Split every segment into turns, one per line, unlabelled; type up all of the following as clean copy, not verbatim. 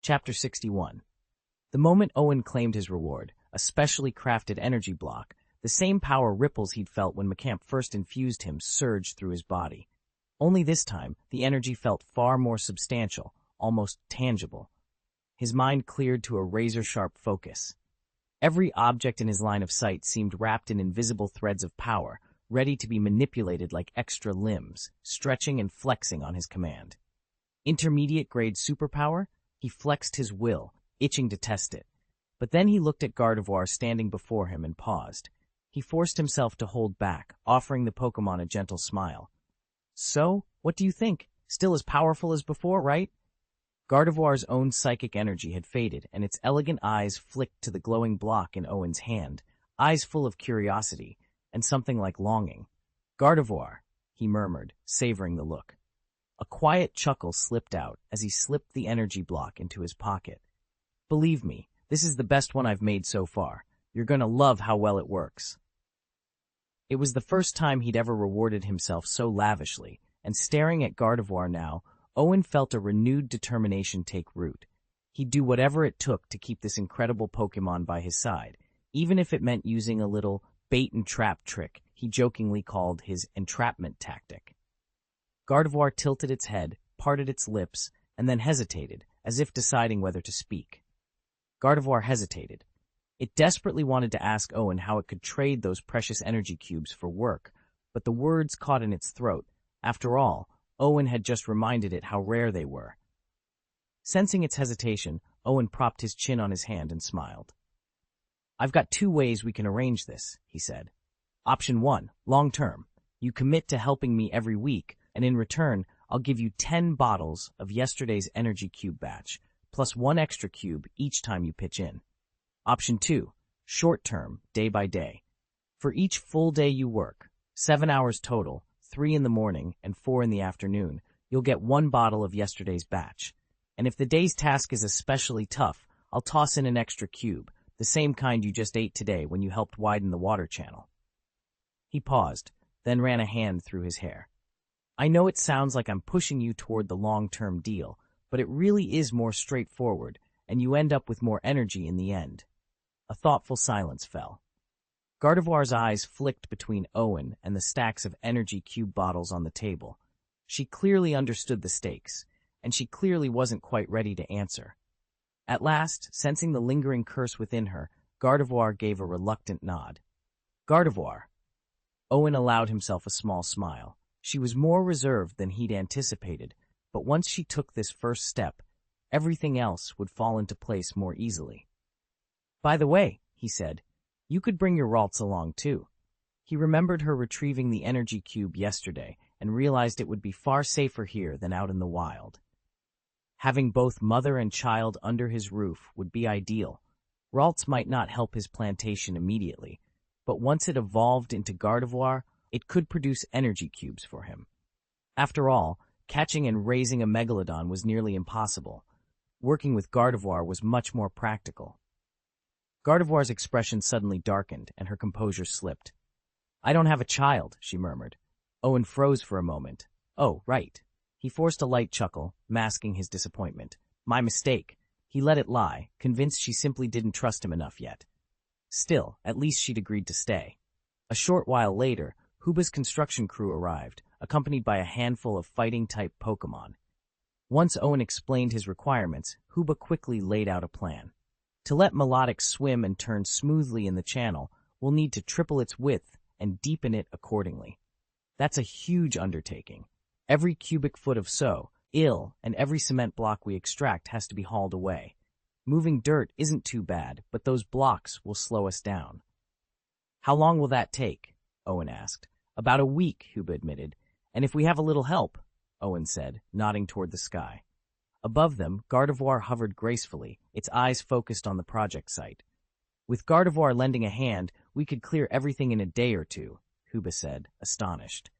Chapter 61. The moment Owen claimed his reward, a specially crafted energy block, the same power ripples he'd felt when McCamp first infused him surged through his body. Only this time, the energy felt far more substantial, almost tangible. His mind cleared to a razor-sharp focus. Every object in his line of sight seemed wrapped in invisible threads of power, ready to be manipulated like extra limbs, stretching and flexing on his command. Intermediate-grade superpower? He flexed his will, itching to test it. But then he looked at Gardevoir standing before him and paused. He forced himself to hold back, offering the Pokémon a gentle smile. "So, what do you think? Still as powerful as before, right?" Gardevoir's own psychic energy had faded, and its elegant eyes flicked to the glowing block in Owen's hand, eyes full of curiosity and something like longing. "Gardevoir," he murmured, savoring the look. A quiet chuckle slipped out as he slipped the energy block into his pocket. "Believe me, this is the best one I've made so far. You're gonna love how well it works." It was the first time he'd ever rewarded himself so lavishly, and staring at Gardevoir now, Owen felt a renewed determination take root. He'd do whatever it took to keep this incredible Pokémon by his side, even if it meant using a little bait-and-trap trick he jokingly called his entrapment tactic. Gardevoir tilted its head, parted its lips, and then hesitated, as if deciding whether to speak. Gardevoir hesitated. It desperately wanted to ask Owen how it could trade those precious energy cubes for work, but the words caught in its throat. After all, Owen had just reminded it how rare they were. Sensing its hesitation, Owen propped his chin on his hand and smiled. "I've got 2 ways we can arrange this," he said. "Option 1, long-term. You commit to helping me every week, and in return, I'll give you 10 bottles of yesterday's energy cube batch, plus 1 extra cube each time you pitch in. Option 2, short-term, day by day. For each full day you work, 7 hours total, 3 in the morning and 4 in the afternoon, you'll get 1 bottle of yesterday's batch. And if the day's task is especially tough, I'll toss in an extra cube, the same kind you just ate today when you helped widen the water channel." He paused, then ran a hand through his hair. "I know it sounds like I'm pushing you toward the long-term deal, but it really is more straightforward, and you end up with more energy in the end." A thoughtful silence fell. Gardevoir's eyes flicked between Owen and the stacks of energy cube bottles on the table. She clearly understood the stakes, and she clearly wasn't quite ready to answer. At last, sensing the lingering curse within her, Gardevoir gave a reluctant nod. "Gardevoir." Owen allowed himself a small smile. She was more reserved than he'd anticipated, but once she took this first step, everything else would fall into place more easily. "By the way," he said, "you could bring your Ralts along too." He remembered her retrieving the energy cube yesterday and realized it would be far safer here than out in the wild. Having both mother and child under his roof would be ideal. Ralts might not help his plantation immediately, but once it evolved into Gardevoir, it could produce energy cubes for him. After all, catching and raising a megalodon was nearly impossible. Working with Gardevoir was much more practical. Gardevoir's expression suddenly darkened, and her composure slipped. "I don't have a child," she murmured. Owen froze for a moment. "Oh, right." He forced a light chuckle, masking his disappointment. "My mistake." He let it lie, convinced she simply didn't trust him enough yet. Still, at least she'd agreed to stay. A short while later, Huba's construction crew arrived, accompanied by a handful of fighting-type Pokémon. Once Owen explained his requirements, Huba quickly laid out a plan. "To let Melodic swim and turn smoothly in the channel, we'll need to triple its width and deepen it accordingly. That's a huge undertaking. Every cubic foot of ill, and every cement block we extract has to be hauled away. Moving dirt isn't too bad, but those blocks will slow us down." "How long will that take?" Owen asked. "About a week," Huba admitted. "And if we have a little help," Owen said, nodding toward the sky. Above them, Gardevoir hovered gracefully, its eyes focused on the project site. "With Gardevoir lending a hand, we could clear everything in a day or 2, Huba said, astonished.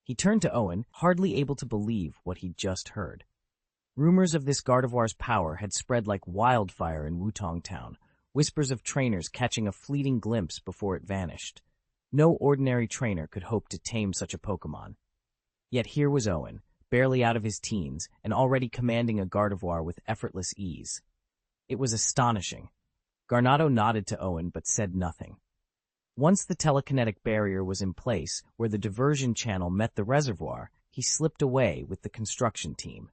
He turned to Owen, hardly able to believe what he'd just heard. Rumors of this Gardevoir's power had spread like wildfire in Wutong Town, whispers of trainers catching a fleeting glimpse before it vanished. No ordinary trainer could hope to tame such a Pokémon. Yet here was Owen, barely out of his teens and already commanding a Gardevoir with effortless ease. It was astonishing. Garnado nodded to Owen but said nothing. Once the telekinetic barrier was in place where the diversion channel met the reservoir, he slipped away with the construction team.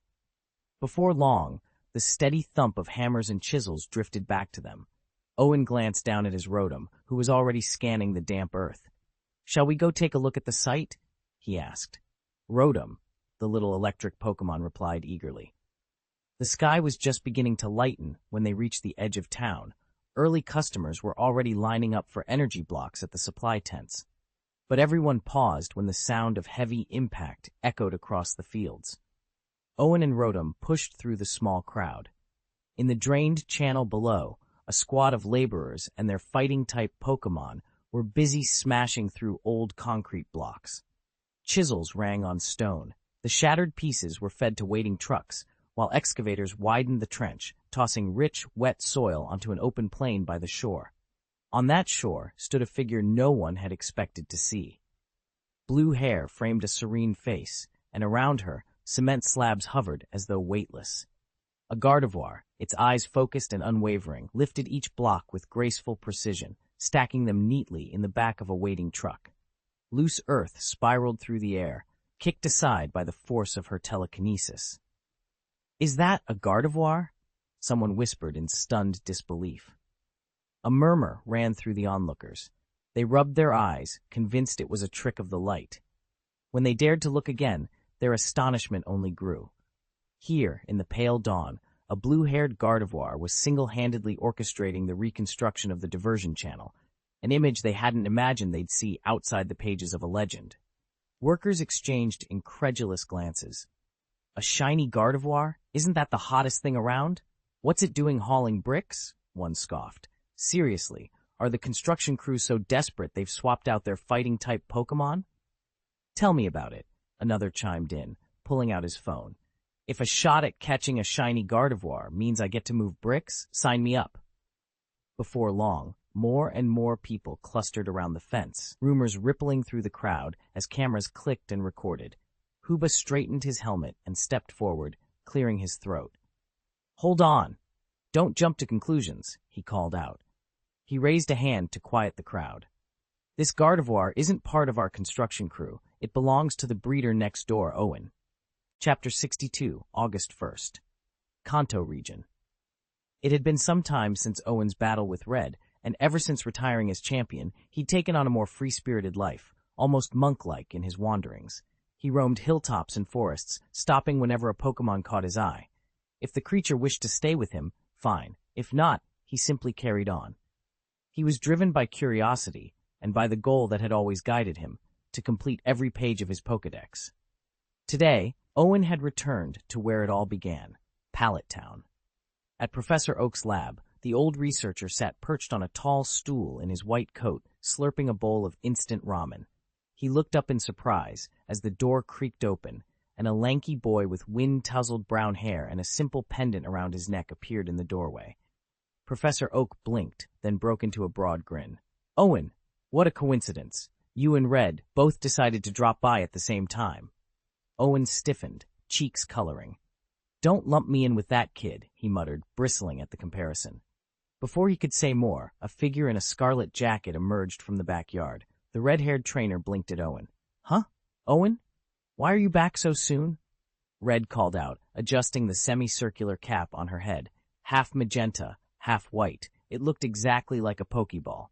Before long, the steady thump of hammers and chisels drifted back to them. Owen glanced down at his Rotom, who was already scanning the damp earth. "Shall we go take a look at the site?" he asked. "Rotom," the little electric Pokémon replied eagerly. The sky was just beginning to lighten when they reached the edge of town. Early customers were already lining up for energy blocks at the supply tents. But everyone paused when the sound of heavy impact echoed across the fields. Owen and Rotom pushed through the small crowd. In the drained channel below, a squad of laborers and their fighting-type Pokémon were busy smashing through old concrete blocks. Chisels rang on stone. The shattered pieces were fed to waiting trucks, while excavators widened the trench, tossing rich, wet soil onto an open plain by the shore. On that shore stood a figure no one had expected to see. Blue hair framed a serene face, and around her, cement slabs hovered as though weightless. A Gardevoir, its eyes focused and unwavering, lifted each block with graceful precision, stacking them neatly in the back of a waiting truck. Loose earth spiraled through the air, kicked aside by the force of her telekinesis. "Is that a Gardevoir?" someone whispered in stunned disbelief. A murmur ran through the onlookers. They rubbed their eyes, convinced it was a trick of the light. When they dared to look again, their astonishment only grew. Here, in the pale dawn, a blue-haired Gardevoir was single-handedly orchestrating the reconstruction of the diversion channel, an image they hadn't imagined they'd see outside the pages of a legend. Workers exchanged incredulous glances. "A shiny Gardevoir? Isn't that the hottest thing around? What's it doing hauling bricks?" one scoffed. "Seriously, are the construction crews so desperate they've swapped out their fighting-type Pokémon?" "Tell me about it," another chimed in, pulling out his phone. "If a shot at catching a shiny Gardevoir means I get to move bricks, sign me up." Before long, more and more people clustered around the fence, rumors rippling through the crowd as cameras clicked and recorded. Huba straightened his helmet and stepped forward, clearing his throat. "Hold on. Don't jump to conclusions," he called out. He raised a hand to quiet the crowd. "This Gardevoir isn't part of our construction crew. It belongs to the breeder next door, Owen." Chapter 62, August 1st. Kanto region. It had been some time since Owen's battle with Red, and ever since retiring as champion, he'd taken on a more free-spirited life, almost monk-like in his wanderings. He roamed hilltops and forests, stopping whenever a Pokémon caught his eye. If the creature wished to stay with him, fine. If not, he simply carried on. He was driven by curiosity, and by the goal that had always guided him, to complete every page of his Pokédex. Today, Owen had returned to where it all began, Pallet Town. At Professor Oak's lab, the old researcher sat perched on a tall stool in his white coat, slurping a bowl of instant ramen. He looked up in surprise as the door creaked open, and a lanky boy with wind-tousled brown hair and a simple pendant around his neck appeared in the doorway. Professor Oak blinked, then broke into a broad grin. "Owen, what a coincidence. You and Red both decided to drop by at the same time." Owen stiffened, cheeks coloring. "Don't lump me in with that kid," he muttered, bristling at the comparison. Before he could say more, a figure in a scarlet jacket emerged from the backyard. The red-haired trainer blinked at Owen. "Huh? Owen? Why are you back so soon?" Red called out, adjusting the semicircular cap on her head. Half magenta, half white, it looked exactly like a Pokeball.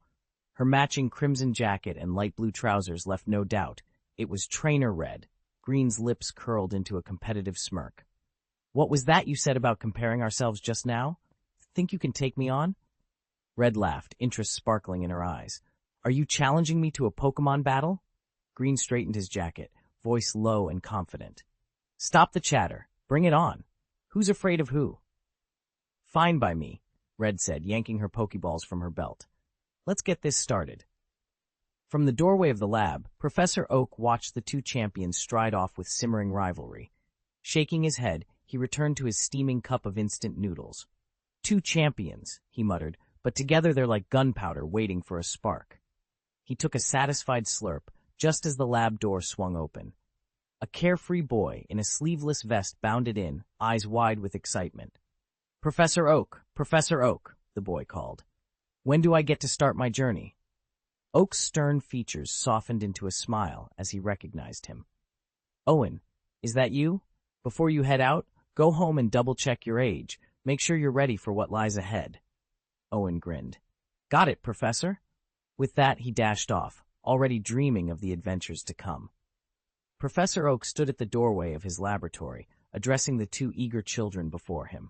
Her matching crimson jacket and light blue trousers left no doubt. It was Trainer Red. Green's lips curled into a competitive smirk. "What was that you said about comparing ourselves just now? Think you can take me on?" Red laughed, interest sparkling in her eyes. "Are you challenging me to a Pokémon battle?" Green straightened his jacket, voice low and confident. "Stop the chatter. Bring it on. Who's afraid of who?" "Fine by me," Red said, yanking her Pokeballs from her belt. "Let's get this started." From the doorway of the lab, Professor Oak watched the two champions stride off with simmering rivalry. Shaking his head, he returned to his steaming cup of instant noodles. "Two champions," he muttered, "but together they're like gunpowder waiting for a spark." He took a satisfied slurp, just as the lab door swung open. A carefree boy in a sleeveless vest bounded in, eyes wide with excitement. Professor Oak, the boy called. When do I get to start my journey? Oak's stern features softened into a smile as he recognized him. Owen, is that you? Before you head out, go home and double-check your age. Make sure you're ready for what lies ahead. Owen grinned. Got it, Professor. With that, he dashed off, already dreaming of the adventures to come. Professor Oak stood at the doorway of his laboratory, addressing the two eager children before him.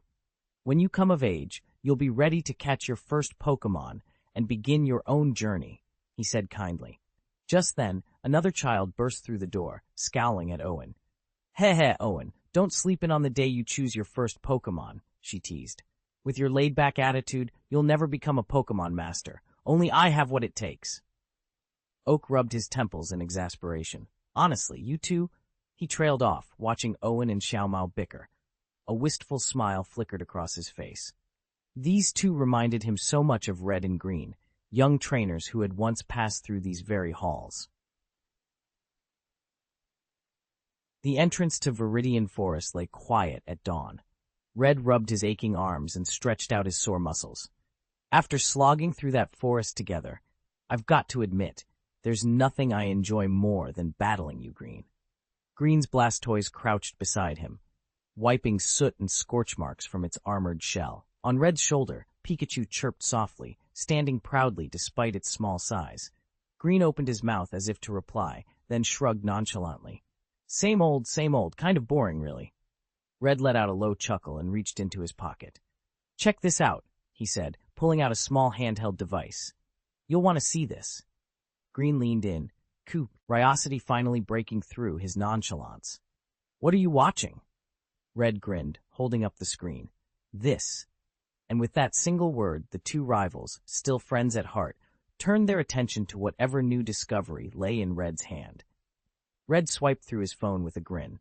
When you come of age, you'll be ready to catch your first Pokémon and begin your own journey, he said kindly. Just then, another child burst through the door, scowling at Owen. Heh, Owen, don't sleep in on the day you choose your first Pokémon, she teased. With your laid-back attitude, you'll never become a Pokémon master. Only I have what it takes. Oak rubbed his temples in exasperation. Honestly, you two? He trailed off, watching Owen and Xiaomao bicker. A wistful smile flickered across his face. These two reminded him so much of Red and Green, young trainers who had once passed through these very halls. The entrance to Viridian Forest lay quiet at dawn. Red rubbed his aching arms and stretched out his sore muscles. After slogging through that forest together, I've got to admit, there's nothing I enjoy more than battling you, Green. Green's Blastoise crouched beside him, wiping soot and scorch marks from its armored shell. On Red's shoulder, Pikachu chirped softly, standing proudly despite its small size. Green opened his mouth as if to reply, then shrugged nonchalantly. Same old, kind of boring, really. Red let out a low chuckle and reached into his pocket. Check this out, he said, pulling out a small handheld device. You'll want to see this. Green leaned in, curiosity finally breaking through his nonchalance. What are you watching? Red grinned, holding up the screen. This. And with that single word, the two rivals, still friends at heart, turned their attention to whatever new discovery lay in Red's hand. Red swiped through his phone with a grin.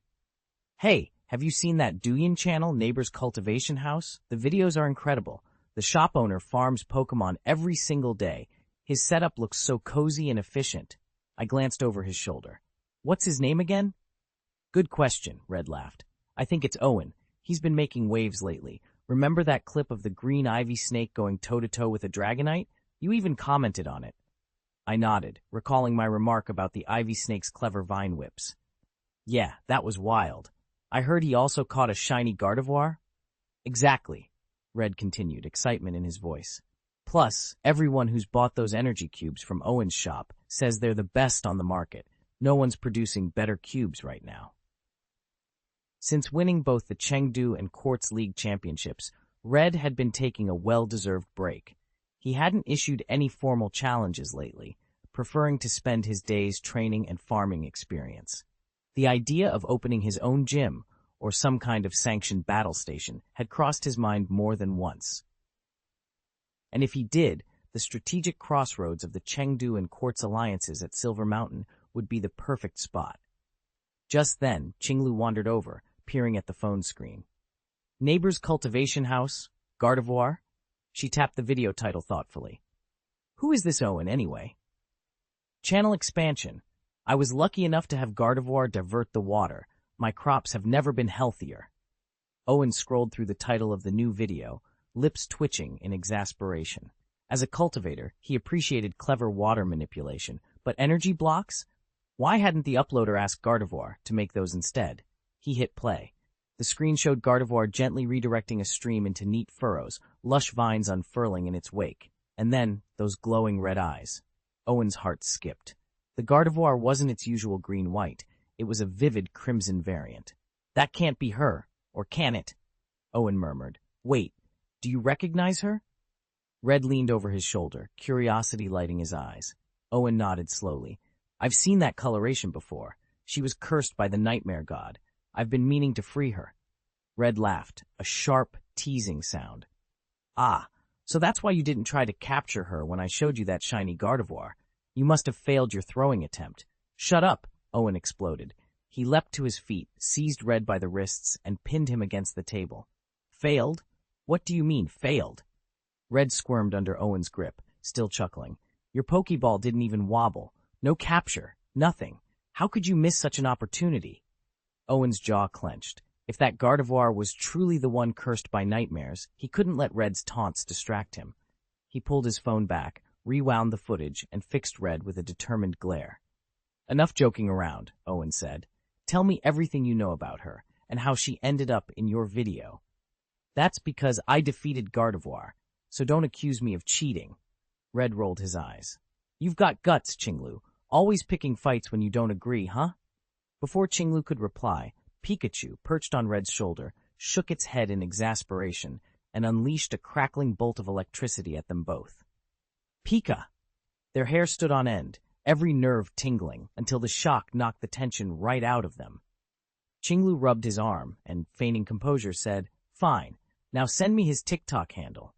Hey, have you seen that Douyin channel, Neighbor's Cultivation House? The videos are incredible. The shop owner farms Pokémon every single day. His setup looks so cozy and efficient. I glanced over his shoulder. What's his name again? Good question, Red laughed. I think it's Owen. He's been making waves lately. Remember that clip of the green ivy snake going toe-to-toe with a Dragonite? You even commented on it. I nodded, recalling my remark about the ivy snake's clever vine whips. Yeah, that was wild. I heard he also caught a shiny Gardevoir? Exactly, Red continued, excitement in his voice. Plus, everyone who's bought those energy cubes from Owen's shop says they're the best on the market. No one's producing better cubes right now. Since winning both the Chengdu and Quartz League championships, Red had been taking a well-deserved break. He hadn't issued any formal challenges lately, preferring to spend his days training and farming experience. The idea of opening his own gym, or some kind of sanctioned battle station, had crossed his mind more than once. And if he did, the strategic crossroads of the Chengdu and Quartz alliances at Silver Mountain would be the perfect spot. Just then, Qinglu wandered over, peering at the phone screen. Neighbor's Cultivation House, Gardevoir? She tapped the video title thoughtfully. Who is this Owen, anyway? Channel expansion. I was lucky enough to have Gardevoir divert the water. My crops have never been healthier. Owen scrolled through the title of the new video, lips twitching in exasperation. As a cultivator, he appreciated clever water manipulation, but energy blocks? Why hadn't the uploader asked Gardevoir to make those instead? He hit play. The screen showed Gardevoir gently redirecting a stream into neat furrows, lush vines unfurling in its wake. And then, those glowing red eyes. Owen's heart skipped. The Gardevoir wasn't its usual green-white. It was a vivid crimson variant. That can't be her, or can it? Owen murmured. Wait, do you recognize her? Red leaned over his shoulder, curiosity lighting his eyes. Owen nodded slowly. I've seen that coloration before. She was cursed by the nightmare god. I've been meaning to free her. Red laughed, a sharp, teasing sound. Ah, so that's why you didn't try to capture her when I showed you that shiny Gardevoir. You must have failed your throwing attempt. Shut up, Owen exploded. He leapt to his feet, seized Red by the wrists, and pinned him against the table. Failed? What do you mean, failed? Red squirmed under Owen's grip, still chuckling. Your Pokeball didn't even wobble. No capture. Nothing. How could you miss such an opportunity? Owen's jaw clenched. If that Gardevoir was truly the one cursed by nightmares, he couldn't let Red's taunts distract him. He pulled his phone back, rewound the footage, and fixed Red with a determined glare. "Enough joking around," Owen said. "Tell me everything you know about her, and how she ended up in your video." "That's because I defeated Gardevoir, so don't accuse me of cheating." Red rolled his eyes. "You've got guts, Qinglu. Always picking fights when you don't agree, huh?" Before Qinglu could reply, Pikachu, perched on Red's shoulder, shook its head in exasperation and unleashed a crackling bolt of electricity at them both. "Pika!" Their hair stood on end, every nerve tingling, until the shock knocked the tension right out of them. Qinglu rubbed his arm and, feigning composure, said, "Fine, now send me his TikTok handle."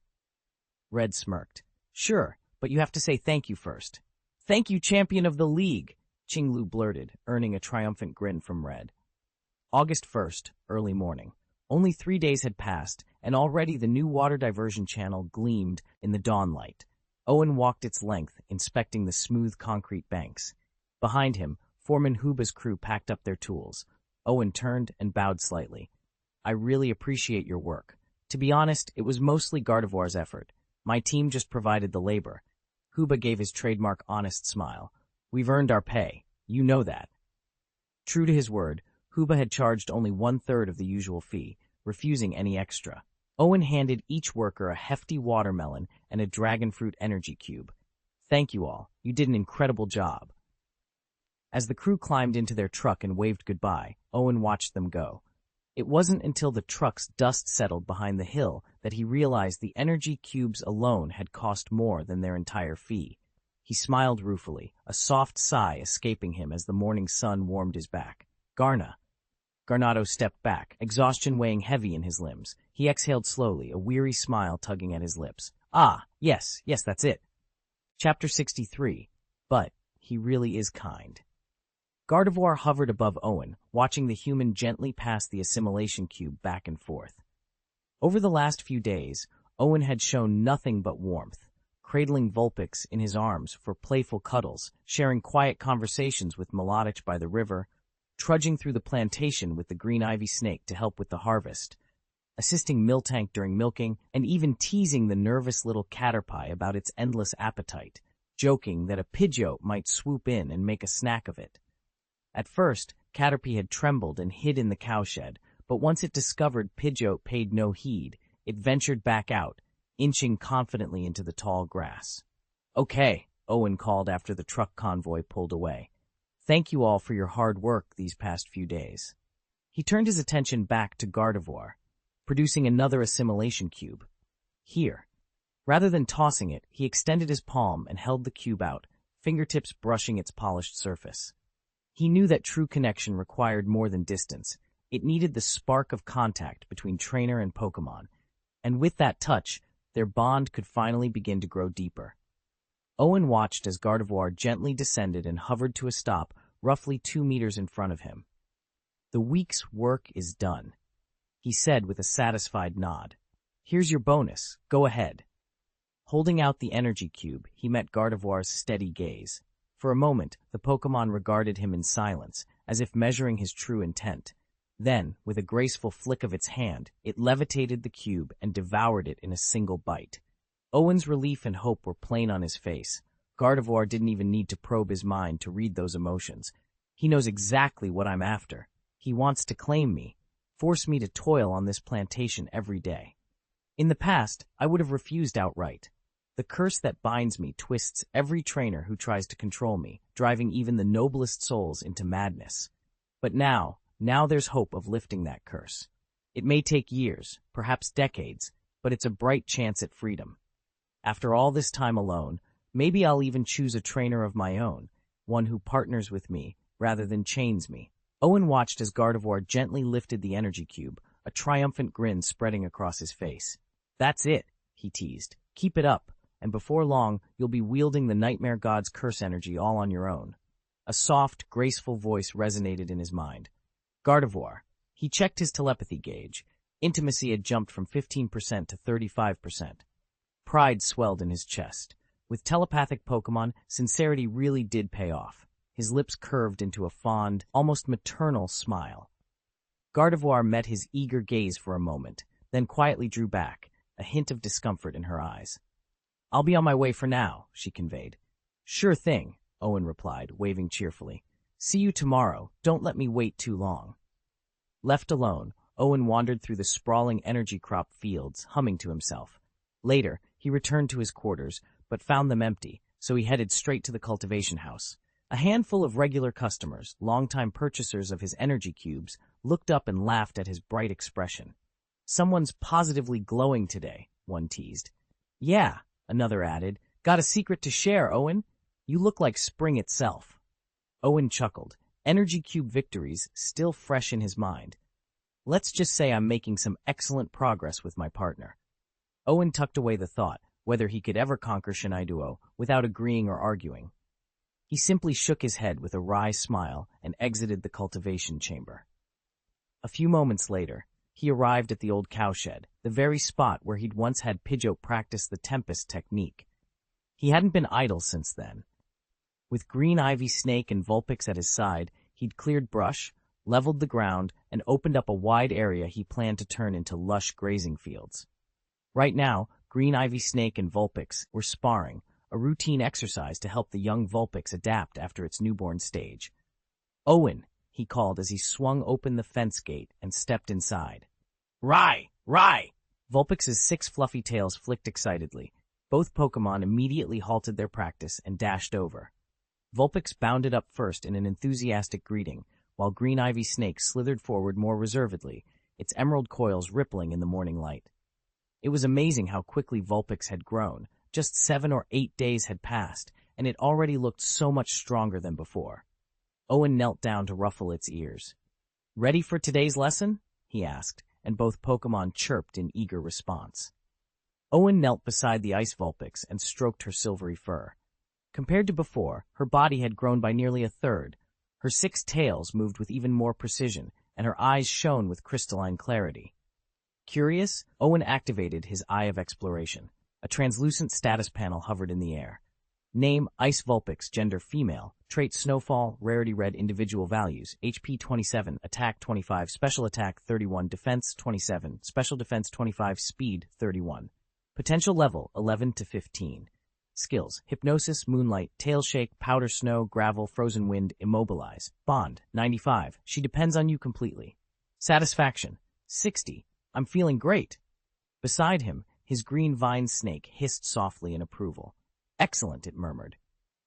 Red smirked. "Sure, but you have to say thank you first." "Thank you, champion of the league," Qinglu blurted, earning a triumphant grin from Red. August 1st, early morning. Only 3 days had passed, and already the new water diversion channel gleamed in the dawn light. Owen walked its length, inspecting the smooth concrete banks. Behind him, Foreman Huba's crew packed up their tools. Owen turned and bowed slightly. "I really appreciate your work. To be honest, it was mostly Gardevoir's effort. My team just provided the labor." Huba gave his trademark honest smile. "We've earned our pay. You know that." True to his word, Huba had charged only 1/3 of the usual fee, refusing any extra. Owen handed each worker a hefty watermelon and a dragonfruit energy cube. "Thank you all. You did an incredible job." As the crew climbed into their truck and waved goodbye, Owen watched them go. It wasn't until the truck's dust settled behind the hill that he realized the energy cubes alone had cost more than their entire fee. He smiled ruefully, a soft sigh escaping him as the morning sun warmed his back. Garnado stepped back, exhaustion weighing heavy in his limbs. He exhaled slowly, a weary smile tugging at his lips. "Ah, yes, that's it." Chapter 63. But he really is kind. Gardevoir hovered above Owen, watching the human gently pass the assimilation cube back and forth. Over the last few days, Owen had shown nothing but warmth, cradling Vulpix in his arms for playful cuddles, sharing quiet conversations with Melodich by the river, trudging through the plantation with the green ivy snake to help with the harvest, assisting Miltank during milking, and even teasing the nervous little Caterpie about its endless appetite, joking that a Pidgeot might swoop in and make a snack of it. At first, Caterpie had trembled and hid in the cowshed, but once it discovered Pidgeot paid no heed, it ventured back out, inching confidently into the tall grass. "Okay," Owen called after the truck convoy pulled away. "Thank you all for your hard work these past few days." He turned his attention back to Gardevoir, producing another assimilation cube. "Here." Rather than tossing it, he extended his palm and held the cube out, fingertips brushing its polished surface. He knew that true connection required more than distance. It needed the spark of contact between trainer and Pokémon, and with that touch, their bond could finally begin to grow deeper. Owen watched as Gardevoir gently descended and hovered to a stop roughly 2 meters in front of him. "The week's work is done," he said with a satisfied nod. "Here's your bonus. Go ahead." Holding out the energy cube, he met Gardevoir's steady gaze. For a moment, the Pokémon regarded him in silence, as if measuring his true intent. Then, with a graceful flick of its hand, it levitated the cube and devoured it in a single bite. Owen's relief and hope were plain on his face. Gardevoir didn't even need to probe his mind to read those emotions. He knows exactly what I'm after. He wants to claim me, force me to toil on this plantation every day. In the past, I would have refused outright. The curse that binds me twists every trainer who tries to control me, driving even the noblest souls into madness. But now there's hope of lifting that curse. It may take years, perhaps decades, but it's a bright chance at freedom. After all this time alone, maybe I'll even choose a trainer of my own, one who partners with me rather than chains me. Owen watched as Gardevoir gently lifted the energy cube, a triumphant grin spreading across his face. "That's it," he teased. "Keep it up, and before long, you'll be wielding the Nightmare God's curse energy all on your own." A soft, graceful voice resonated in his mind. Gardevoir. He checked his telepathy gauge. Intimacy had jumped from 15% to 35%. Pride swelled in his chest. With telepathic Pokémon, sincerity really did pay off. His lips curved into a fond, almost maternal smile. Gardevoir met his eager gaze for a moment, then quietly drew back, a hint of discomfort in her eyes. "I'll be on my way for now," she conveyed. "Sure thing," Owen replied, waving cheerfully. "See you tomorrow. Don't let me wait too long." Left alone, Owen wandered through the sprawling energy crop fields, humming to himself. Later, he returned to his quarters, but found them empty, so he headed straight to the cultivation house. A handful of regular customers, longtime purchasers of his energy cubes, looked up and laughed at his bright expression. "Someone's positively glowing today," one teased. "Yeah," another added. "Got a secret to share, Owen? You look like spring itself." Owen chuckled, energy cube victories still fresh in his mind. "Let's just say I'm making some excellent progress with my partner." Owen tucked away the thought whether he could ever conquer Shinaiduo without agreeing or arguing. He simply shook his head with a wry smile and exited the cultivation chamber. A few moments later, he arrived at the old cowshed, the very spot where he'd once had Pidgeot practice the Tempest technique. He hadn't been idle since then. With Green Ivy Snake and Vulpix at his side, he'd cleared brush, leveled the ground, and opened up a wide area he planned to turn into lush grazing fields. Right now, Green Ivy Snake and Vulpix were sparring, a routine exercise to help the young Vulpix adapt after its newborn stage. "Owen," he called as he swung open the fence gate and stepped inside. "Rai! Rai!" Vulpix's 6 fluffy tails flicked excitedly. Both Pokémon immediately halted their practice and dashed over. Vulpix bounded up first in an enthusiastic greeting, while Green Ivy Snake slithered forward more reservedly, its emerald coils rippling in the morning light. It was amazing how quickly Vulpix had grown. Just 7 or 8 days had passed, and it already looked so much stronger than before. Owen knelt down to ruffle its ears. "Ready for today's lesson?" he asked, and both Pokémon chirped in eager response. Owen knelt beside the Ice Vulpix and stroked her silvery fur. Compared to before, her body had grown by nearly a third. Her 6 tails moved with even more precision, and her eyes shone with crystalline clarity. Curious, Owen activated his Eye of Exploration. A translucent status panel hovered in the air. Name, Ice Vulpix, gender, female, trait, Snowfall, rarity, red, individual values, HP 27, attack 25, special attack 31, defense 27, special defense 25, speed 31. Potential level 11 to 15. Skills, Hypnosis, Moonlight, Tail Shake, Powder Snow, Gravel, Frozen Wind, Immobilize. Bond, 95, she depends on you completely. Satisfaction, 60, I'm feeling great. Beside him, his green vine snake hissed softly in approval. "Excellent," it murmured.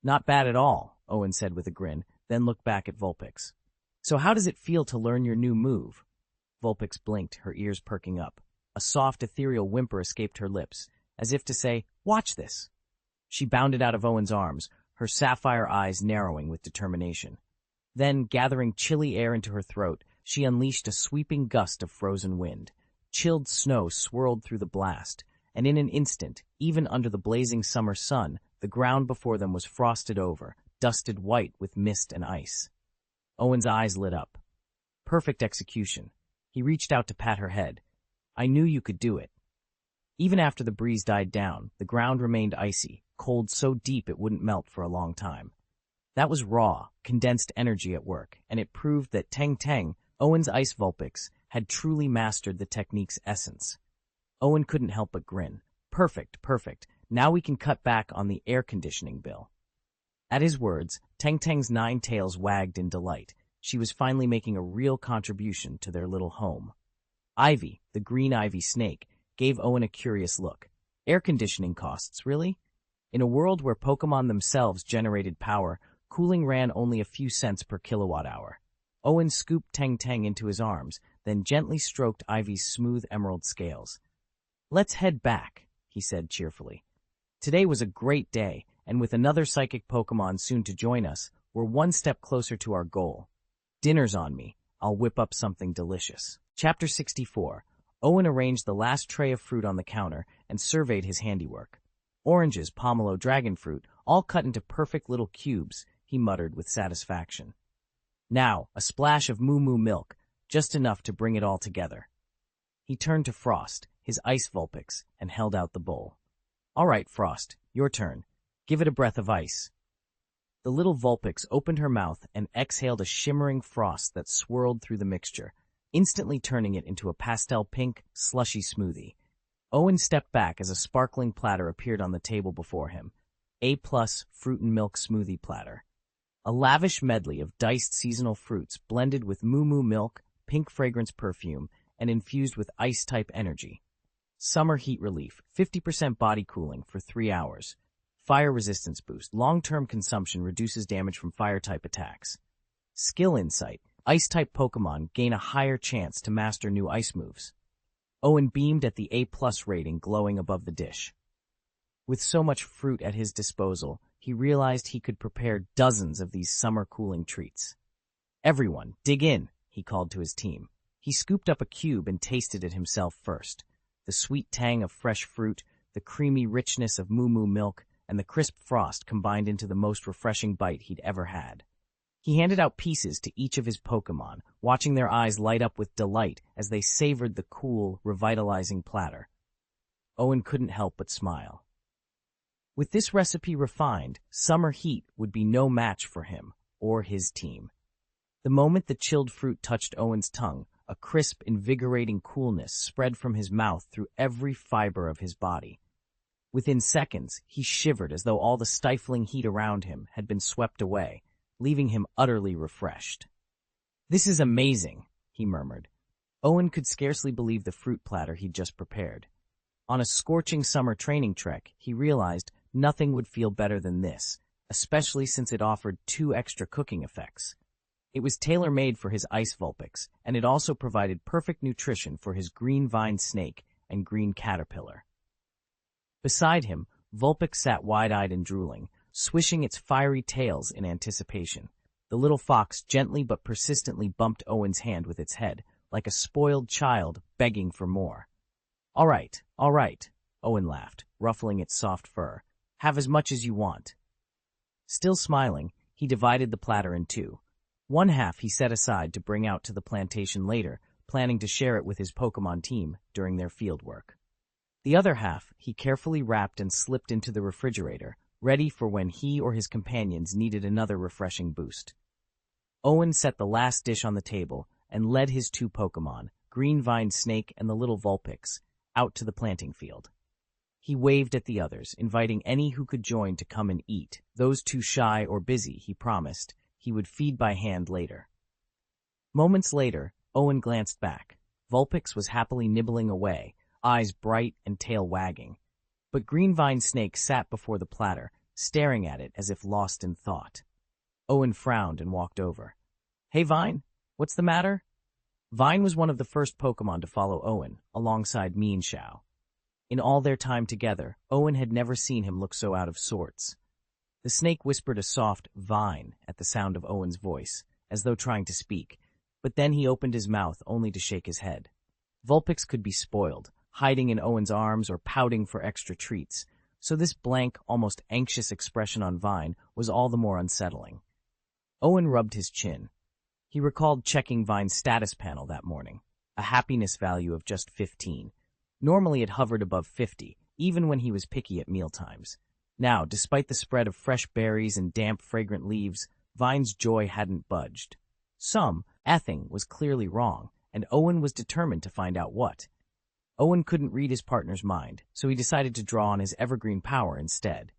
"Not bad at all," Owen said with a grin, then looked back at Vulpix. "So how does it feel to learn your new move?" Vulpix blinked, her ears perking up. A soft, ethereal whimper escaped her lips, as if to say, "Watch this." She bounded out of Owen's arms, her sapphire eyes narrowing with determination. Then, gathering chilly air into her throat, she unleashed a sweeping gust of frozen wind. Chilled snow swirled through the blast, and in an instant, even under the blazing summer sun, the ground before them was frosted over, dusted white with mist and ice. Owen's eyes lit up. Perfect execution. He reached out to pat her head. "I knew you could do it." Even after the breeze died down, the ground remained icy, cold so deep it wouldn't melt for a long time. That was raw, condensed energy at work, and it proved that Teng Teng, Owen's Ice Vulpix, had truly mastered the technique's essence. Owen couldn't help but grin. Perfect, perfect. Now we can cut back on the air conditioning bill." At his words, Teng Teng's 9 tails wagged in delight. She was finally making a real contribution to their little home. Ivy, the Green Ivy Snake, gave Owen a curious look. Air conditioning costs, really? In a world where Pokémon themselves generated power, cooling ran only a few cents per kilowatt hour. Owen scooped Teng Teng into his arms, then gently stroked Ivy's smooth emerald scales. "Let's head back," he said cheerfully. "Today was a great day, and with another psychic Pokémon soon to join us, we're one step closer to our goal. Dinner's on me. I'll whip up something delicious." Chapter 64. Owen arranged the last tray of fruit on the counter and surveyed his handiwork. Oranges, pomelo, dragon fruit, all cut into perfect little cubes, he muttered with satisfaction. Now, a splash of moo-moo milk, just enough to bring it all together. He turned to Frost, his Ice Vulpix, and held out the bowl. "All right, Frost, your turn. Give it a breath of ice." The little Vulpix opened her mouth and exhaled a shimmering frost that swirled through the mixture. instantly turning it into a pastel pink, slushy smoothie. Owen stepped back as a sparkling platter appeared on the table before him. A-plus fruit and milk smoothie platter. A lavish medley of diced seasonal fruits blended with moo milk, pink fragrance perfume, and infused with ice-type energy. Summer heat relief, 50% body cooling for 3 hours. Fire resistance boost, long-term consumption reduces damage from fire-type attacks. Skill insight, ice-type Pokémon gain a higher chance to master new ice moves. Owen beamed at the A-plus rating glowing above the dish. With so much fruit at his disposal, he realized he could prepare dozens of these summer cooling treats. "Everyone, dig in," he called to his team. He scooped up a cube and tasted it himself first. The sweet tang of fresh fruit, the creamy richness of moo milk, and the crisp frost combined into the most refreshing bite he'd ever had. He handed out pieces to each of his Pokémon, watching their eyes light up with delight as they savored the cool, revitalizing platter. Owen couldn't help but smile. With this recipe refined, summer heat would be no match for him or his team. The moment the chilled fruit touched Owen's tongue, a crisp, invigorating coolness spread from his mouth through every fiber of his body. Within seconds, he shivered as though all the stifling heat around him had been swept away, leaving him utterly refreshed. "This is amazing," he murmured. Owen could scarcely believe the fruit platter he'd just prepared. On a scorching summer training trek, he realized nothing would feel better than this, especially since it offered 2 extra cooking effects. It was tailor-made for his ice Vulpix, and it also provided perfect nutrition for his green vine snake and green caterpillar. Beside him, Vulpix sat wide-eyed and drooling, swishing its fiery tails in anticipation. The little fox gently but persistently bumped Owen's hand with its head, like a spoiled child begging for more. All right, Owen laughed, ruffling its soft fur. "Have as much as you want." Still smiling, he divided the platter in 2. One half he set aside to bring out to the plantation later, planning to share it with his Pokémon team during their fieldwork. The other half he carefully wrapped and slipped into the refrigerator, ready for when he or his companions needed another refreshing boost. Owen set the last dish on the table and led his 2 Pokémon, Green Vine Snake and the little Vulpix, out to the planting field. He waved at the others, inviting any who could join to come and eat. Those too shy or busy, he promised, he would feed by hand later. Moments later, Owen glanced back. Vulpix was happily nibbling away, eyes bright and tail wagging. But Green Vine Snake sat before the platter, staring at it as if lost in thought. Owen frowned and walked over. "Hey, Vine, what's the matter?" Vine was one of the first Pokémon to follow Owen, alongside Mean Xiao. In all their time together, Owen had never seen him look so out of sorts. The snake whispered a soft "Vine" at the sound of Owen's voice, as though trying to speak, but then he opened his mouth only to shake his head. Vulpix could be spoiled, hiding in Owen's arms or pouting for extra treats, so this blank, almost anxious expression on Vine was all the more unsettling. Owen rubbed his chin. He recalled checking Vine's status panel that morning, a happiness value of just 15. Normally it hovered above 50, even when he was picky at mealtimes. Now, despite the spread of fresh berries and damp, fragrant leaves, Vine's joy hadn't budged. Something was clearly wrong, and Owen was determined to find out what. Owen couldn't read his partner's mind, so he decided to draw on his Evergreen Power instead.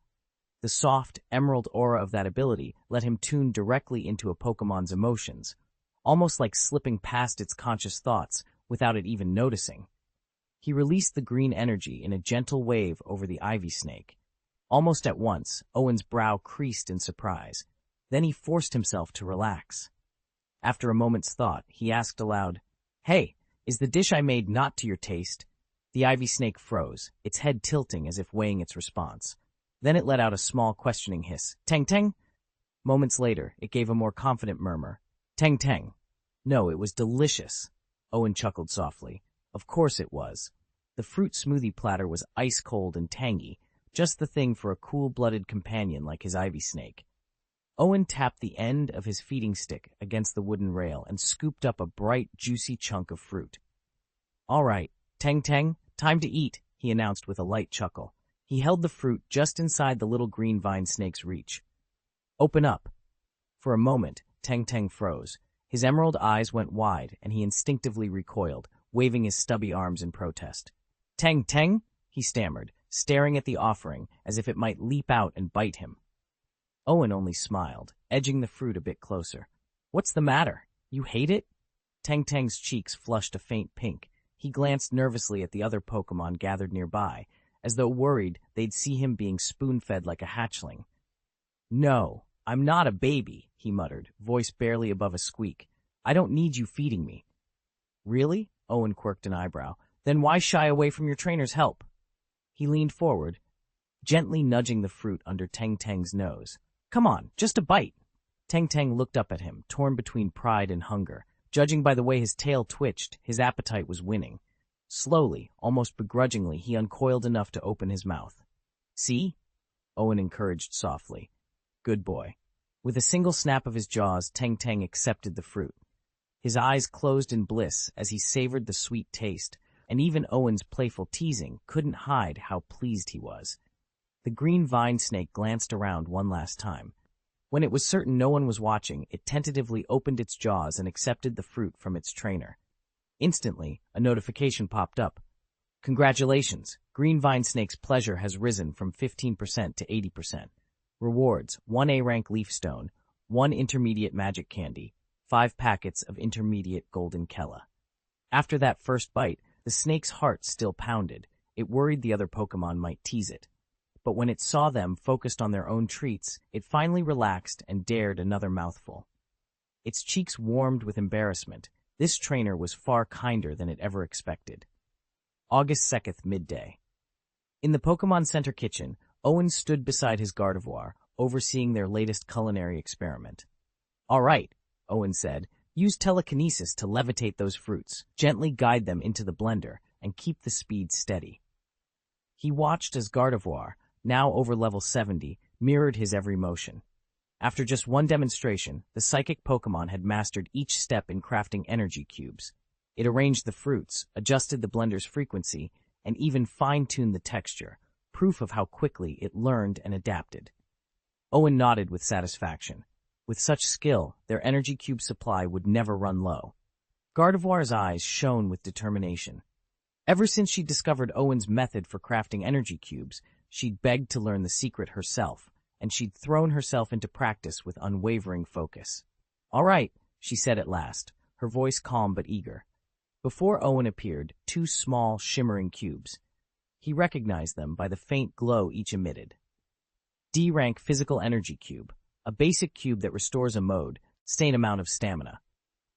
The soft, emerald aura of that ability let him tune directly into a Pokémon's emotions, almost like slipping past its conscious thoughts without it even noticing. He released the green energy in a gentle wave over the ivy snake. Almost at once, Owen's brow creased in surprise. Then he forced himself to relax. After a moment's thought, he asked aloud, "Hey, is the dish I made not to your taste?" The ivy snake froze, its head tilting as if weighing its response. Then it let out a small questioning hiss. "Teng teng?" Moments later, it gave a more confident murmur. "Teng teng." No, it was delicious. Owen chuckled softly. Of course it was. The fruit smoothie platter was ice cold and tangy, just the thing for a cool-blooded companion like his ivy snake. Owen tapped the end of his feeding stick against the wooden rail and scooped up a bright, juicy chunk of fruit. "All right, Teng Teng, time to eat," he announced with a light chuckle. He held the fruit just inside the little green vine snake's reach. "Open up." For a moment, Teng Teng froze, His emerald eyes went wide, and he instinctively recoiled, waving his stubby arms in protest. "Teng, Teng," he stammered, staring at the offering as if it might leap out and bite him. Owen only smiled, edging the fruit a bit closer. "What's the matter? You hate it?" Teng Teng's cheeks flushed a faint pink. He glanced nervously at the other Pokémon gathered nearby, as though worried they'd see him being spoon-fed like a hatchling. "No, I'm not a baby," he muttered, voice barely above a squeak. "I don't need you feeding me." "Really?" Owen quirked an eyebrow. "Then why shy away from your trainer's help?" He leaned forward, gently nudging the fruit under Teng Teng's nose. "Come on, just a bite." Teng Teng looked up at him, torn between pride and hunger. Judging by the way his tail twitched, his appetite was winning. Slowly, almost begrudgingly, he uncoiled enough to open his mouth. "See?" Owen encouraged softly. "Good boy." With a single snap of his jaws, Teng Teng accepted the fruit. His eyes closed in bliss as he savored the sweet taste, and even Owen's playful teasing couldn't hide how pleased he was. The green vine snake glanced around one last time. When it was certain no one was watching, it tentatively opened its jaws and accepted the fruit from its trainer. Instantly, a notification popped up. "Congratulations! Green vine snake's pleasure has risen from 15% to 80%. Rewards: 1 A-rank leaf stone, 1 intermediate magic candy, 5 packets of intermediate golden kella." After that first bite, the snake's heart still pounded. It worried the other Pokémon might tease it. But when it saw them focused on their own treats, it finally relaxed and dared another mouthful. Its cheeks warmed with embarrassment. This trainer was far kinder than it ever expected. August 2nd, midday. In the Pokémon Center kitchen, Owen stood beside his Gardevoir, overseeing their latest culinary experiment. "All right," Owen said, "use telekinesis to levitate those fruits, gently guide them into the blender, and keep the speed steady." He watched as Gardevoir, now over level 70, mirrored his every motion. After just one demonstration, the psychic Pokémon had mastered each step in crafting energy cubes. It arranged the fruits, adjusted the blender's frequency, and even fine-tuned the texture, proof of how quickly it learned and adapted. Owen nodded with satisfaction. With such skill, their energy cube supply would never run low. Gardevoir's eyes shone with determination. Ever since she discovered Owen's method for crafting energy cubes, she'd begged to learn the secret herself, and she'd thrown herself into practice with unwavering focus. "All right," she said at last, her voice calm but eager. Before Owen appeared 2 small, shimmering cubes. He recognized them by the faint glow each emitted. D-rank physical energy cube, a basic cube that restores a mode, same amount of stamina.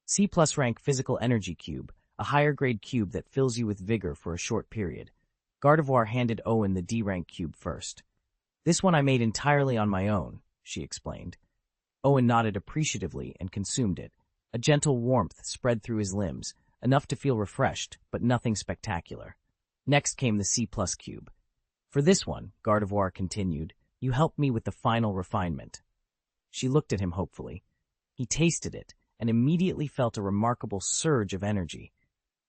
C+ rank physical energy cube, a higher grade cube that fills you with vigor for a short period. Gardevoir handed Owen the D-rank cube first. "This one I made entirely on my own," she explained. Owen nodded appreciatively and consumed it. A gentle warmth spread through his limbs, enough to feel refreshed, but nothing spectacular. Next came the C+ cube. "For this one," Gardevoir continued, "you helped me with the final refinement." She looked at him hopefully. He tasted it and immediately felt a remarkable surge of energy.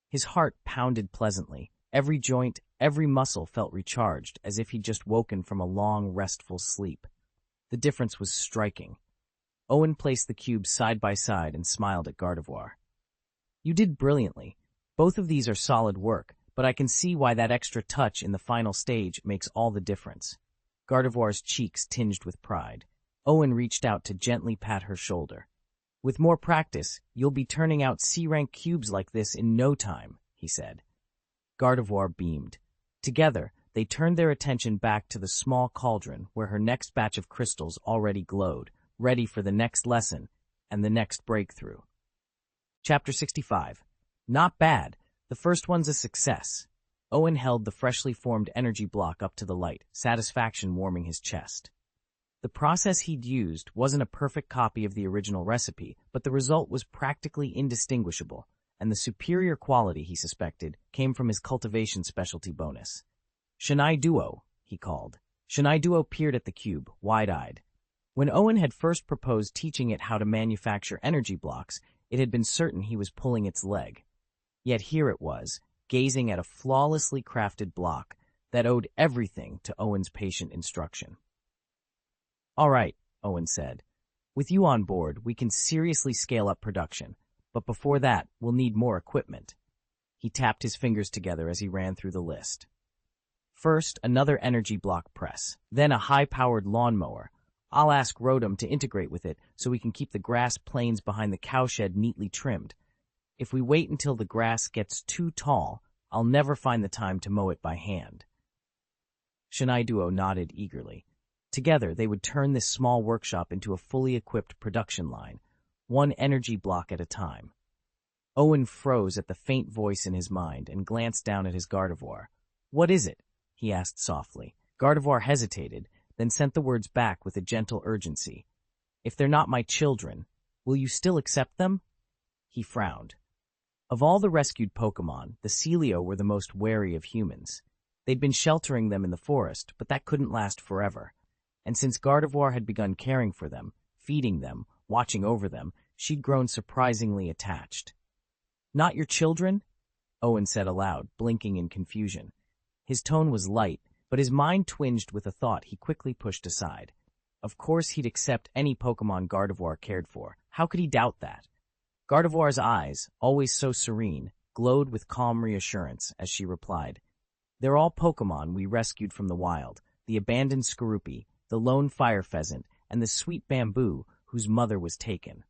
His heart pounded pleasantly. Every joint, every muscle felt recharged, as if he'd just woken from a long, restful sleep. The difference was striking. Owen placed the cubes side by side and smiled at Gardevoir. "You did brilliantly. Both of these are solid work, but I can see why that extra touch in the final stage makes all the difference." Gardevoir's cheeks tinged with pride. Owen reached out to gently pat her shoulder. "With more practice, you'll be turning out C-rank cubes like this in no time," he said. Gardevoir beamed. Together, they turned their attention back to the small cauldron where her next batch of crystals already glowed, ready for the next lesson and the next breakthrough. Chapter 65. Not bad. The first one's a success. Owen held the freshly formed energy block up to the light, satisfaction warming his chest. The process he'd used wasn't a perfect copy of the original recipe, but the result was practically indistinguishable, and the superior quality, he suspected, came from his cultivation specialty bonus. "Shanai Duo," he called. Shanai Duo peered at the cube, wide-eyed. When Owen had first proposed teaching it how to manufacture energy blocks, it had been certain he was pulling its leg. Yet here it was, gazing at a flawlessly crafted block that owed everything to Owen's patient instruction. "All right," Owen said. With you on board, we can seriously scale up production, but before that, we'll need more equipment. He tapped his fingers together as he ran through the list. First, another energy block press, then a high-powered lawnmower. I'll ask Rotom to integrate with it so we can keep the grass plains behind the cowshed neatly trimmed. If we wait until the grass gets too tall, I'll never find the time to mow it by hand. Shinai Duo nodded eagerly. Together, they would turn this small workshop into a fully equipped production line, one energy block at a time. Owen froze at the faint voice in his mind and glanced down at his Gardevoir. "What is it?" he asked softly. Gardevoir hesitated, then sent the words back with a gentle urgency. "If they're not my children, will you still accept them?" He frowned. Of all the rescued Pokémon, the Celio were the most wary of humans. They'd been sheltering them in the forest, but that couldn't last forever. And since Gardevoir had begun caring for them, feeding them, watching over them, she'd grown surprisingly attached. "Not your children?" Owen said aloud, blinking in confusion. His tone was light, but his mind twinged with a thought he quickly pushed aside. Of course he'd accept any Pokémon Gardevoir cared for. How could he doubt that? Gardevoir's eyes, always so serene, glowed with calm reassurance as she replied, "They're all Pokémon we rescued from the wild, the abandoned Skorupi, the lone fire pheasant, and the sweet bamboo whose mother was taken."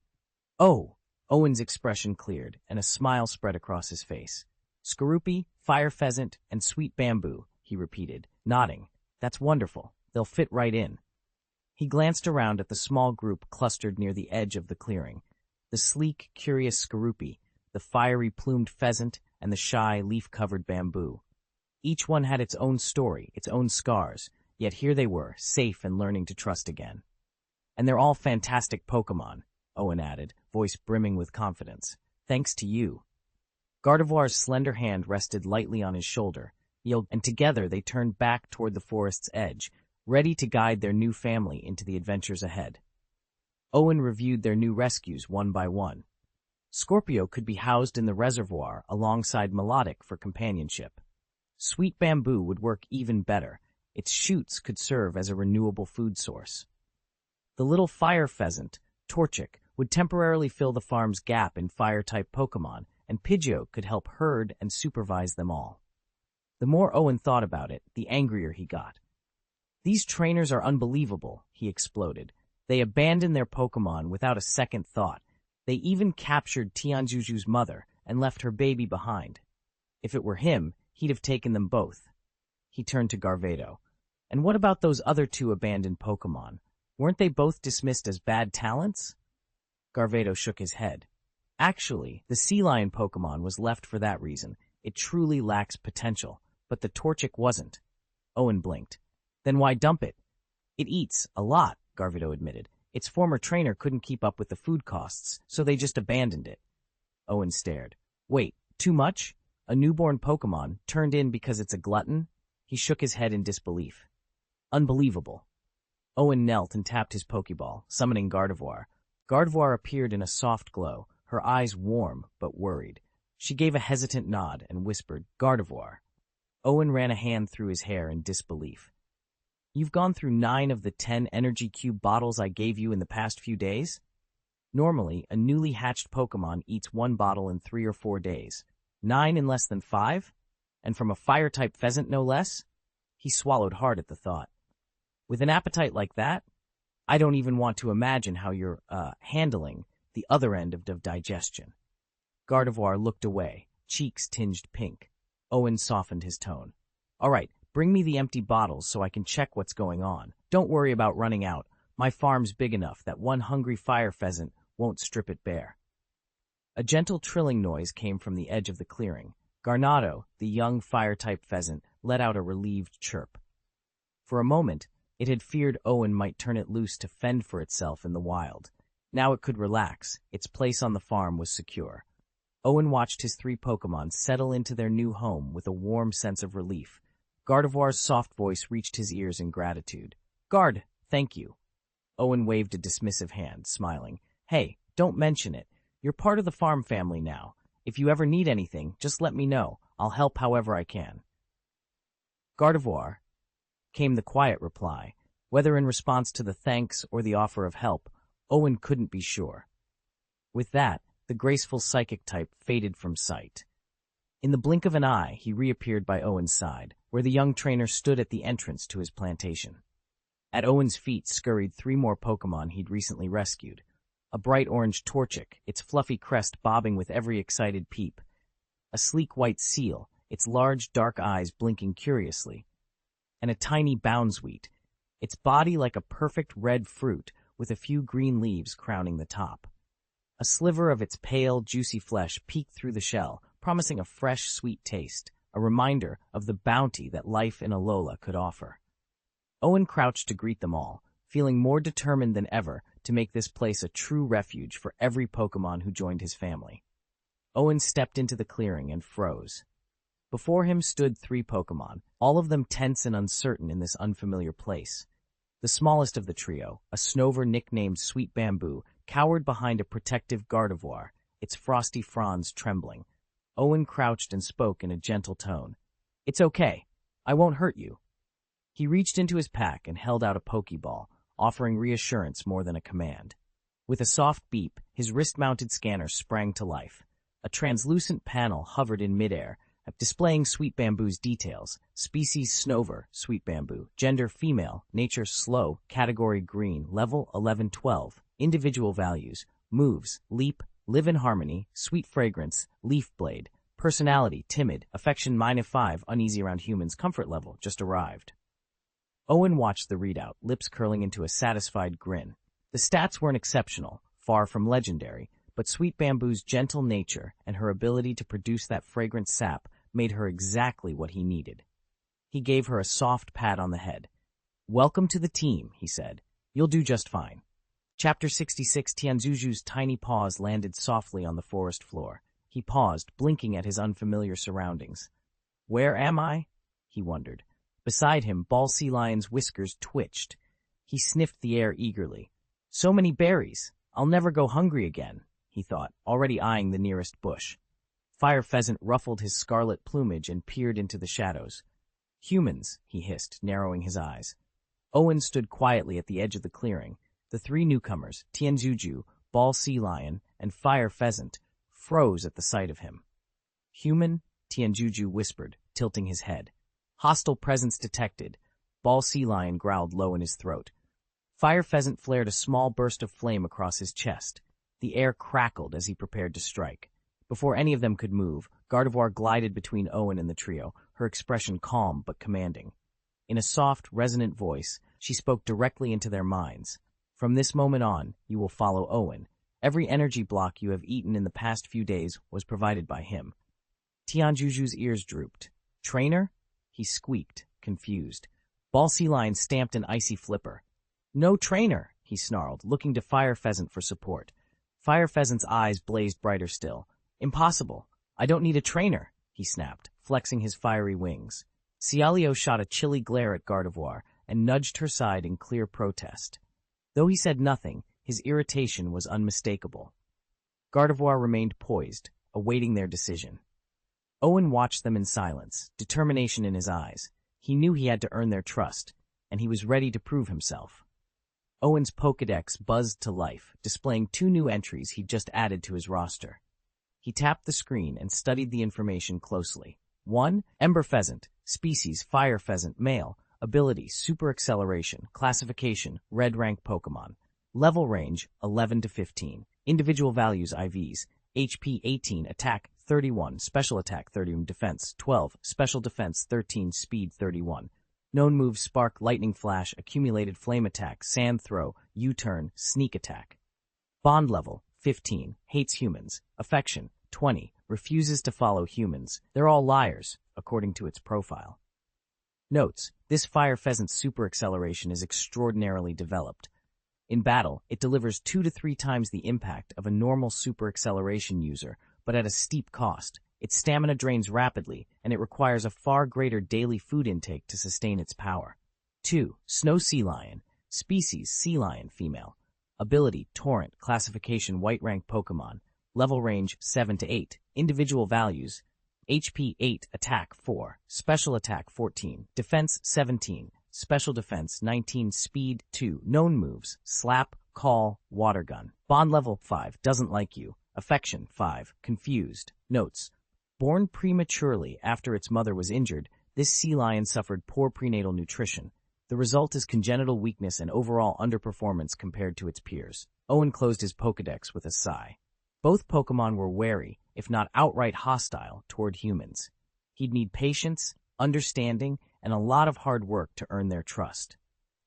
"Oh!" Owen's expression cleared, and a smile spread across his face. "Skorupi, fire pheasant, and sweet bamboo," he repeated, nodding. "That's wonderful. They'll fit right in." He glanced around at the small group clustered near the edge of the clearing. The sleek, curious Skorupi, the fiery plumed pheasant, and the shy, leaf-covered bamboo. Each one had its own story, its own scars, yet here they were, safe and learning to trust again. "And they're all fantastic Pokémon," Owen added, voice brimming with confidence. "Thanks to you." Gardevoir's slender hand rested lightly on his shoulder, and together they turned back toward the forest's edge, ready to guide their new family into the adventures ahead. Owen reviewed their new rescues one by one. Scorpio could be housed in the reservoir alongside Melodic for companionship. Sweet Bamboo would work even better. Its shoots could serve as a renewable food source. The little fire pheasant, Torchic, would temporarily fill the farm's gap in fire-type Pokémon, and Pidgeot could help herd and supervise them all. The more Owen thought about it, the angrier he got. "These trainers are unbelievable," he exploded. "They abandoned their Pokémon without a second thought. They even captured Tianjuju's mother and left her baby behind. If it were him, he'd have taken them both." He turned to Garvedo. "And what about those other two abandoned Pokémon? Weren't they both dismissed as bad talents?" Garvedo shook his head. "Actually, the sea lion Pokémon was left for that reason. It truly lacks potential, but the Torchic wasn't." Owen blinked. "Then why dump it?" "It eats a lot," Garvedo admitted. "Its former trainer couldn't keep up with the food costs, so they just abandoned it." Owen stared. "Wait, too much? A newborn Pokémon turned in because it's a glutton?" He shook his head in disbelief. "Unbelievable." Owen knelt and tapped his Pokeball, summoning Gardevoir. Gardevoir appeared in a soft glow, her eyes warm but worried. She gave a hesitant nod and whispered, "Gardevoir." Owen ran a hand through his hair in disbelief. "You've gone through 9 of the 10 Energy Cube bottles I gave you in the past few days?" Normally, a newly hatched Pokémon eats 1 bottle in 3 or 4 days. 9 in less than 5? And from a fire-type pheasant, no less? He swallowed hard at the thought. "With an appetite like that? I don't even want to imagine how you're, handling the other end of digestion." Gardevoir looked away, cheeks tinged pink. Owen softened his tone. "All right, bring me the empty bottles so I can check what's going on. Don't worry about running out. My farm's big enough that one hungry fire pheasant won't strip it bare." A gentle trilling noise came from the edge of the clearing. Garnado, the young fire-type pheasant, let out a relieved chirp. For a moment, it had feared Owen might turn it loose to fend for itself in the wild. Now it could relax. Its place on the farm was secure. Owen watched his 3 Pokémon settle into their new home with a warm sense of relief. Gardevoir's soft voice reached his ears in gratitude. "Guard, thank you." Owen waved a dismissive hand, smiling. "Hey, don't mention it. You're part of the farm family now. If you ever need anything, just let me know. I'll help however I can." "Gardevoir," came the quiet reply. Whether in response to the thanks or the offer of help, Owen couldn't be sure. With that, the graceful psychic type faded from sight. In the blink of an eye, he reappeared by Owen's side, where the young trainer stood at the entrance to his plantation. At Owen's feet scurried 3 more Pokémon he'd recently rescued. A bright orange Torchic, its fluffy crest bobbing with every excited peep. A sleek white seal, its large dark eyes blinking curiously. And a tiny Boundsweet, its body like a perfect red fruit with a few green leaves crowning the top. A sliver of its pale, juicy flesh peeked through the shell, promising a fresh, sweet taste, a reminder of the bounty that life in Alola could offer. Owen crouched to greet them all, feeling more determined than ever to make this place a true refuge for every Pokémon who joined his family. Owen stepped into the clearing and froze. Before him stood 3 Pokémon, all of them tense and uncertain in this unfamiliar place. The smallest of the trio, a Snover nicknamed Sweet Bamboo, cowered behind a protective Gardevoir, its frosty fronds trembling. Owen crouched and spoke in a gentle tone. "It's okay. I won't hurt you." He reached into his pack and held out a Pokeball, offering reassurance more than a command. With a soft beep, his wrist-mounted scanner sprang to life. A translucent panel hovered in midair, displaying Sweet Bamboo's details: species Snover, Sweet Bamboo, gender female, nature slow, category green, level 11-12, individual values, moves, leap, live in harmony, sweet fragrance, leaf blade, personality, timid, affection -5, uneasy around humans, comfort level, just arrived. Owen watched the readout, lips curling into a satisfied grin. The stats weren't exceptional, far from legendary, but Sweet Bamboo's gentle nature and her ability to produce that fragrant sap made her exactly what he needed. He gave her a soft pat on the head. "Welcome to the team," he said. "You'll do just fine." Chapter 66. Tianzuzu's tiny paws landed softly on the forest floor. He paused, blinking at his unfamiliar surroundings. "Where am I?" he wondered. Beside him, Ball Sea Lion's whiskers twitched. He sniffed the air eagerly. "So many berries. I'll never go hungry again," he thought, already eyeing the nearest bush. Fire Pheasant ruffled his scarlet plumage and peered into the shadows. "Humans," he hissed, narrowing his eyes. Owen stood quietly at the edge of the clearing. The 3 newcomers, Tianzuzu, Ball Sea Lion, and Fire Pheasant, froze at the sight of him. "Human?" Tianzuzu whispered, tilting his head. "Hostile presence detected." Ball Sea Lion growled low in his throat. Fire Pheasant flared a small burst of flame across his chest. The air crackled as he prepared to strike. Before any of them could move, Gardevoir glided between Owen and the trio, her expression calm but commanding. In a soft, resonant voice, she spoke directly into their minds. "From this moment on, you will follow Owen. Every energy block you have eaten in the past few days was provided by him." Tianjuju's ears drooped. "Trainer?" he squeaked, confused. Ball Sea Lion stamped an icy flipper. "No trainer," he snarled, looking to Fire Pheasant for support. Fire Pheasant's eyes blazed brighter still. "Impossible. I don't need a trainer," he snapped, flexing his fiery wings. Cialio shot a chilly glare at Gardevoir and nudged her side in clear protest. Though he said nothing, his irritation was unmistakable. Gardevoir remained poised, awaiting their decision. Owen watched them in silence, determination in his eyes. He knew he had to earn their trust, and he was ready to prove himself. Owen's Pokédex buzzed to life, displaying 2 new entries he'd just added to his roster. He tapped the screen and studied the information closely. 1. Ember Pheasant, species Fire Pheasant, male, ability Super Acceleration, classification Red rank Pokémon, level range 11-15, individual values IVs, HP 18, attack 31, special attack 31, defense 12, special defense 13, speed 31. Known moves Spark, Lightning Flash, Accumulated Flame Attack, Sand Throw, U-Turn, Sneak Attack. Bond level 15, hates humans, affection 20, refuses to follow humans. They're all liars, according to its profile. Notes: this Fire Pheasant's super acceleration is extraordinarily developed. In battle, it delivers 2 to 3 times the impact of a normal super acceleration user, but at a steep cost. Its stamina drains rapidly, and it requires a far greater daily food intake to sustain its power. 2. Snow Sea Lion, species Sea Lion, female. Ability Torrent, classification White rank Pokémon, level range 7-8, individual values HP 8, attack 4, special attack 14, defense 17, special defense 19, speed 2, known moves Slap, Call, water gun. Bond level 5, doesn't like you. Affection 5, confused. Notes. Born prematurely after its mother was injured, this sea lion suffered poor prenatal nutrition. The result is congenital weakness and overall underperformance compared to its peers. Owen closed his Pokédex with a sigh. Both Pokémon were wary, if not outright hostile, toward humans. He'd need patience, understanding, and a lot of hard work to earn their trust.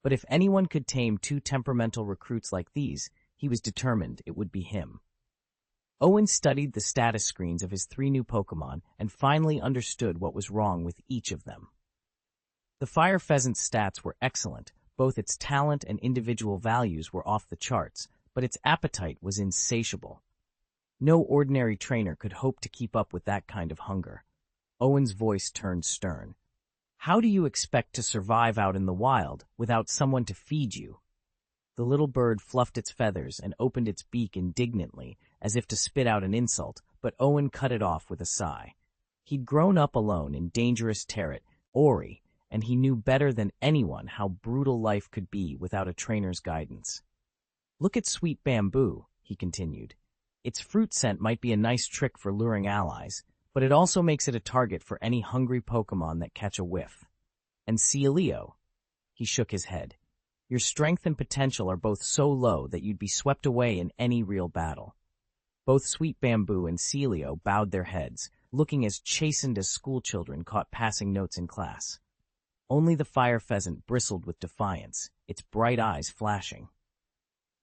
But if anyone could tame two temperamental recruits like these, he was determined it would be him. Owen studied the status screens of his 3 new Pokémon and finally understood what was wrong with each of them. The fire pheasant's stats were excellent, both its talent and individual values were off the charts, but its appetite was insatiable. No ordinary trainer could hope to keep up with that kind of hunger. Owen's voice turned stern. How do you expect to survive out in the wild without someone to feed you? The little bird fluffed its feathers and opened its beak indignantly, as if to spit out an insult, but Owen cut it off with a sigh. He'd grown up alone in dangerous territory, and he knew better than anyone how brutal life could be without a trainer's guidance. Look at Sweet Bamboo, he continued. Its fruit scent might be a nice trick for luring allies, but it also makes it a target for any hungry Pokémon that catch a whiff. And Celio, he shook his head. Your strength and potential are both so low that you'd be swept away in any real battle. Both Sweet Bamboo and Celio bowed their heads, looking as chastened as schoolchildren caught passing notes in class. Only the fire pheasant bristled with defiance, its bright eyes flashing.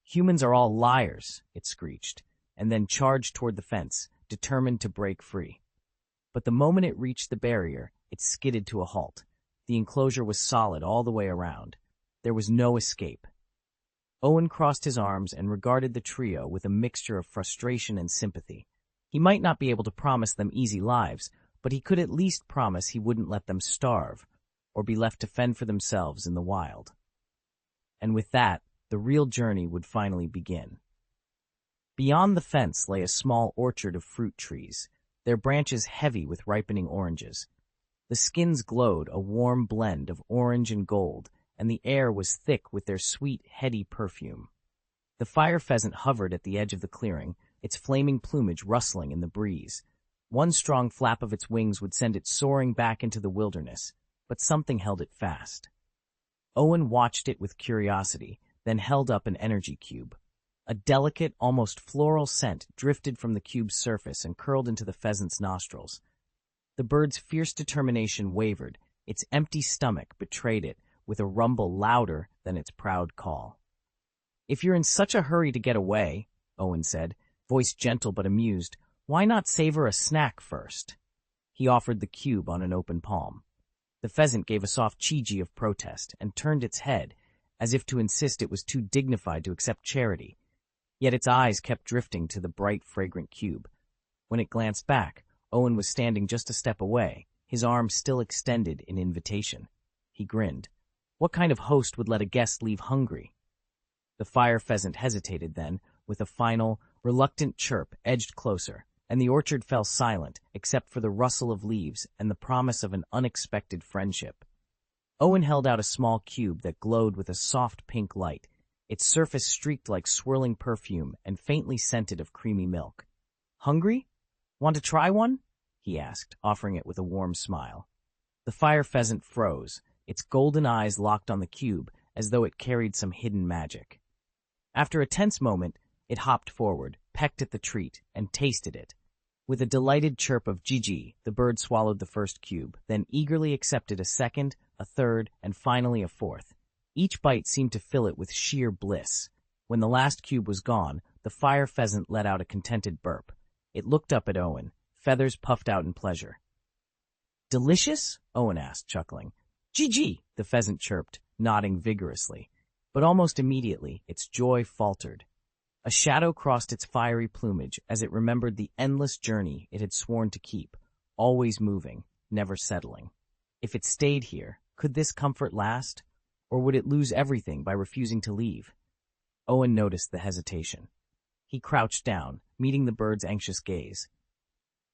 Humans are all liars, it screeched, and then charged toward the fence, determined to break free. But the moment it reached the barrier, it skidded to a halt. The enclosure was solid all the way around. There was no escape. Owen crossed his arms and regarded the trio with a mixture of frustration and sympathy. He might not be able to promise them easy lives, but he could at least promise he wouldn't let them starve or be left to fend for themselves in the wild. And with that, the real journey would finally begin. Beyond the fence lay a small orchard of fruit trees, their branches heavy with ripening oranges. The skins glowed a warm blend of orange and gold, and the air was thick with their sweet, heady perfume. The fire pheasant hovered at the edge of the clearing, its flaming plumage rustling in the breeze. One strong flap of its wings would send it soaring back into the wilderness, but something held it fast. Owen watched it with curiosity, then held up an energy cube. A delicate, almost floral scent drifted from the cube's surface and curled into the pheasant's nostrils. The bird's fierce determination wavered, its empty stomach betrayed it, with a rumble louder than its proud call. If you're in such a hurry to get away, Owen said, voice gentle but amused, why not savor a snack first? He offered the cube on an open palm. The pheasant gave a soft chee-chee of protest and turned its head, as if to insist it was too dignified to accept charity. Yet its eyes kept drifting to the bright, fragrant cube. When it glanced back, Owen was standing just a step away, his arms still extended in invitation. He grinned. What kind of host would let a guest leave hungry? The fire pheasant hesitated then, with a final, reluctant chirp edged closer, and the orchard fell silent except for the rustle of leaves and the promise of an unexpected friendship. Owen held out a small cube that glowed with a soft pink light, its surface streaked like swirling perfume and faintly scented of creamy milk. Hungry? Want to try one? He asked, offering it with a warm smile. The fire pheasant froze, its golden eyes locked on the cube as though it carried some hidden magic. After a tense moment, it hopped forward, pecked at the treat, and tasted it. With a delighted chirp of Gigi, the bird swallowed the first cube, then eagerly accepted a second, a third, and finally a fourth. Each bite seemed to fill it with sheer bliss. When the last cube was gone, the fire pheasant let out a contented burp. It looked up at Owen, feathers puffed out in pleasure. Delicious? Owen asked, chuckling. Gigi, the pheasant chirped, nodding vigorously. But almost immediately, its joy faltered. A shadow crossed its fiery plumage as it remembered the endless journey it had sworn to keep, always moving, never settling. If it stayed here, could this comfort last? Or would it lose everything by refusing to leave? Owen noticed the hesitation. He crouched down, meeting the bird's anxious gaze.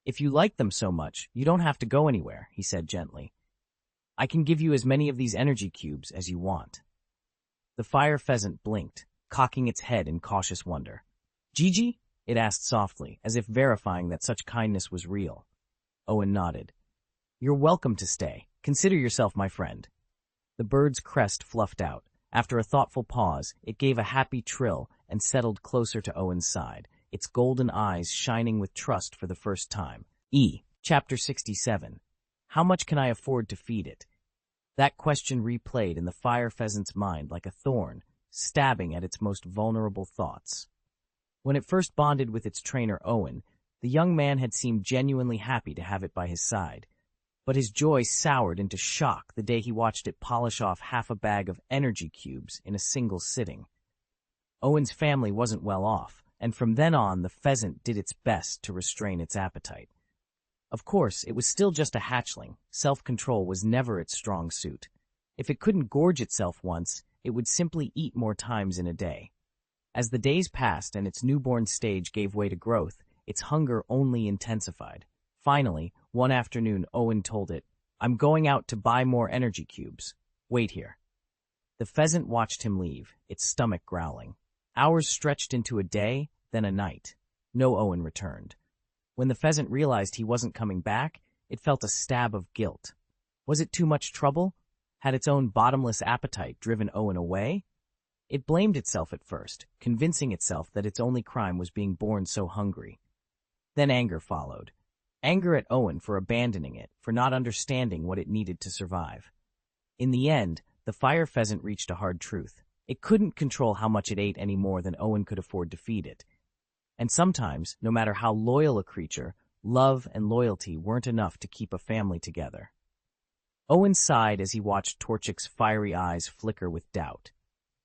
If you like them so much, you don't have to go anywhere, he said gently. I can give you as many of these energy cubes as you want. The fire pheasant blinked, cocking its head in cautious wonder. "Gigi?" it asked softly, as if verifying that such kindness was real. Owen nodded. "You're welcome to stay. Consider yourself my friend." The bird's crest fluffed out. After a thoughtful pause, it gave a happy trill and settled closer to Owen's side, its golden eyes shining with trust for the first time. Chapter 67. How much can I afford to feed it? That question replayed in the fire pheasant's mind like a thorn, stabbing at its most vulnerable thoughts. When it first bonded with its trainer Owen, the young man had seemed genuinely happy to have it by his side. But his joy soured into shock the day he watched it polish off half a bag of energy cubes in a single sitting. Owen's family wasn't well off, and from then on the pheasant did its best to restrain its appetite. Of course, it was still just a hatchling. Self-control was never its strong suit. If it couldn't gorge itself once, it would simply eat more times in a day. As the days passed and its newborn stage gave way to growth, its hunger only intensified. Finally, one afternoon, Owen told it, "I'm going out to buy more energy cubes. Wait here." The pheasant watched him leave, its stomach growling. Hours stretched into a day, then a night. No Owen returned. When the pheasant realized he wasn't coming back, it felt a stab of guilt. Was it too much trouble? Had its own bottomless appetite driven Owen away? It blamed itself at first, convincing itself that its only crime was being born so hungry. Then anger followed. Anger at Owen for abandoning it, for not understanding what it needed to survive. In the end, the fire pheasant reached a hard truth. It couldn't control how much it ate any more than Owen could afford to feed it. And sometimes, no matter how loyal a creature, love and loyalty weren't enough to keep a family together. Owen sighed as he watched Torchic's fiery eyes flicker with doubt.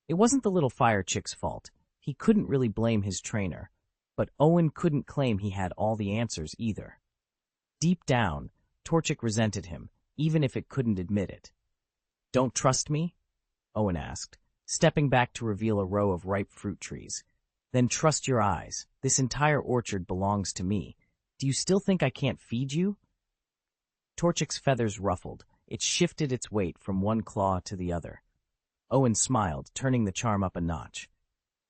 It wasn't the little fire chick's fault. He couldn't really blame his trainer. But Owen couldn't claim he had all the answers either. Deep down, Torchic resented him, even if it couldn't admit it. "Don't trust me?" Owen asked, stepping back to reveal a row of ripe fruit trees. "Then trust your eyes. This entire orchard belongs to me. Do you still think I can't feed you?" Torchic's feathers ruffled. It shifted its weight from one claw to the other. Owen smiled, turning the charm up a notch.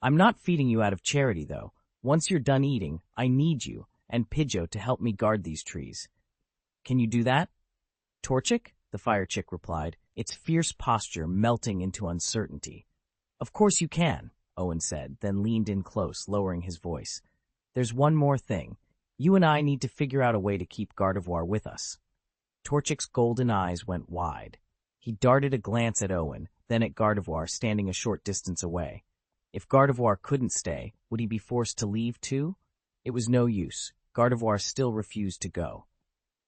"I'm not feeding you out of charity, though. Once you're done eating, I need you and Pidgeot to help me guard these trees. Can you do that?" "Torchic?" the fire chick replied, its fierce posture melting into uncertainty. "Of course you can," Owen said, then leaned in close, lowering his voice. "There's one more thing. You and I need to figure out a way to keep Gardevoir with us." Torchic's golden eyes went wide. He darted a glance at Owen, then at Gardevoir standing a short distance away. If Gardevoir couldn't stay, would he be forced to leave too? It was no use. Gardevoir still refused to go.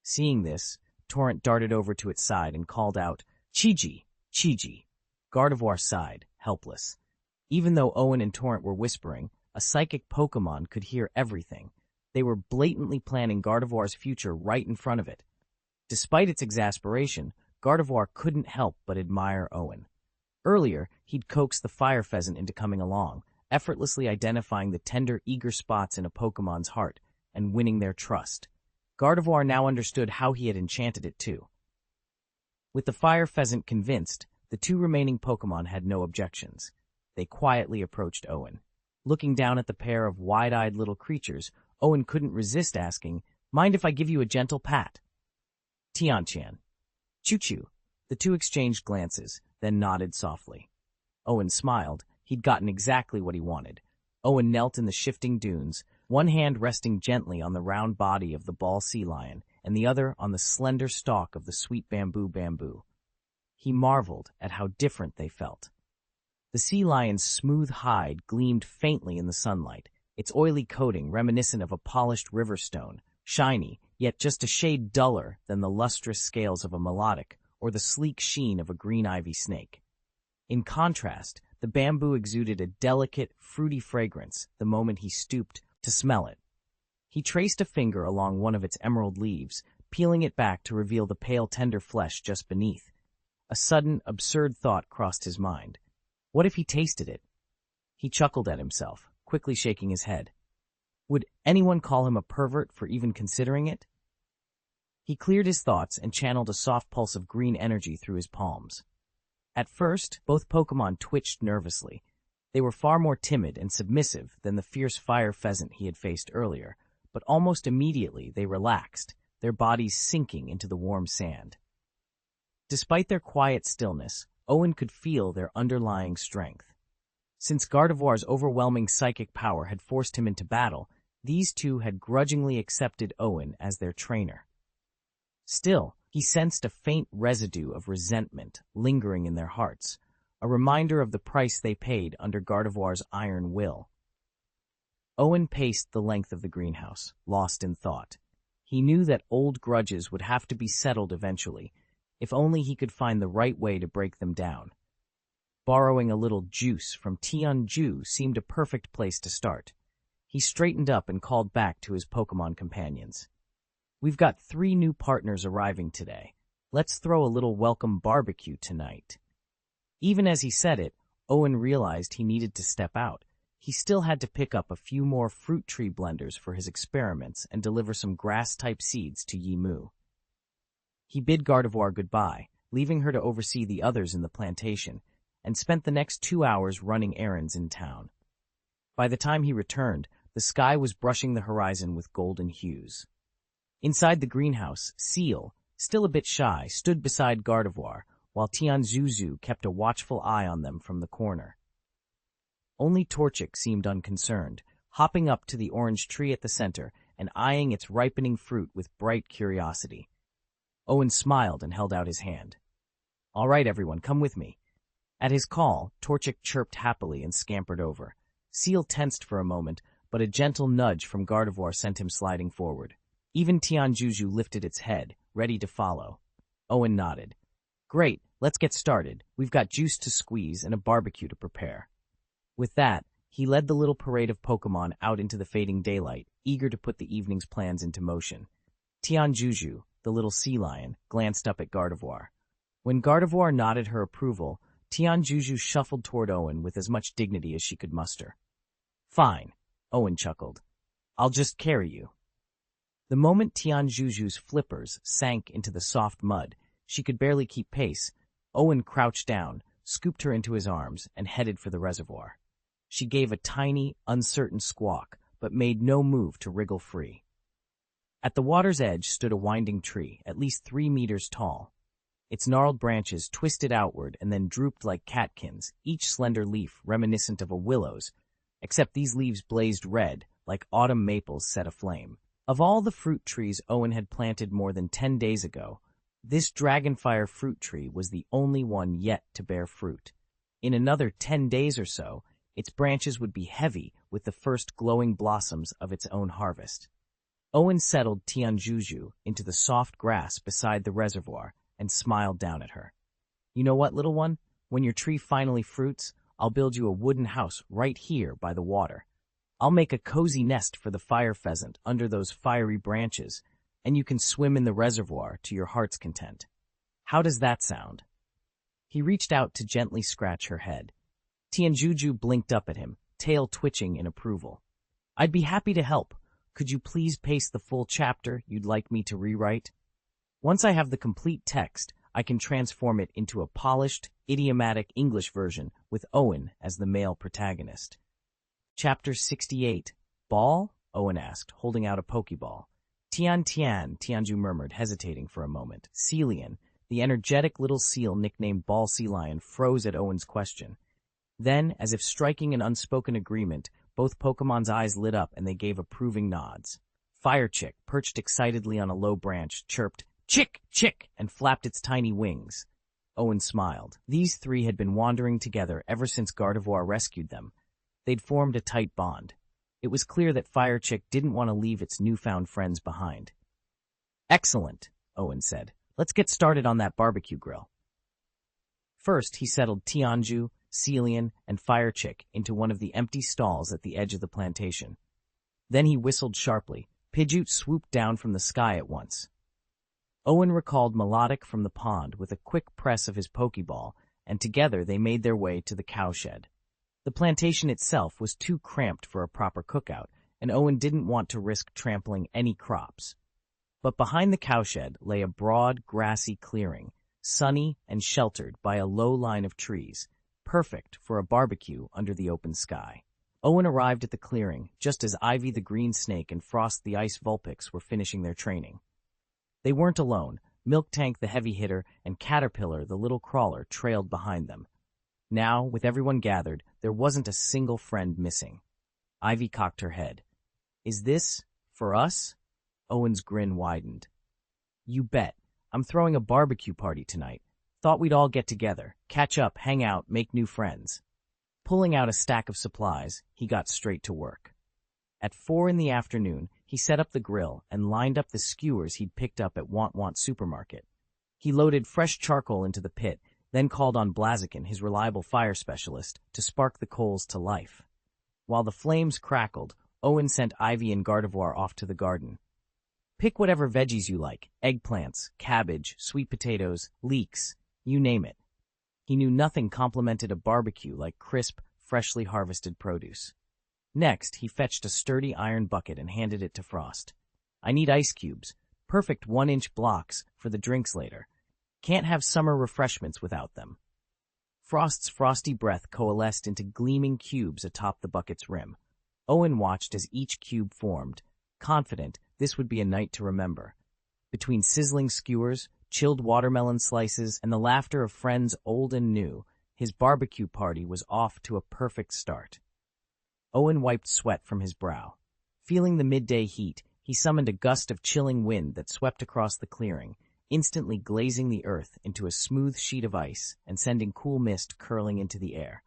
Seeing this, Torrent darted over to its side and called out, "Chiji! Chiji!" Gardevoir sighed, helpless. Even though Owen and Torrent were whispering, a psychic Pokémon could hear everything. They were blatantly planning Gardevoir's future right in front of it. Despite its exasperation, Gardevoir couldn't help but admire Owen. Earlier, he'd coaxed the fire pheasant into coming along, effortlessly identifying the tender, eager spots in a Pokémon's heart and winning their trust. Gardevoir now understood how he had enchanted it too. With the fire pheasant convinced, the two remaining Pokémon had no objections. They quietly approached Owen. Looking down at the pair of wide-eyed little creatures, Owen couldn't resist asking, "Mind if I give you a gentle pat?" "Tianchan." "Choo-choo." The two exchanged glances, then nodded softly. Owen smiled. He'd gotten exactly what he wanted. Owen knelt in the shifting dunes, one hand resting gently on the round body of the ball sea lion, and the other on the slender stalk of the sweet bamboo. He marveled at how different they felt. The sea lion's smooth hide gleamed faintly in the sunlight, its oily coating reminiscent of a polished river stone, shiny, yet just a shade duller than the lustrous scales of a melodic or the sleek sheen of a green ivy snake. In contrast, the bamboo exuded a delicate, fruity fragrance the moment he stooped to smell it. He traced a finger along one of its emerald leaves, peeling it back to reveal the pale, tender flesh just beneath. A sudden, absurd thought crossed his mind. What if he tasted it? He chuckled at himself, quickly shaking his head. Would anyone call him a pervert for even considering it? He cleared his thoughts and channeled a soft pulse of green energy through his palms. At first, both Pokémon twitched nervously. They were far more timid and submissive than the fierce fire pheasant he had faced earlier, but almost immediately they relaxed, their bodies sinking into the warm sand. Despite their quiet stillness, Owen could feel their underlying strength. Since Gardevoir's overwhelming psychic power had forced him into battle, these two had grudgingly accepted Owen as their trainer. Still, he sensed a faint residue of resentment lingering in their hearts, a reminder of the price they paid under Gardevoir's iron will. Owen paced the length of the greenhouse, lost in thought. He knew that old grudges would have to be settled eventually, if only he could find the right way to break them down. Borrowing a little juice from Tianju seemed a perfect place to start. He straightened up and called back to his Pokémon companions. "We've got 3 new partners arriving today. Let's throw a little welcome barbecue tonight." Even as he said it, Owen realized he needed to step out. He still had to pick up a few more fruit tree blenders for his experiments and deliver some grass-type seeds to Yimu. He bid Gardevoir goodbye, leaving her to oversee the others in the plantation, and spent the next 2 hours running errands in town. By the time he returned, the sky was brushing the horizon with golden hues. Inside the greenhouse, Seal, still a bit shy, stood beside Gardevoir, while Tianzuzu kept a watchful eye on them from the corner. Only Torchic seemed unconcerned, hopping up to the orange tree at the center and eyeing its ripening fruit with bright curiosity. Owen smiled and held out his hand. "All right, everyone, come with me." At his call, Torchic chirped happily and scampered over. Seal tensed for a moment, but a gentle nudge from Gardevoir sent him sliding forward. Even Tianjuju lifted its head, ready to follow. Owen nodded. "Great, let's get started. We've got juice to squeeze and a barbecue to prepare." With that, he led the little parade of Pokémon out into the fading daylight, eager to put the evening's plans into motion. Tianjuju, the little sea lion, glanced up at Gardevoir. When Gardevoir nodded her approval, Tianjuju shuffled toward Owen with as much dignity as she could muster. "Fine," Owen chuckled. "I'll just carry you." The moment Tianjuju's flippers sank into the soft mud, she could barely keep pace. Owen crouched down, scooped her into his arms, and headed for the reservoir. She gave a tiny, uncertain squawk, but made no move to wriggle free. At the water's edge stood a winding tree, at least 3 meters tall. Its gnarled branches twisted outward and then drooped like catkins, each slender leaf reminiscent of a willow's, except these leaves blazed red, like autumn maples set aflame. Of all the fruit trees Owen had planted more than 10 days ago, this dragonfire fruit tree was the only one yet to bear fruit. In another 10 days or so, its branches would be heavy with the first glowing blossoms of its own harvest. Owen settled Tianjuju into the soft grass beside the reservoir and smiled down at her. "You know what, little one? When your tree finally fruits, I'll build you a wooden house right here by the water. I'll make a cozy nest for the fire pheasant under those fiery branches, and you can swim in the reservoir to your heart's content. How does that sound?" He reached out to gently scratch her head. Tianjuju blinked up at him, tail twitching in approval. "I'd be happy to help. Could you please paste the full chapter you'd like me to rewrite? Once I have the complete text, I can transform it into a polished, idiomatic English version with Owen as the male protagonist." Chapter 68. "Ball?" Owen asked, holding out a Pokeball. "Tian Tian," Tianju murmured, hesitating for a moment. Celian, the energetic little seal nicknamed Ball Sea Lion, froze at Owen's question. Then, as if striking an unspoken agreement, both Pokemon's eyes lit up and they gave approving nods. Fire Chick, perched excitedly on a low branch, chirped, "Chick! Chick!" and flapped its tiny wings. Owen smiled. These 3 had been wandering together ever since Gardevoir rescued them. They'd formed a tight bond. It was clear that Fire Chick didn't want to leave its newfound friends behind. "Excellent," Owen said. "Let's get started on that barbecue grill." First, he settled Tianju, Celian, and Fire Chick into one of the empty stalls at the edge of the plantation. Then he whistled sharply. Pidgeot swooped down from the sky at once. Owen recalled Melodic from the pond with a quick press of his Pokeball, and together they made their way to the cowshed. The plantation itself was too cramped for a proper cookout, and Owen didn't want to risk trampling any crops. But behind the cowshed lay a broad, grassy clearing, sunny and sheltered by a low line of trees. perfect for a barbecue under the open sky. Owen arrived at the clearing just as Ivy the green snake and Frost the ice vulpix were finishing their training. They weren't alone. Milk Tank the heavy hitter and Caterpillar the little crawler trailed behind them. Now, with everyone gathered, there wasn't a single friend missing. Ivy cocked her head. "Is this for us?" Owen's grin widened. "You bet. I'm throwing a barbecue party tonight. Thought we'd all get together, catch up, hang out, make new friends." Pulling out a stack of supplies, he got straight to work. At 4 in the afternoon, he set up the grill and lined up the skewers he'd picked up at Want Supermarket. He loaded fresh charcoal into the pit, then called on Blaziken, his reliable fire specialist, to spark the coals to life. While the flames crackled, Owen sent Ivy and Gardevoir off to the garden. "Pick whatever veggies you like, eggplants, cabbage, sweet potatoes, leeks, you name it." He knew nothing complimented a barbecue like crisp, freshly harvested produce. Next, he fetched a sturdy iron bucket and handed it to Frost. "I need ice cubes, perfect 1-inch blocks for the drinks later. Can't have summer refreshments without them." Frost's frosty breath coalesced into gleaming cubes atop the bucket's rim. Owen watched as each cube formed, confident this would be a night to remember. Between sizzling skewers, chilled watermelon slices, and the laughter of friends old and new, his barbecue party was off to a perfect start. Owen wiped sweat from his brow. Feeling the midday heat, he summoned a gust of chilling wind that swept across the clearing, instantly glazing the earth into a smooth sheet of ice and sending cool mist curling into the air.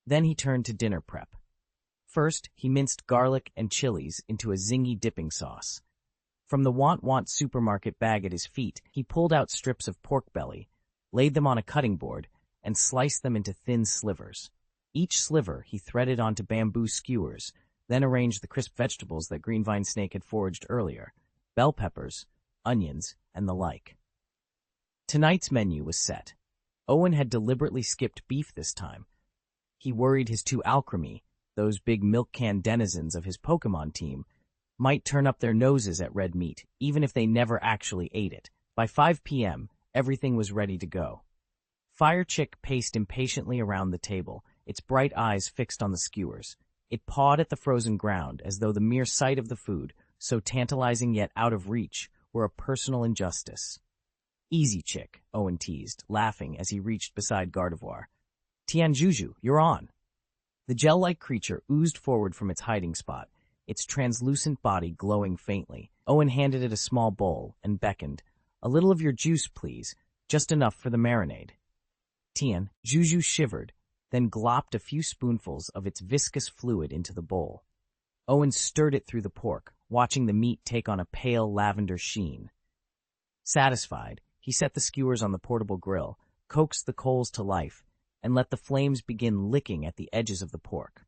Then he turned to dinner prep. First, he minced garlic and chilies into a zingy dipping sauce. From the Want Supermarket bag at his feet, he pulled out strips of pork belly, laid them on a cutting board, and sliced them into thin slivers. Each sliver he threaded onto bamboo skewers, then arranged the crisp vegetables that Greenvine Snake had foraged earlier, bell peppers, onions, and the like. Tonight's menu was set. Owen had deliberately skipped beef this time. He worried his two alchemy, those big milk can denizens of his Pokémon team, might turn up their noses at red meat, even if they never actually ate it. By 5 p.m., everything was ready to go. Fire Chick paced impatiently around the table, its bright eyes fixed on the skewers. It pawed at the frozen ground as though the mere sight of the food, so tantalizing yet out of reach, were a personal injustice. "Easy, Chick," Owen teased, laughing as he reached beside Gardevoir. "Tianjuju, you're on." The gel-like creature oozed forward from its hiding spot, its translucent body glowing faintly. Owen handed it a small bowl and beckoned. "A little of your juice, please, just enough for the marinade." Tianjuju shivered, then glopped a few spoonfuls of its viscous fluid into the bowl. Owen stirred it through the pork, watching the meat take on a pale lavender sheen. Satisfied, he set the skewers on the portable grill, coaxed the coals to life, and let the flames begin licking at the edges of the pork.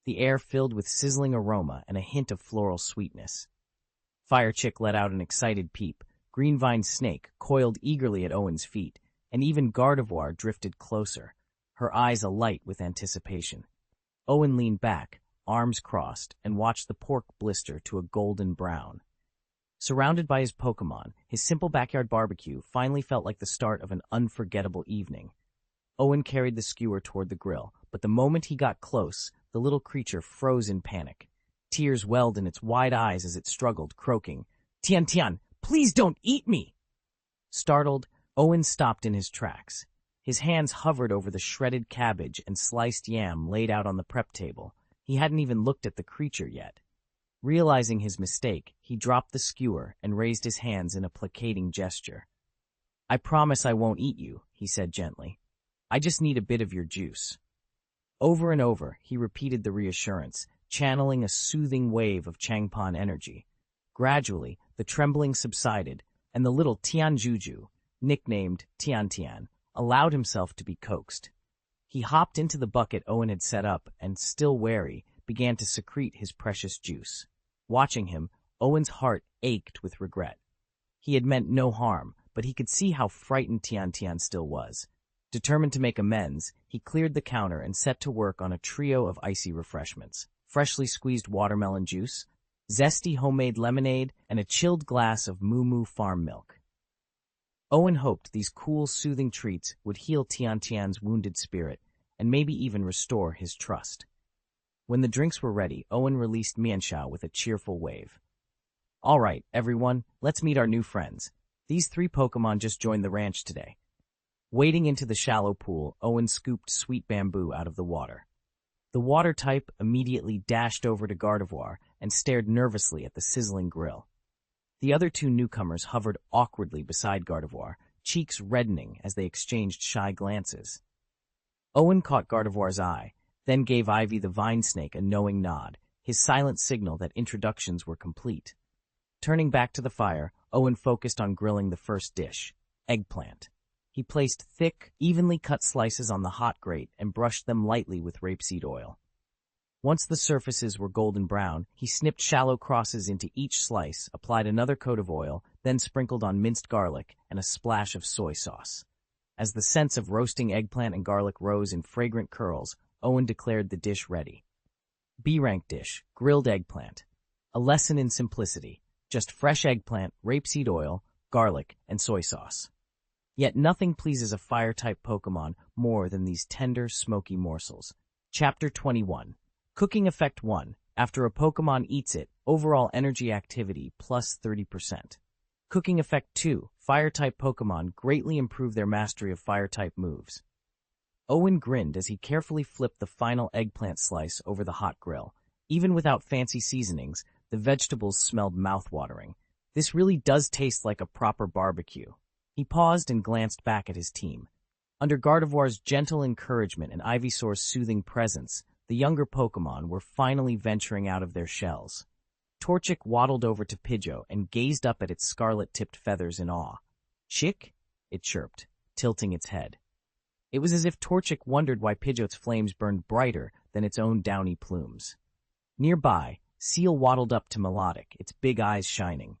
The air filled with sizzling aroma and a hint of floral sweetness. Fire Chick let out an excited peep. Greenvine Snake coiled eagerly at Owen's feet, and even Gardevoir drifted closer, her eyes alight with anticipation. Owen leaned back, arms crossed, and watched the pork blister to a golden brown. Surrounded by his Pokémon, his simple backyard barbecue finally felt like the start of an unforgettable evening. Owen carried the skewer toward the grill, but the moment he got close, the little creature froze in panic. Tears welled in its wide eyes as it struggled, croaking, Tian, please don't eat me!" Startled, Owen stopped in his tracks. His hands hovered over the shredded cabbage and sliced yam laid out on the prep table. He hadn't even looked at the creature yet. Realizing his mistake, he dropped the skewer and raised his hands in a placating gesture. "I promise I won't eat you," he said gently. "I just need a bit of your juice." Over and over, he repeated the reassurance, channeling a soothing wave of Changpan energy. Gradually, the trembling subsided, and the little Tianjuju, nicknamed Tian, allowed himself to be coaxed. He hopped into the bucket Owen had set up and, still wary, began to secrete his precious juice. Watching him, Owen's heart ached with regret. He had meant no harm, but he could see how frightened Tian still was. Determined to make amends, he cleared the counter and set to work on a trio of icy refreshments: freshly squeezed watermelon juice, zesty homemade lemonade, and a chilled glass of Moo farm milk. Owen hoped these cool, soothing treats would heal Tian's wounded spirit, and maybe even restore his trust. When the drinks were ready, Owen released Mianxiao with a cheerful wave. "All right, everyone, let's meet our new friends. These 3 Pokémon just joined the ranch today." Wading into the shallow pool, Owen scooped Sweet Bamboo out of the water. The water type immediately dashed over to Gardevoir and stared nervously at the sizzling grill. The other 2 newcomers hovered awkwardly beside Gardevoir, cheeks reddening as they exchanged shy glances. Owen caught Gardevoir's eye, then gave Ivy the vine snake a knowing nod, his silent signal that introductions were complete. Turning back to the fire, Owen focused on grilling the first dish, eggplant. He placed thick, evenly cut slices on the hot grate and brushed them lightly with rapeseed oil. Once the surfaces were golden brown, he snipped shallow crosses into each slice, applied another coat of oil, then sprinkled on minced garlic and a splash of soy sauce. As the scents of roasting eggplant and garlic rose in fragrant curls, Owen declared the dish ready. B-rank dish, grilled eggplant. A lesson in simplicity. Just fresh eggplant, rapeseed oil, garlic, and soy sauce. Yet nothing pleases a fire-type Pokémon more than these tender, smoky morsels. Chapter 21. Cooking Effect 1. After a Pokémon eats it, overall energy activity plus 30%. Cooking Effect 2. Fire-type Pokémon greatly improve their mastery of fire-type moves. Owen grinned as he carefully flipped the final eggplant slice over the hot grill. Even without fancy seasonings, the vegetables smelled mouth-watering. This really does taste like a proper barbecue. He paused and glanced back at his team. Under Gardevoir's gentle encouragement and Ivysaur's soothing presence, the younger Pokémon were finally venturing out of their shells. Torchic waddled over to Pidgeot and gazed up at its scarlet-tipped feathers in awe. "Chick?" it chirped, tilting its head. It was as if Torchic wondered why Pidgeot's flames burned brighter than its own downy plumes. Nearby, Seal waddled up to Melodic, its big eyes shining.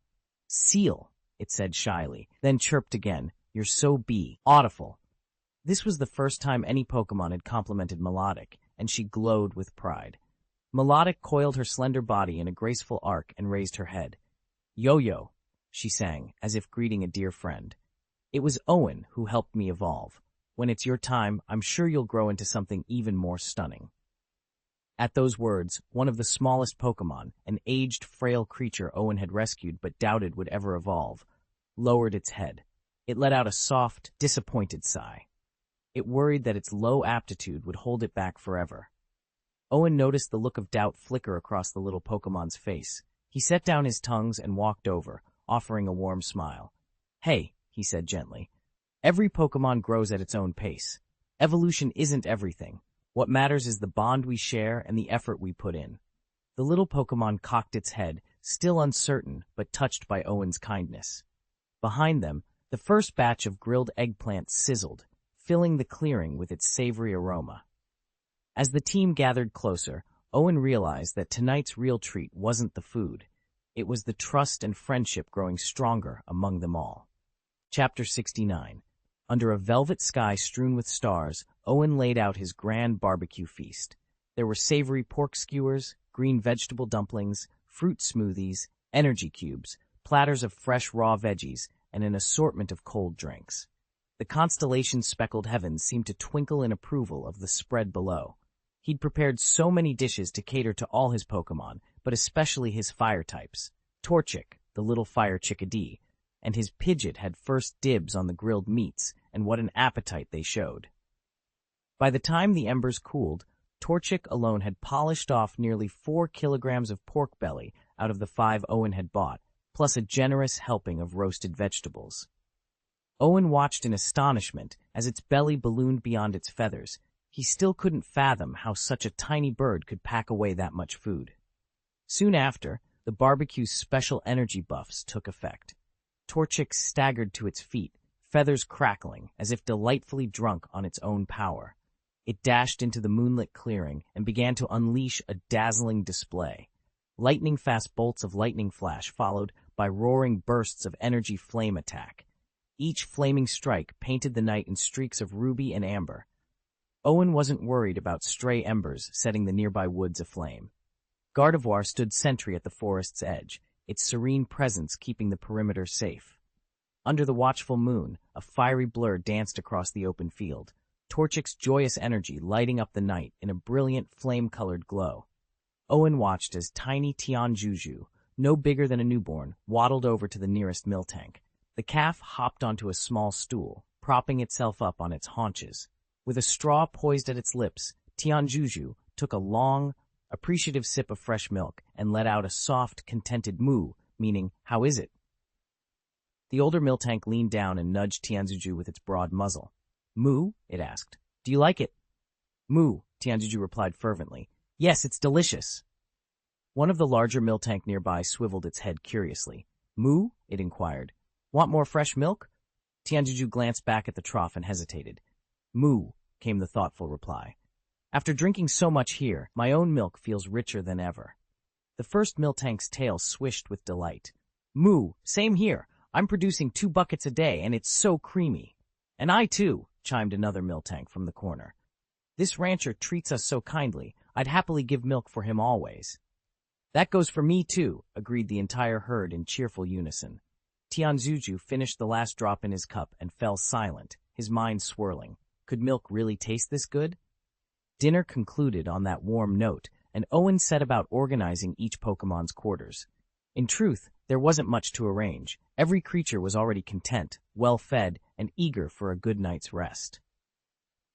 "Seal," it said shyly, then chirped again, "You're so beautiful." This was the first time any Pokémon had complimented Melodic, and she glowed with pride. Melodic coiled her slender body in a graceful arc and raised her head. "Yo-yo," she sang, as if greeting a dear friend. "It was Owen who helped me evolve. When it's your time, I'm sure you'll grow into something even more stunning." At those words, one of the smallest Pokémon, an aged, frail creature Owen had rescued but doubted would ever evolve, lowered its head. It let out a soft, disappointed sigh. It worried that its low aptitude would hold it back forever. Owen noticed the look of doubt flicker across the little Pokémon's face. He set down his tongues and walked over, offering a warm smile. "Hey," he said gently. "Every Pokémon grows at its own pace. Evolution isn't everything. What matters is the bond we share and the effort we put in." The little Pokémon cocked its head, still uncertain but touched by Owen's kindness. Behind them, the first batch of grilled eggplants sizzled, filling the clearing with its savory aroma. As the team gathered closer, Owen realized that tonight's real treat wasn't the food. It was the trust and friendship growing stronger among them all. Chapter 69. Under a velvet sky strewn with stars, Owen laid out his grand barbecue feast. There were savory pork skewers, green vegetable dumplings, fruit smoothies, energy cubes, platters of fresh raw veggies, and an assortment of cold drinks. The constellation's speckled heavens seemed to twinkle in approval of the spread below. He'd prepared so many dishes to cater to all his Pokémon, but especially his fire types. Torchic, the little fire chickadee, and his Pidgeot had first dibs on the grilled meats, and what an appetite they showed. By the time the embers cooled, Torchic alone had polished off nearly 4 kilograms of pork belly out of the 5 Owen had bought, plus a generous helping of roasted vegetables. Owen watched in astonishment as its belly ballooned beyond its feathers. He still couldn't fathom how such a tiny bird could pack away that much food. Soon after, the barbecue's special energy buffs took effect. Torchic staggered to its feet, feathers crackling, as if delightfully drunk on its own power. It dashed into the moonlit clearing and began to unleash a dazzling display. Lightning-fast bolts of lightning flash followed by roaring bursts of energy flame attack. Each flaming strike painted the night in streaks of ruby and amber. Owen wasn't worried about stray embers setting the nearby woods aflame. Gardevoir stood sentry at the forest's edge, its serene presence keeping the perimeter safe. Under the watchful moon, a fiery blur danced across the open field. Torchic's joyous energy lighting up the night in a brilliant flame-colored glow. Owen watched as tiny Tianjuju, no bigger than a newborn, waddled over to the nearest mill tank. The calf hopped onto a small stool, propping itself up on its haunches. With a straw poised at its lips, Tianjuju took a long, appreciative sip of fresh milk and let out a soft, contented moo, meaning, "How is it?" The older mill tank leaned down and nudged Tianjuju with its broad muzzle. "Moo?" it asked. "Do you like it?" "Moo," Tianjuju replied fervently. "Yes, it's delicious." One of the larger mill tank nearby swiveled its head curiously. "Moo?" it inquired. "Want more fresh milk?" Tianjuju glanced back at the trough and hesitated. "Moo," came the thoughtful reply. "After drinking so much here, my own milk feels richer than ever." The first mill tank's tail swished with delight. "Moo, same here. I'm producing 2 buckets a day, and it's so creamy." "And I too," chimed another mill tank from the corner. "This rancher treats us so kindly, I'd happily give milk for him always." "That goes for me too," agreed the entire herd in cheerful unison. Tianjuju finished the last drop in his cup and fell silent, his mind swirling. Could milk really taste this good? Dinner concluded on that warm note, and Owen set about organizing each Pokemon's quarters. In truth, there wasn't much to arrange. Every creature was already content, well-fed, and eager for a good night's rest.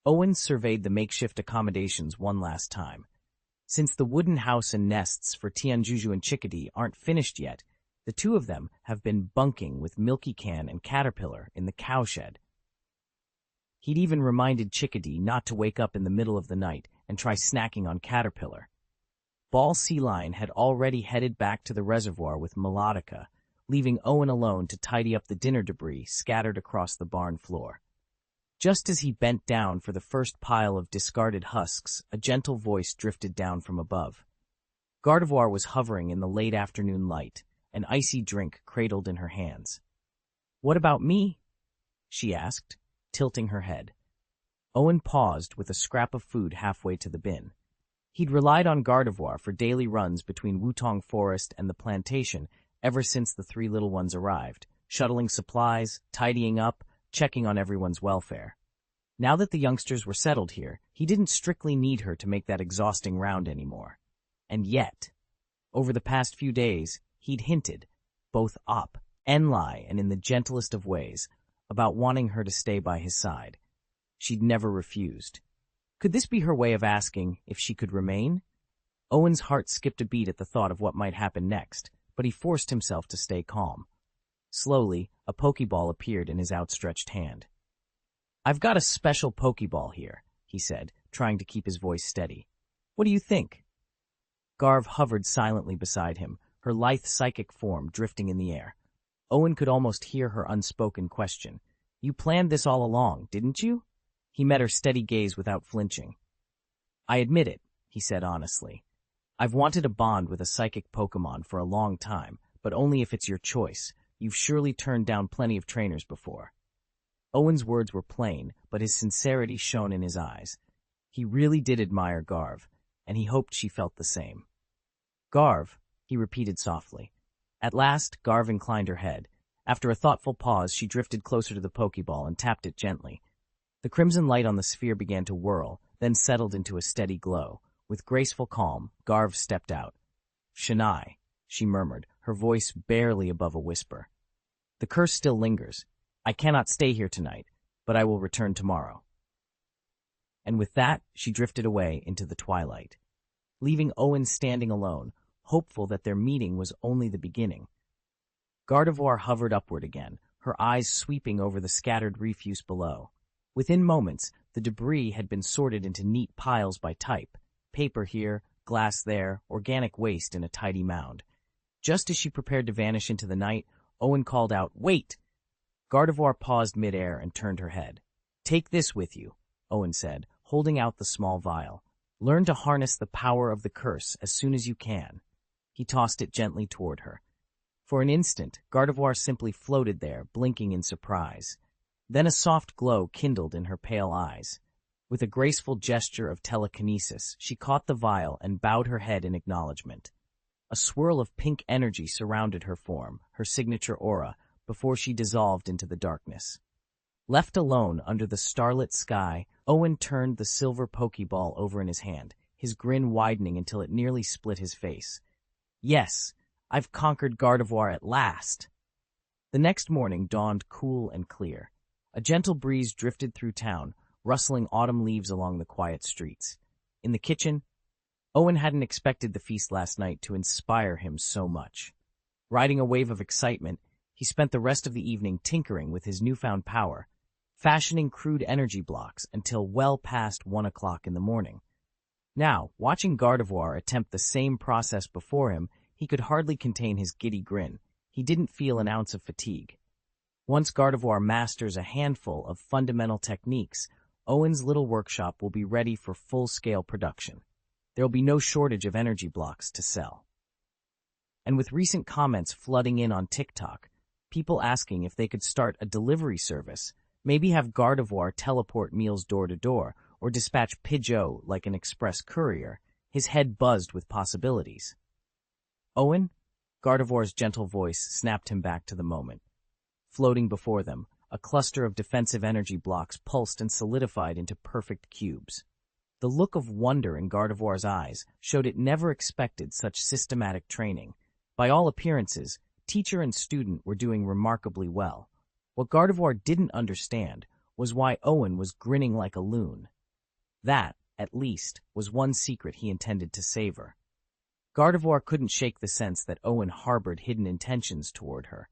Owen surveyed the makeshift accommodations one last time. Since the wooden house and nests for Tianjuju and Chickadee aren't finished yet, the two of them have been bunking with Milky Can and Caterpillar in the cowshed. He'd even reminded Chickadee not to wake up in the middle of the night and try snacking on Caterpillar. Ball Sea Lion had already headed back to the reservoir with Melodica, leaving Owen alone to tidy up the dinner debris scattered across the barn floor. Just as he bent down for the first pile of discarded husks, a gentle voice drifted down from above. Gardevoir was hovering in the late afternoon light, an icy drink cradled in her hands. "What about me?" she asked, tilting her head. Owen paused with a scrap of food halfway to the bin. He'd relied on Gardevoir for daily runs between Wutong Forest and the plantation ever since the 3 little ones arrived, shuttling supplies, tidying up, checking on everyone's welfare. Now that the youngsters were settled here, he didn't strictly need her to make that exhausting round anymore. And yet, over the past few days, he'd hinted, both up and lie and in the gentlest of ways, about wanting her to stay by his side. She'd never refused. Could this be her way of asking if she could remain? Owen's heart skipped a beat at the thought of what might happen next, but he forced himself to stay calm. Slowly, a Pokeball appeared in his outstretched hand. "I've got a special Pokeball here," he said, trying to keep his voice steady. "What do you think?" Garv hovered silently beside him, her lithe psychic form drifting in the air. Owen could almost hear her unspoken question. "You planned this all along, didn't you?" He met her steady gaze without flinching. "I admit it," he said honestly. "I've wanted a bond with a psychic Pokemon for a long time, but only if it's your choice. You've surely turned down plenty of trainers before." Owen's words were plain, but his sincerity shone in his eyes. He really did admire Garv, and he hoped she felt the same. "Garv," he repeated softly. At last, Garv inclined her head. After a thoughtful pause, she drifted closer to the Pokeball and tapped it gently. The crimson light on the sphere began to whirl, then settled into a steady glow. With graceful calm, Garv stepped out. "Shania," she murmured, her voice barely above a whisper. "The curse still lingers. I cannot stay here tonight, but I will return tomorrow." And with that, she drifted away into the twilight, leaving Owen standing alone, hopeful that their meeting was only the beginning. Gardevoir hovered upward again, her eyes sweeping over the scattered refuse below. Within moments, the debris had been sorted into neat piles by type, paper here, glass there, organic waste in a tidy mound. Just as she prepared to vanish into the night, Owen called out, "Wait!" Gardevoir paused midair and turned her head. "Take this with you," Owen said, holding out the small vial. "Learn to harness the power of the curse as soon as you can." He tossed it gently toward her. For an instant, Gardevoir simply floated there, blinking in surprise. Then a soft glow kindled in her pale eyes. With a graceful gesture of telekinesis, she caught the vial and bowed her head in acknowledgement. A swirl of pink energy surrounded her form, her signature aura, before she dissolved into the darkness. Left alone under the starlit sky, Owen turned the silver Pokeball over in his hand, his grin widening until it nearly split his face. Yes, I've conquered Gardevoir at last. The next morning dawned cool and clear. A gentle breeze drifted through town, rustling autumn leaves along the quiet streets. In the kitchen, Owen hadn't expected the feast last night to inspire him so much. Riding a wave of excitement, he spent the rest of the evening tinkering with his newfound power, fashioning crude energy blocks until well past 1 o'clock in the morning. Now, watching Gardevoir attempt the same process before him, he could hardly contain his giddy grin. He didn't feel an ounce of fatigue. Once Gardevoir masters a handful of fundamental techniques, Owen's little workshop will be ready for full-scale production. There will be no shortage of energy blocks to sell. And with recent comments flooding in on TikTok, people asking if they could start a delivery service, maybe have Gardevoir teleport meals door to door, or dispatch Pidgeot like an express courier, his head buzzed with possibilities. Owen? Gardevoir's gentle voice snapped him back to the moment. Floating before them, a cluster of defensive energy blocks pulsed and solidified into perfect cubes. The look of wonder in Gardevoir's eyes showed it never expected such systematic training. By all appearances, teacher and student were doing remarkably well. What Gardevoir didn't understand was why Owen was grinning like a loon. That, at least, was one secret he intended to savor. Gardevoir couldn't shake the sense that Owen harbored hidden intentions toward her.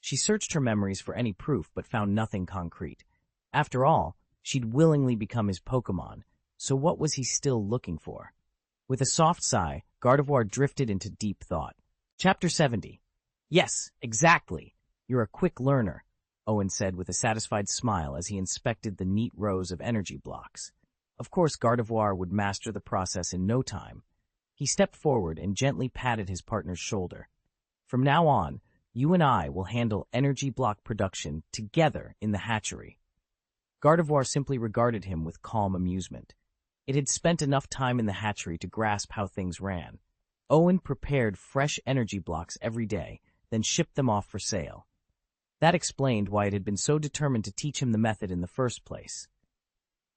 She searched her memories for any proof but found nothing concrete. After all, she'd willingly become his Pokémon, so what was he still looking for? With a soft sigh, Gardevoir drifted into deep thought. Chapter 70. Yes, exactly. You're a quick learner, Owen said with a satisfied smile as he inspected the neat rows of energy blocks. Of course, Gardevoir would master the process in no time. He stepped forward and gently patted his partner's shoulder. From now on, you and I will handle energy block production together in the hatchery. Gardevoir simply regarded him with calm amusement. It had spent enough time in the hatchery to grasp how things ran. Owen prepared fresh energy blocks every day, then shipped them off for sale. That explained why it had been so determined to teach him the method in the first place.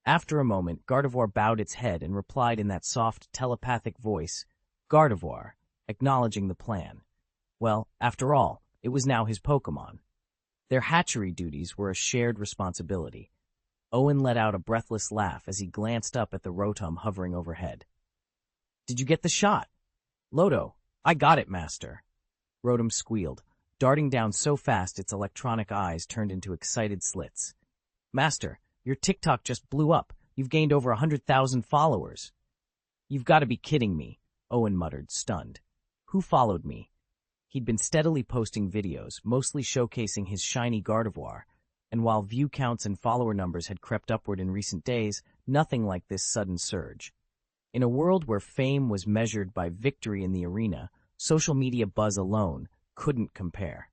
After a moment, Gardevoir bowed its head and replied in that soft, telepathic voice, Gardevoir, acknowledging the plan. Well, after all, it was now his Pokémon. Their hatchery duties were a shared responsibility. Owen let out a breathless laugh as he glanced up at the Rotom hovering overhead. Did you get the shot? Lodo, I got it, Master. Rotom squealed, darting down so fast its electronic eyes turned into excited slits. Master, your TikTok just blew up. You've gained over 100,000 followers. You've got to be kidding me, Owen muttered, stunned. Who followed me? He'd been steadily posting videos, mostly showcasing his shiny Gardevoir, and while view counts and follower numbers had crept upward in recent days, nothing like this sudden surge. In a world where fame was measured by victory in the arena, social media buzz alone couldn't compare.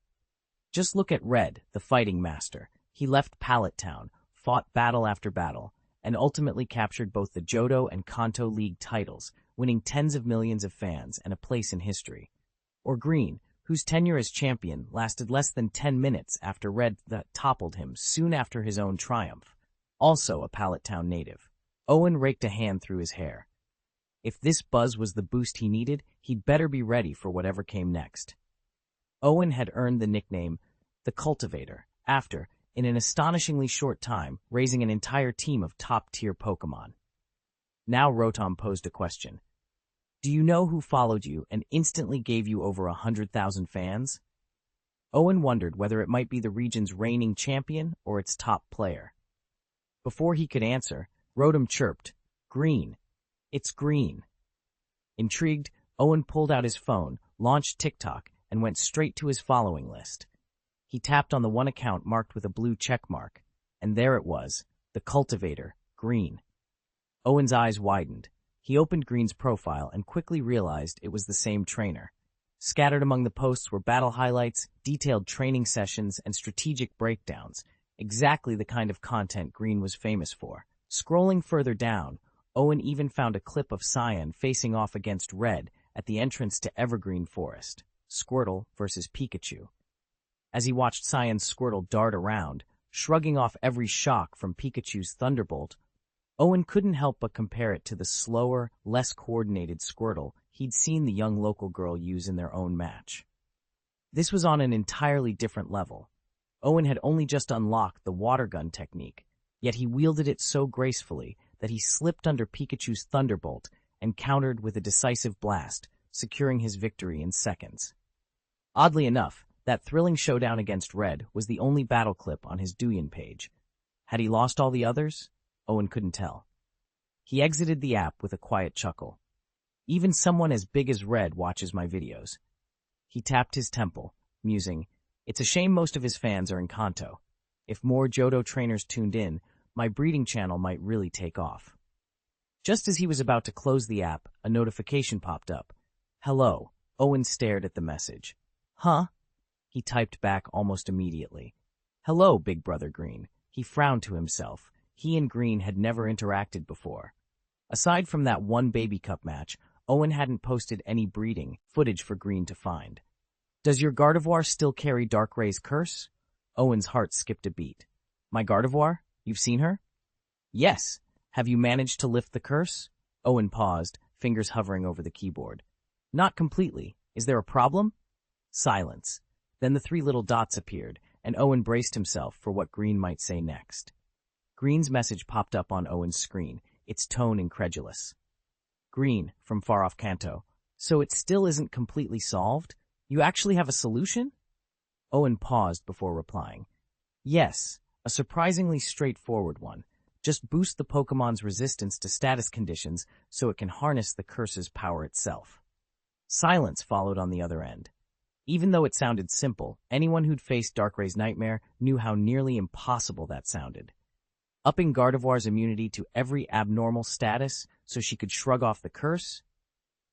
Just look at Red, the fighting master. He left Pallet Town, fought battle after battle, and ultimately captured both the Johto and Kanto League titles, winning tens of millions of fans and a place in history. Or Green, whose tenure as champion lasted less than 10 minutes after Red toppled him soon after his own triumph. Also a Pallet Town native. Owen raked a hand through his hair. If this buzz was the boost he needed, he'd better be ready for whatever came next. Owen had earned the nickname the Cultivator after, in an astonishingly short time, raising an entire team of top-tier Pokémon. Now Rotom posed a question. Do you know who followed you and instantly gave you over 100,000 fans? Owen wondered whether it might be the region's reigning champion or its top player. Before he could answer, Rotom chirped, Green. It's Green. Intrigued, Owen pulled out his phone, launched TikTok, and went straight to his following list. He tapped on the one account marked with a blue check mark, and there it was, the Cultivator, Green. Owen's eyes widened. He opened Green's profile and quickly realized it was the same trainer. Scattered among the posts were battle highlights, detailed training sessions, and strategic breakdowns, exactly the kind of content Green was famous for. Scrolling further down, Owen even found a clip of Cyan facing off against Red at the entrance to Evergreen Forest, Squirtle versus Pikachu. As he watched Cyan's Squirtle dart around, shrugging off every shock from Pikachu's Thunderbolt, Owen couldn't help but compare it to the slower, less coordinated Squirtle he'd seen the young local girl use in their own match. This was on an entirely different level. Owen had only just unlocked the water gun technique, yet he wielded it so gracefully that he slipped under Pikachu's Thunderbolt and countered with a decisive blast, securing his victory in seconds. Oddly enough, that thrilling showdown against Red was the only battle clip on his Douyin page. Had he lost all the others? Owen couldn't tell. He exited the app with a quiet chuckle. Even someone as big as Red watches my videos. He tapped his temple, musing, it's a shame most of his fans are in Kanto. If more Johto trainers tuned in, my breeding channel might really take off. Just as he was about to close the app, a notification popped up. Hello. Owen stared at the message. Huh? He typed back almost immediately. Hello, Big Brother Green. He frowned to himself. He and Green had never interacted before. Aside from that one Baby Cup match, Owen hadn't posted any breeding footage for Green to find. Does your Gardevoir still carry Darkray's curse? Owen's heart skipped a beat. My Gardevoir? You've seen her? Yes. Have you managed to lift the curse? Owen paused, fingers hovering over the keyboard. Not completely. Is there a problem? Silence. Then the three little dots appeared, and Owen braced himself for what Green might say next. Green's message popped up on Owen's screen, its tone incredulous. Green, from far off Kanto. So it still isn't completely solved? You actually have a solution? Owen paused before replying. Yes, a surprisingly straightforward one. Just boost the Pokemon's resistance to status conditions so it can harness the curse's power itself. Silence followed on the other end. Even though it sounded simple, anyone who'd faced Darkray's nightmare knew how nearly impossible that sounded. Upping Gardevoir's immunity to every abnormal status so she could shrug off the curse?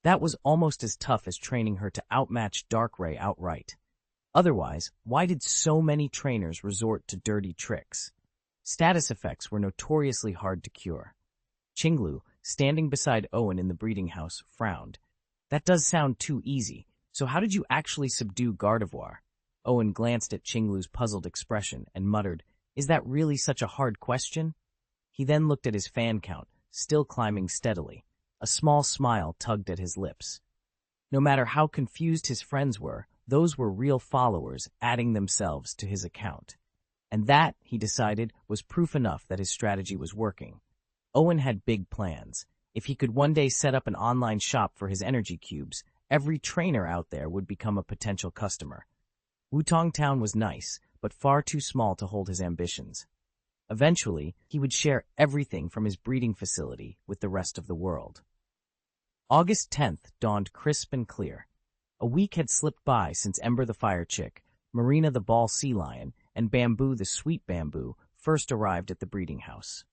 That was almost as tough as training her to outmatch Darkrai outright. Otherwise, why did so many trainers resort to dirty tricks? Status effects were notoriously hard to cure. Qinglu, standing beside Owen in the breeding house, frowned. That does sound too easy, so how did you actually subdue Gardevoir? Owen glanced at Qinglu's puzzled expression and muttered, Is that really such a hard question? He then looked at his fan count, still climbing steadily. A small smile tugged at his lips. No matter how confused his friends were, those were real followers adding themselves to his account. And that, he decided, was proof enough that his strategy was working. Owen had big plans. If he could one day set up an online shop for his energy cubes, every trainer out there would become a potential customer. Wutong Town was nice, but far too small to hold his ambitions. Eventually, he would share everything from his breeding facility with the rest of the world. August 10th dawned crisp and clear. A week had slipped by since Ember the Fire Chick, Marina the Ball Sea Lion, and Bamboo the Sweet Bamboo first arrived at the breeding house.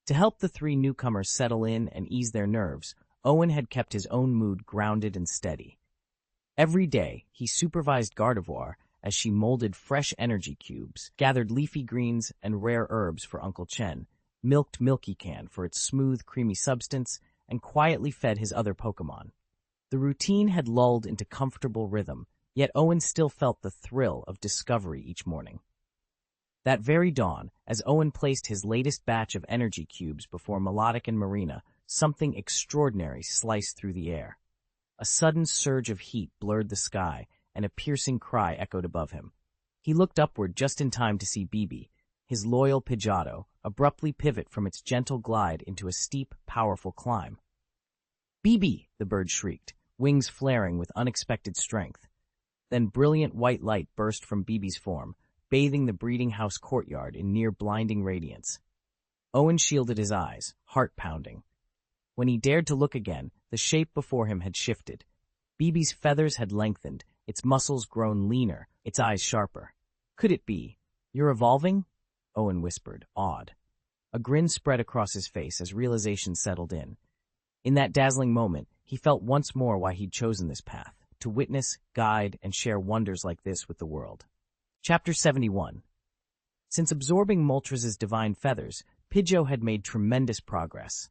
To help the three newcomers settle in and ease their nerves, Owen had kept his own mood grounded and steady. Every day, he supervised Gardevoir as she molded fresh energy cubes, gathered leafy greens and rare herbs for Uncle Chen, milked Milky Can for its smooth, creamy substance, and quietly fed his other Pokémon. The routine had lulled into comfortable rhythm, yet Owen still felt the thrill of discovery each morning. That very dawn, as Owen placed his latest batch of energy cubes before Melodic and Marina, something extraordinary sliced through the air. A sudden surge of heat blurred the sky, and a piercing cry echoed above him. He looked upward just in time to see Bibi, his loyal Pidgeotto, abruptly pivot from its gentle glide into a steep, powerful climb. "Bibi!" the bird shrieked, wings flaring with unexpected strength. Then brilliant white light burst from Bibi's form, bathing the breeding house courtyard in near-blinding radiance. Owen shielded his eyes, heart pounding. When he dared to look again, the shape before him had shifted. Bibi's feathers had lengthened, its muscles grown leaner, its eyes sharper. Could it be? "You're evolving?" Owen whispered, awed. A grin spread across his face as realization settled in. In that dazzling moment, he felt once more why he'd chosen this path, to witness, guide, and share wonders like this with the world. Chapter 71. Since absorbing Moltres' divine feathers, Pidgeot had made tremendous progress.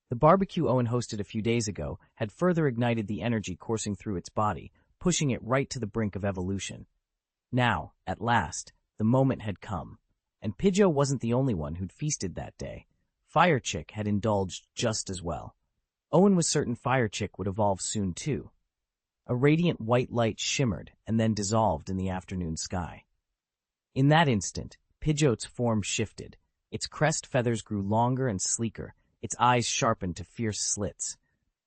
The barbecue Owen hosted a few days ago had further ignited the energy coursing through its body, pushing it right to the brink of evolution. Now, at last, the moment had come. And Pidgeot wasn't the only one who'd feasted that day. Fire Chick had indulged just as well. Owen was certain Fire Chick would evolve soon too. A radiant white light shimmered and then dissolved in the afternoon sky. In that instant, Pidgeot's form shifted. Its crest feathers grew longer and sleeker, its eyes sharpened to fierce slits.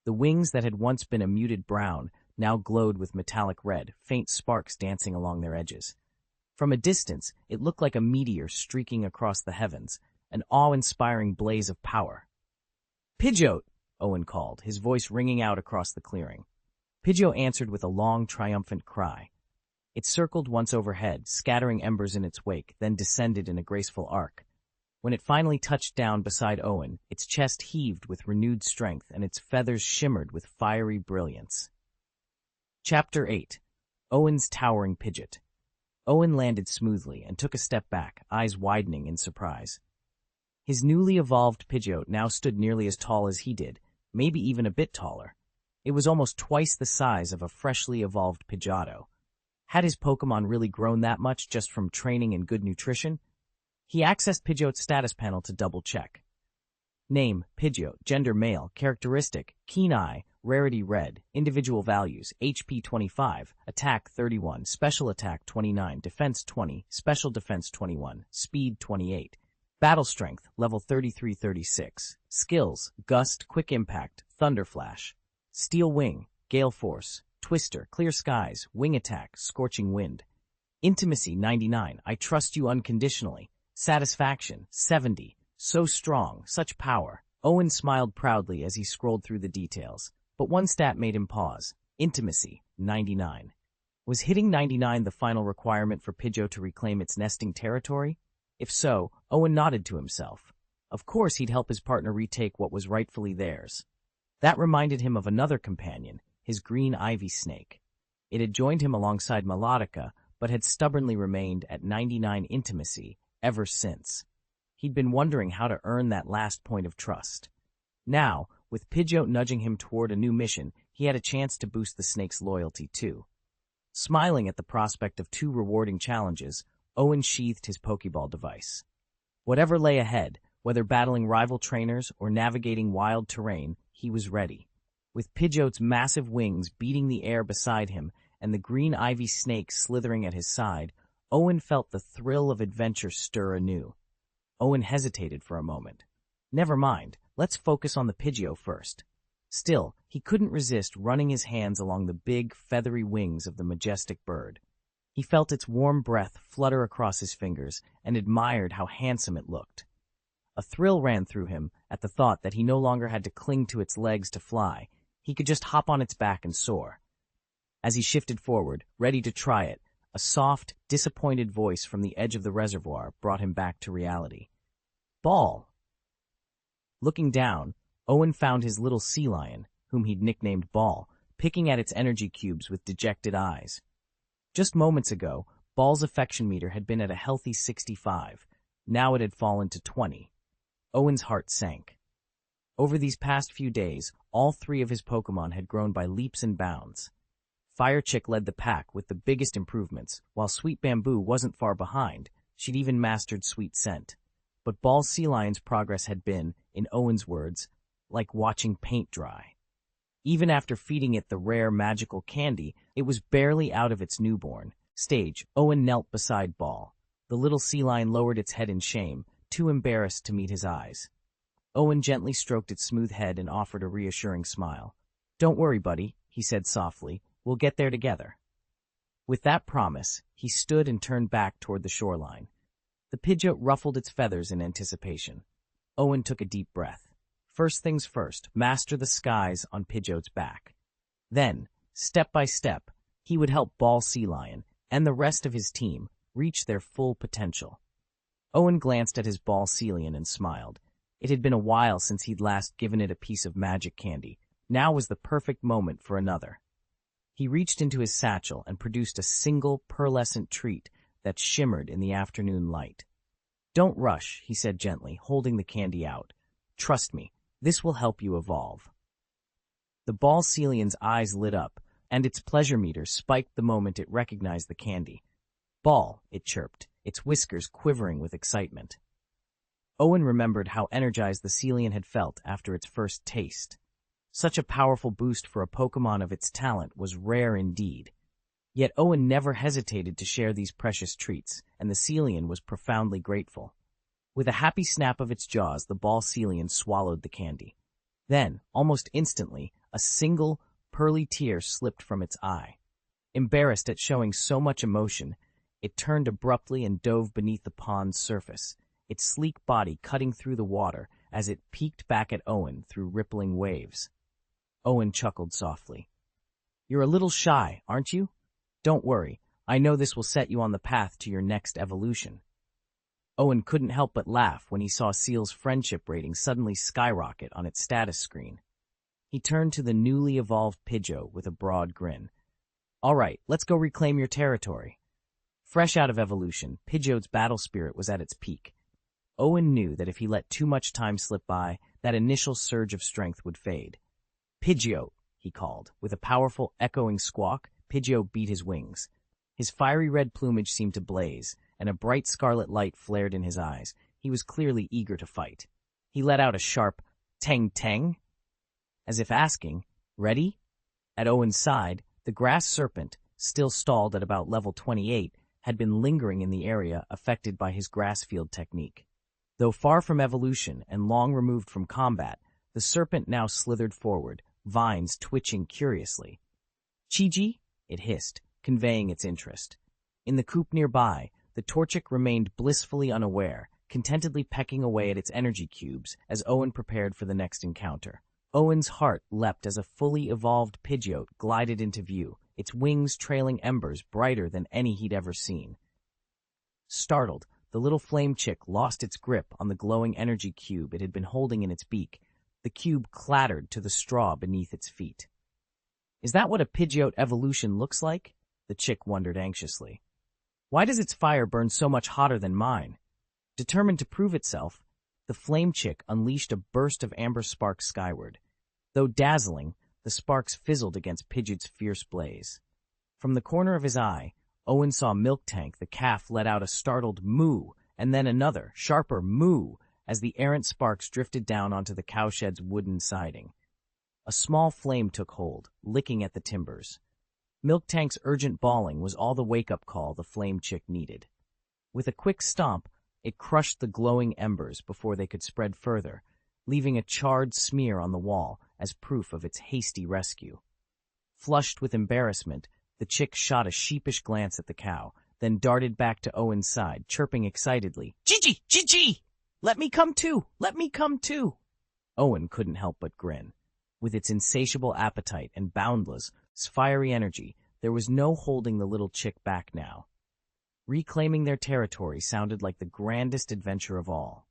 The wings that had once been a muted brown now glowed with metallic red, faint sparks dancing along their edges. From a distance, it looked like a meteor streaking across the heavens, an awe-inspiring blaze of power. "Pidgeot!" Owen called, his voice ringing out across the clearing. Pidgeot answered with a long, triumphant cry. It circled once overhead, scattering embers in its wake, then descended in a graceful arc. When it finally touched down beside Owen, its chest heaved with renewed strength and its feathers shimmered with fiery brilliance. Chapter 8. Owen's Towering Pidgeot. Owen landed smoothly and took a step back, eyes widening in surprise. His newly evolved Pidgeot now stood nearly as tall as he did, maybe even a bit taller. It was almost twice the size of a freshly evolved Pidgeotto. Had his Pokémon really grown that much just from training and good nutrition? He accessed Pidgeot's status panel to double-check. Name, Pidgeot, gender male, characteristic, keen eye, rarity red, individual values, HP 25, attack 31, special attack 29, defense 20, special defense 21, speed 28, battle strength, level 33-36, skills, gust, quick impact, thunder flash, steel wing, gale force, twister, clear skies, wing attack, scorching wind, intimacy 99, I trust you unconditionally, satisfaction 70, so strong, such power. Owen smiled proudly as he scrolled through the details, but one stat made him pause. Intimacy, 99. Was hitting 99 the final requirement for Pidgeot to reclaim its nesting territory? If so, Owen nodded to himself. Of course he'd help his partner retake what was rightfully theirs. That reminded him of another companion, his green ivy snake. It had joined him alongside Melodica, but had stubbornly remained at 99 intimacy ever since. He'd been wondering how to earn that last point of trust. Now, with Pidgeot nudging him toward a new mission, he had a chance to boost the snake's loyalty too. Smiling at the prospect of two rewarding challenges, Owen sheathed his Pokeball device. Whatever lay ahead, whether battling rival trainers or navigating wild terrain, he was ready. With Pidgeot's massive wings beating the air beside him and the green ivy snake slithering at his side, Owen felt the thrill of adventure stir anew. Owen hesitated for a moment. Never mind, let's focus on the Pidgeot first. Still, he couldn't resist running his hands along the big, feathery wings of the majestic bird. He felt its warm breath flutter across his fingers and admired how handsome it looked. A thrill ran through him at the thought that he no longer had to cling to its legs to fly. He could just hop on its back and soar. As he shifted forward, ready to try it, a soft, disappointed voice from the edge of the reservoir brought him back to reality. Ball! Looking down, Owen found his little sea lion, whom he'd nicknamed Ball, picking at its energy cubes with dejected eyes. Just moments ago, Ball's affection meter had been at a healthy 65. Now it had fallen to 20. Owen's heart sank. Over these past few days, all three of his Pokémon had grown by leaps and bounds. Fire Chick led the pack with the biggest improvements, while Sweet Bamboo wasn't far behind. She'd even mastered Sweet Scent. But Ball Sea Lion's progress had been, in Owen's words, like watching paint dry. Even after feeding it the rare magical candy, it was barely out of its newborn stage. Owen knelt beside Ball. The little sea lion lowered its head in shame, too embarrassed to meet his eyes. Owen gently stroked its smooth head and offered a reassuring smile. "Don't worry, buddy," he said softly. "We'll get there together." With that promise, he stood and turned back toward the shoreline. The Pidgeot ruffled its feathers in anticipation. Owen took a deep breath. First things first, master the skies on Pidgeot's back. Then, step by step, he would help Ball Sea Lion and the rest of his team reach their full potential. Owen glanced at his Ball Sea Lion and smiled. It had been a while since he'd last given it a piece of magic candy. Now was the perfect moment for another. He reached into his satchel and produced a single pearlescent treat that shimmered in the afternoon light. "Don't rush," he said gently, holding the candy out. "Trust me, this will help you evolve." The Ball Sea Lion's eyes lit up, and its pleasure meter spiked the moment it recognized the candy. "Ball," it chirped, its whiskers quivering with excitement. Owen remembered how energized the Celian had felt after its first taste. Such a powerful boost for a Pokémon of its talent was rare indeed. Yet Owen never hesitated to share these precious treats, and the Celian was profoundly grateful. With a happy snap of its jaws, the ball Celian swallowed the candy. Then, almost instantly, a single, pearly tear slipped from its eye. Embarrassed at showing so much emotion, it turned abruptly and dove beneath the pond's surface, its sleek body cutting through the water as it peeked back at Owen through rippling waves. Owen chuckled softly. "You're a little shy, aren't you? Don't worry, I know this will set you on the path to your next evolution." Owen couldn't help but laugh when he saw Seal's friendship rating suddenly skyrocket on its status screen. He turned to the newly evolved Pidgeot with a broad grin. "All right, let's go reclaim your territory." Fresh out of evolution, Pidgeot's battle spirit was at its peak. Owen knew that if he let too much time slip by, that initial surge of strength would fade. "Pidgeot," he called. With a powerful, echoing squawk, Pidgeot beat his wings. His fiery red plumage seemed to blaze, and a bright scarlet light flared in his eyes. He was clearly eager to fight. He let out a sharp tang-tang, as if asking, "Ready?" At Owen's side, the grass serpent, still stalled at about level 28, had been lingering in the area affected by his grass field technique. Though far from evolution and long removed from combat, the serpent now slithered forward, vines twitching curiously. "Chi-Ji?" it hissed, conveying its interest. In the coop nearby, the Torchic remained blissfully unaware, contentedly pecking away at its energy cubes as Owen prepared for the next encounter. Owen's heart leapt as a fully evolved Pidgeot glided into view, its wings trailing embers brighter than any he'd ever seen. Startled, the little flame chick lost its grip on the glowing energy cube it had been holding in its beak. The cube clattered to the straw beneath its feet. "Is that what a Pidgeot evolution looks like?" the chick wondered anxiously. "Why does its fire burn so much hotter than mine?" Determined to prove itself, the flame chick unleashed a burst of amber sparks skyward. Though dazzling, the sparks fizzled against Pidgeot's fierce blaze. From the corner of his eye, Owen saw Miltank the calf let out a startled moo, and then another, sharper moo, as the errant sparks drifted down onto the cowshed's wooden siding. A small flame took hold, licking at the timbers. Miltank's urgent bawling was all the wake-up call the flame chick needed. With a quick stomp, it crushed the glowing embers before they could spread further, leaving a charred smear on the wall as proof of its hasty rescue. Flushed with embarrassment, the chick shot a sheepish glance at the cow, then darted back to Owen's side, chirping excitedly, "Gigi! Gigi! Let me come too! Let me come too!" Owen couldn't help but grin. With its insatiable appetite and boundless, fiery energy, there was no holding the little chick back now. Reclaiming their territory sounded like the grandest adventure of all.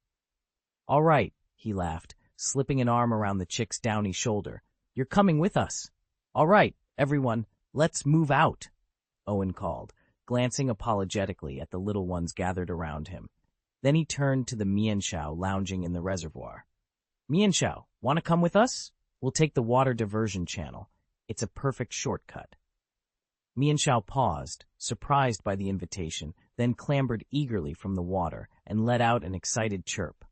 "All right," he laughed, slipping an arm around the chick's downy shoulder. "You're coming with us." "All right, everyone, let's move out," Owen called, glancing apologetically at the little ones gathered around him. Then he turned to the Mienshao lounging in the reservoir. "Mienshao, want to come with us? We'll take the water diversion channel. It's a perfect shortcut." Mienshao paused, surprised by the invitation, then clambered eagerly from the water and let out an excited chirp.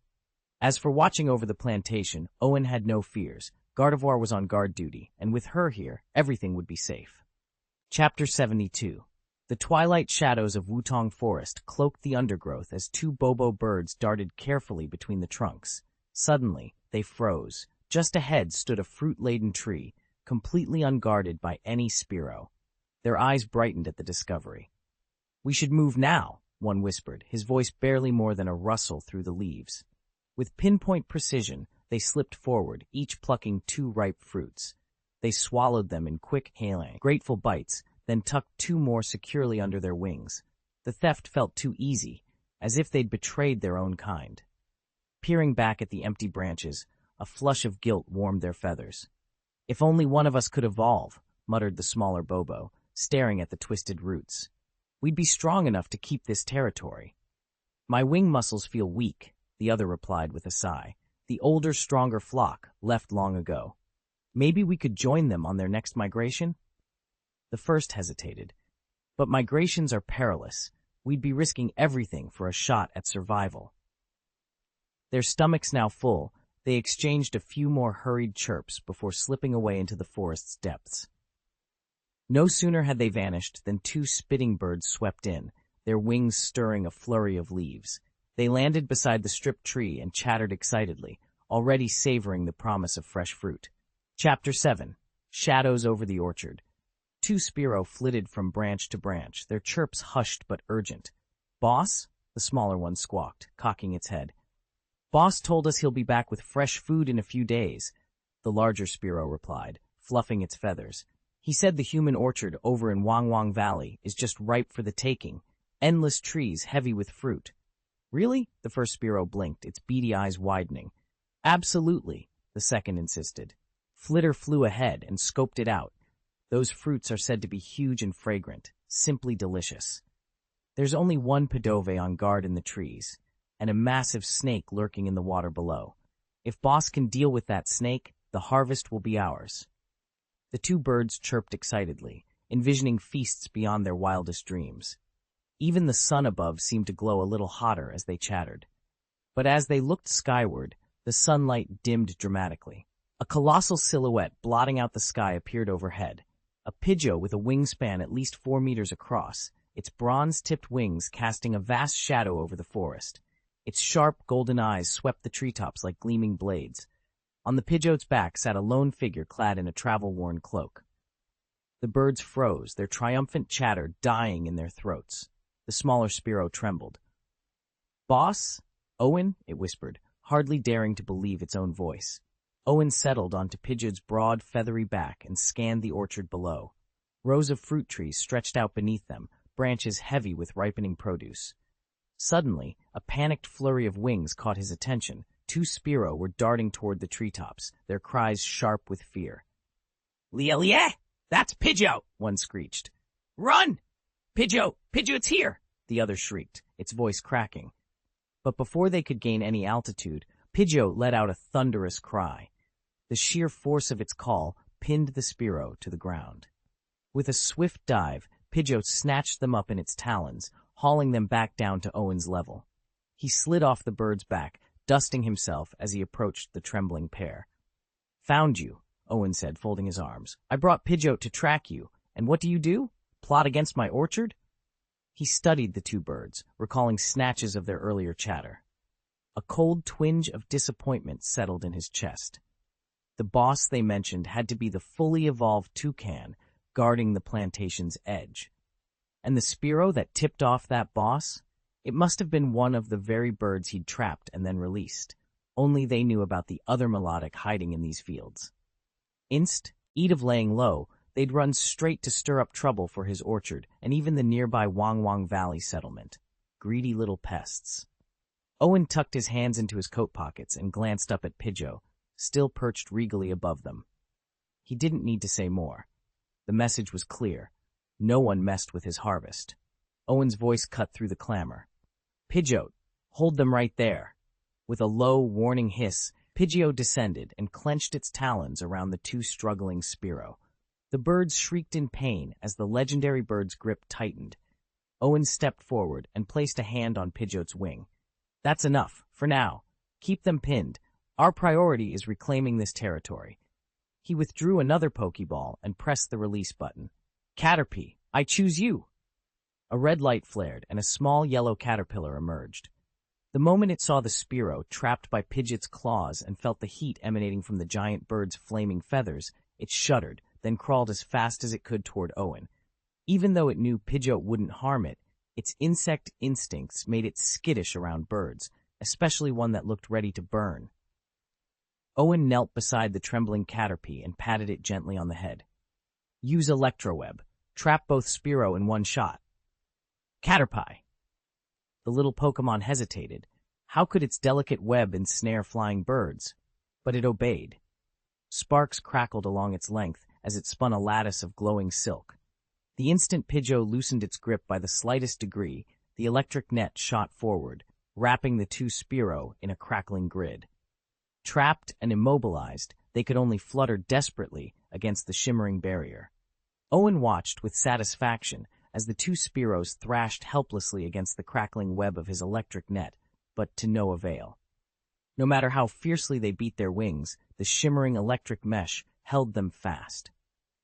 As for watching over the plantation, Owen had no fears. Gardevoir was on guard duty, and with her here, everything would be safe. Chapter 72. The twilight shadows of Wutong Forest cloaked the undergrowth as two Bobo birds darted carefully between the trunks. Suddenly, they froze. Just ahead stood a fruit-laden tree, completely unguarded by any Spearow. Their eyes brightened at the discovery. "We should move now," one whispered, his voice barely more than a rustle through the leaves. With pinpoint precision, they slipped forward, each plucking two ripe fruits. They swallowed them in quick, hailing, grateful bites, then tucked two more securely under their wings. The theft felt too easy, as if they'd betrayed their own kind. Peering back at the empty branches, a flush of guilt warmed their feathers. "If only one of us could evolve," muttered the smaller Bobo, staring at the twisted roots. "We'd be strong enough to keep this territory." "My wing muscles feel weak," the other replied with a sigh. "The older, stronger flock left long ago. Maybe we could join them on their next migration?" The first hesitated. "But migrations are perilous. We'd be risking everything for a shot at survival. Their stomachs now full, they exchanged a few more hurried chirps before slipping away into the forest's depths. No sooner had they vanished than two spitting birds swept in, their wings stirring a flurry of leaves. They landed beside the stripped tree and chattered excitedly, already savoring the promise of fresh fruit. Chapter 7. Shadows over the orchard. Two Spiro flitted from branch to branch, their chirps hushed but urgent. "Boss?" the smaller one squawked, cocking its head. "Boss told us he'll be back with fresh food in a few days," the larger Spiro replied, fluffing its feathers. "He said the human orchard over in Wangwang Valley is just ripe for the taking, endless trees heavy with fruit." "Really?" the first Spiro blinked, its beady eyes widening. "Absolutely," the second insisted. Flitter flew ahead and scoped it out. "Those fruits are said to be huge and fragrant, simply delicious. There's only one Padove on guard in the trees, and a massive snake lurking in the water below. If Boss can deal with that snake, the harvest will be ours." The two birds chirped excitedly, envisioning feasts beyond their wildest dreams. Even the sun above seemed to glow a little hotter as they chattered. But as they looked skyward, the sunlight dimmed dramatically. A colossal silhouette blotting out the sky appeared overhead. A Pidgeot with a wingspan at least 4 meters across, its bronze-tipped wings casting a vast shadow over the forest. Its sharp, golden eyes swept the treetops like gleaming blades. On the Pidgeot's back sat a lone figure clad in a travel-worn cloak. The birds froze, their triumphant chatter dying in their throats. The smaller Spiro trembled. "Boss? Owen?" it whispered, hardly daring to believe its own voice. Owen settled onto Pidgeot's broad, feathery back and scanned the orchard below. Rows of fruit trees stretched out beneath them, branches heavy with ripening produce. Suddenly, a panicked flurry of wings caught his attention. Two Spiro were darting toward the treetops, their cries sharp with fear. "Lia! That's Pidgeot!" one screeched. "Run! Pidgeot! Pidgeot's here!" the other shrieked, its voice cracking. But before they could gain any altitude, Pidgeot let out a thunderous cry. The sheer force of its call pinned the Spiro to the ground. With a swift dive, Pidgeot snatched them up in its talons, hauling them back down to Owen's level. He slid off the bird's back, dusting himself as he approached the trembling pair. "Found you," Owen said, folding his arms. "I brought Pidgeot to track you, and what do? Plot against my orchard?" He studied the two birds, recalling snatches of their earlier chatter. A cold twinge of disappointment settled in his chest. The boss they mentioned had to be the fully evolved toucan guarding the plantation's edge. And the Spiro that tipped off that boss? It must have been one of the very birds he'd trapped and then released. Only they knew about the other melodic hiding in these fields. Instead of laying low, they'd run straight to stir up trouble for his orchard and even the nearby Wangwang Valley settlement. Greedy little pests. Owen tucked his hands into his coat pockets and glanced up at Pidgeot, still perched regally above them. He didn't need to say more. The message was clear. No one messed with his harvest. Owen's voice cut through the clamor. "Pidgeot, hold them right there." With a low, warning hiss, Pidgeot descended and clenched its talons around the two struggling Spiro. The birds shrieked in pain as the legendary bird's grip tightened. Owen stepped forward and placed a hand on Pidgeot's wing. "That's enough, for now. Keep them pinned. Our priority is reclaiming this territory." He withdrew another Pokeball and pressed the release button. "Caterpie, I choose you!" A red light flared and a small yellow caterpillar emerged. The moment it saw the Spiro trapped by Pidgeot's claws and felt the heat emanating from the giant bird's flaming feathers, it shuddered, then crawled as fast as it could toward Owen. Even though it knew Pidgeot wouldn't harm it, its insect instincts made it skittish around birds, especially one that looked ready to burn. Owen knelt beside the trembling Caterpie and patted it gently on the head. "Use Electroweb. Trap both Spiro in one shot." "Caterpie!" The little Pokémon hesitated. How could its delicate web ensnare flying birds? But it obeyed. Sparks crackled along its length as it spun a lattice of glowing silk. The instant Pidgeot loosened its grip by the slightest degree, the electric net shot forward, wrapping the two Spiro in a crackling grid. Trapped and immobilized, they could only flutter desperately against the shimmering barrier. Owen watched with satisfaction as the two Spearows thrashed helplessly against the crackling web of his electric net, but to no avail. No matter how fiercely they beat their wings, the shimmering electric mesh held them fast.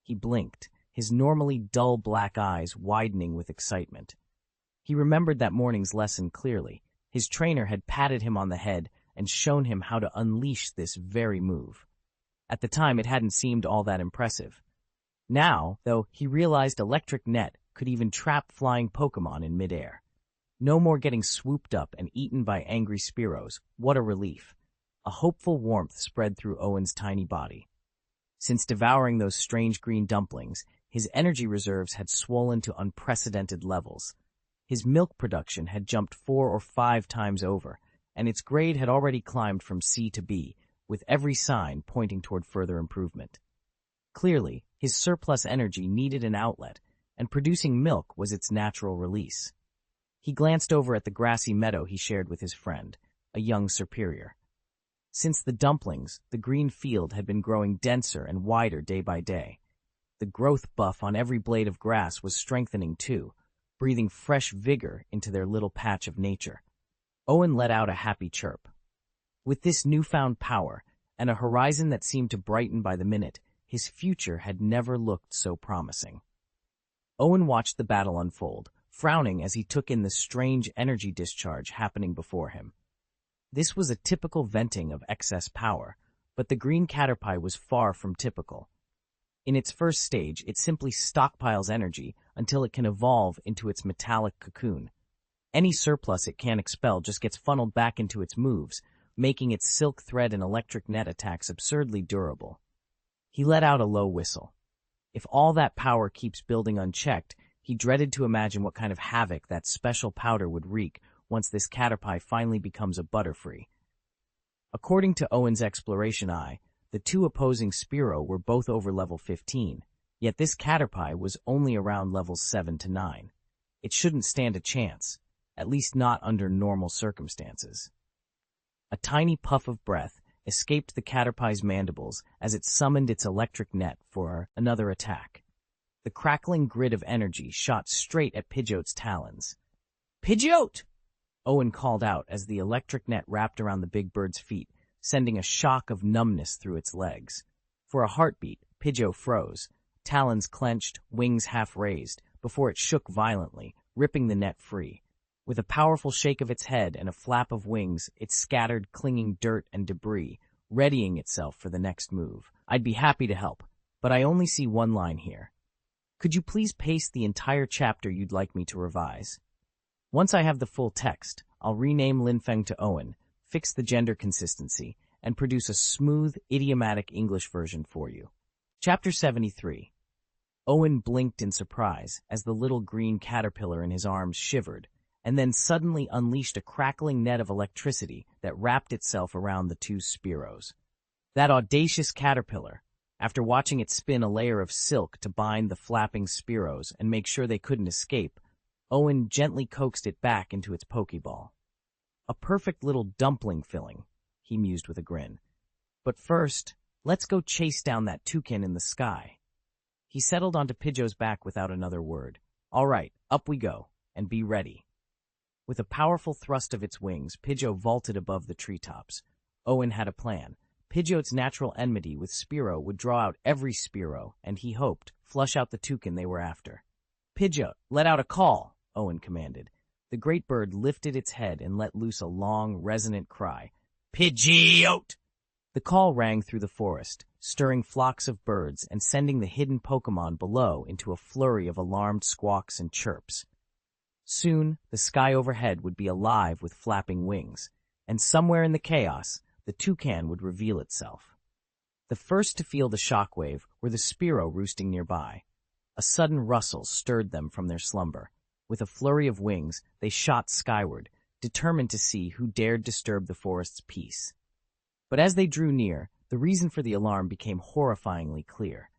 He blinked, his normally dull black eyes widening with excitement. He remembered that morning's lesson clearly. His trainer had patted him on the head and shown him how to unleash this very move. At the time, it hadn't seemed all that impressive. Now, though, he realized electric net could even trap flying Pokémon in midair. No more getting swooped up and eaten by angry Spearows. What a relief. A hopeful warmth spread through Owen's tiny body. Since devouring those strange green dumplings, his energy reserves had swollen to unprecedented levels. His milk production had jumped 4 or 5 times over, and its grade had already climbed from C to B, with every sign pointing toward further improvement. Clearly, his surplus energy needed an outlet, and producing milk was its natural release. He glanced over at the grassy meadow he shared with his friend, a young superior. Since the dumplings, the green field had been growing denser and wider day by day. The growth buff on every blade of grass was strengthening too, breathing fresh vigor into their little patch of nature. Owen let out a happy chirp. With this newfound power, and a horizon that seemed to brighten by the minute, his future had never looked so promising. Owen watched the battle unfold, frowning as he took in the strange energy discharge happening before him. This was a typical venting of excess power, but the green caterpie was far from typical. In its first stage, it simply stockpiles energy until it can evolve into its metallic cocoon. Any surplus it can expel just gets funneled back into its moves, making its silk thread and electric net attacks absurdly durable. He let out a low whistle. If all that power keeps building unchecked, he dreaded to imagine what kind of havoc that special powder would wreak once this caterpie finally becomes a Butterfree. According to Owen's exploration eye, the two opposing Spearow were both over level 15, yet this caterpie was only around levels 7 to 9. It shouldn't stand a chance, at least not under normal circumstances. A tiny puff of breath escaped the caterpie's mandibles as it summoned its electric net for another attack. The crackling grid of energy shot straight at Pidgeot's talons. "Pidgeot!" Owen called out as the electric net wrapped around the big bird's feet, sending a shock of numbness through its legs. For a heartbeat, Pidgeot froze, talons clenched, wings half raised, before it shook violently, ripping the net free. With a powerful shake of its head and a flap of wings, it scattered clinging dirt and debris, readying itself for the next move. "I'd be happy to help, but I only see one line here. Could you please paste the entire chapter you'd like me to revise? Once I have the full text, I'll rename Linfeng to Owen, fix the gender consistency, and produce a smooth, idiomatic English version for you." Chapter 73. Owen blinked in surprise as the little green caterpillar in his arms shivered, and then suddenly unleashed a crackling net of electricity that wrapped itself around the two Spearows. That audacious caterpillar, after watching it spin a layer of silk to bind the flapping Spearows and make sure they couldn't escape, Owen gently coaxed it back into its Pokeball. "A perfect little dumpling filling," he mused with a grin. "But first, let's go chase down that toucan in the sky." He settled onto Pidgeot's back without another word. "All right, up we go, and be ready." With a powerful thrust of its wings, Pidgeot vaulted above the treetops. Owen had a plan. Pidgeot's natural enmity with Spearow would draw out every Spearow, and he hoped, flush out the toucan they were after. "Pidgeot, let out a call," Owen commanded. The great bird lifted its head and let loose a long, resonant cry. "Pidgeot!" The call rang through the forest, stirring flocks of birds and sending the hidden Pokémon below into a flurry of alarmed squawks and chirps. Soon, the sky overhead would be alive with flapping wings, and somewhere in the chaos, the toucan would reveal itself. The first to feel the shockwave were the Spearow roosting nearby. A sudden rustle stirred them from their slumber. With a flurry of wings, they shot skyward, determined to see who dared disturb the forest's peace. But as they drew near, the reason for the alarm became horrifyingly clear,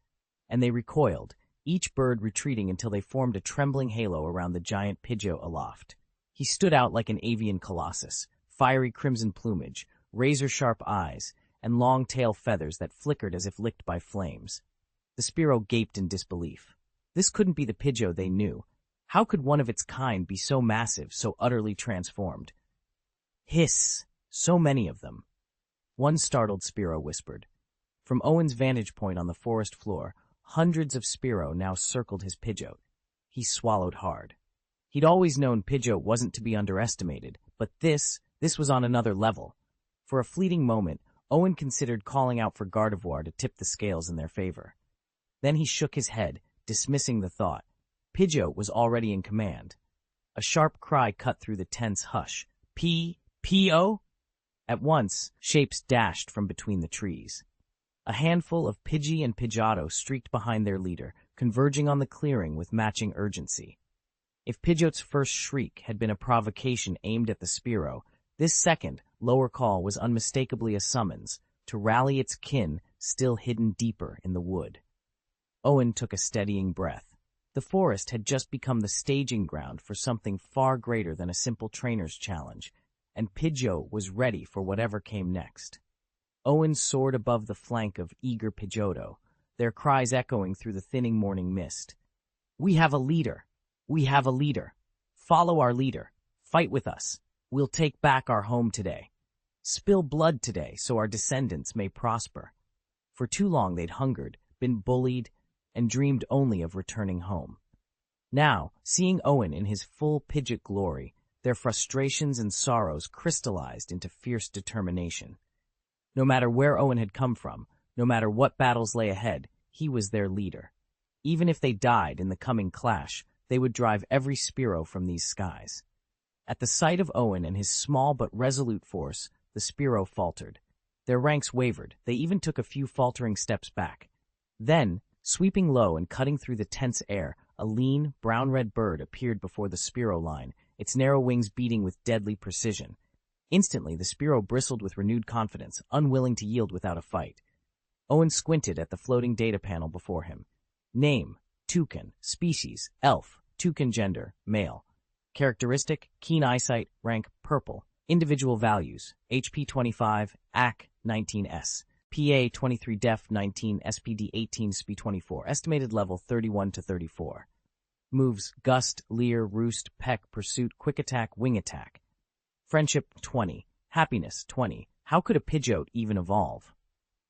and they recoiled, each bird retreating until they formed a trembling halo around the giant Pidgeot aloft. He stood out like an avian colossus, fiery crimson plumage, razor-sharp eyes, and long tail feathers that flickered as if licked by flames. The Spearow gaped in disbelief. This couldn't be the Pidgeot they knew. How could one of its kind be so massive, so utterly transformed? Hiss! So many of them. One startled Spiro whispered. From Owen's vantage point on the forest floor, hundreds of Spiro now circled his Pidgeot. He swallowed hard. He'd always known Pidgeot wasn't to be underestimated, but this was on another level. For a fleeting moment, Owen considered calling out for Gardevoir to tip the scales in their favor. Then he shook his head, dismissing the thought. Pidgeot was already in command. A sharp cry cut through the tense hush. P.O.? At once, shapes dashed from between the trees. A handful of Pidgey and Pidgeotto streaked behind their leader, converging on the clearing with matching urgency. If Pidgeot's first shriek had been a provocation aimed at the Spiro, this second, lower call was unmistakably a summons to rally its kin still hidden deeper in the wood. Owen took a steadying breath. The forest had just become the staging ground for something far greater than a simple trainer's challenge, and Pidgeot was ready for whatever came next. Owen soared above the flank of eager Pidgeotto, their cries echoing through the thinning morning mist. "We have a leader! We have a leader! Follow our leader! Fight with us! We'll take back our home today! Spill blood today so our descendants may prosper!" For too long they'd hungered, been bullied, and dreamed only of returning home. Now, seeing Owen in his full Pidgeot glory, their frustrations and sorrows crystallized into fierce determination. No matter where Owen had come from, no matter what battles lay ahead, he was their leader. Even if they died in the coming clash, they would drive every Spiro from these skies. At the sight of Owen and his small but resolute force, the Spiro faltered. Their ranks wavered, they even took a few faltering steps back. Then, sweeping low and cutting through the tense air, a lean, brown-red bird appeared before the Spiro line, its narrow wings beating with deadly precision. Instantly, the Spiro bristled with renewed confidence, unwilling to yield without a fight. Owen squinted at the floating data panel before him. Name, toucan, species, elf, toucan gender, male. Characteristic, keen eyesight, rank, purple. Individual values, HP 25, AC 19S, PA 23 Def 19, SPD 18, SP 24, estimated level 31 to 34. Moves, Gust, Leer, Roost, Peck, Pursuit, Quick Attack, Wing Attack. Friendship 20, Happiness 20. How could a Pidgeot even evolve?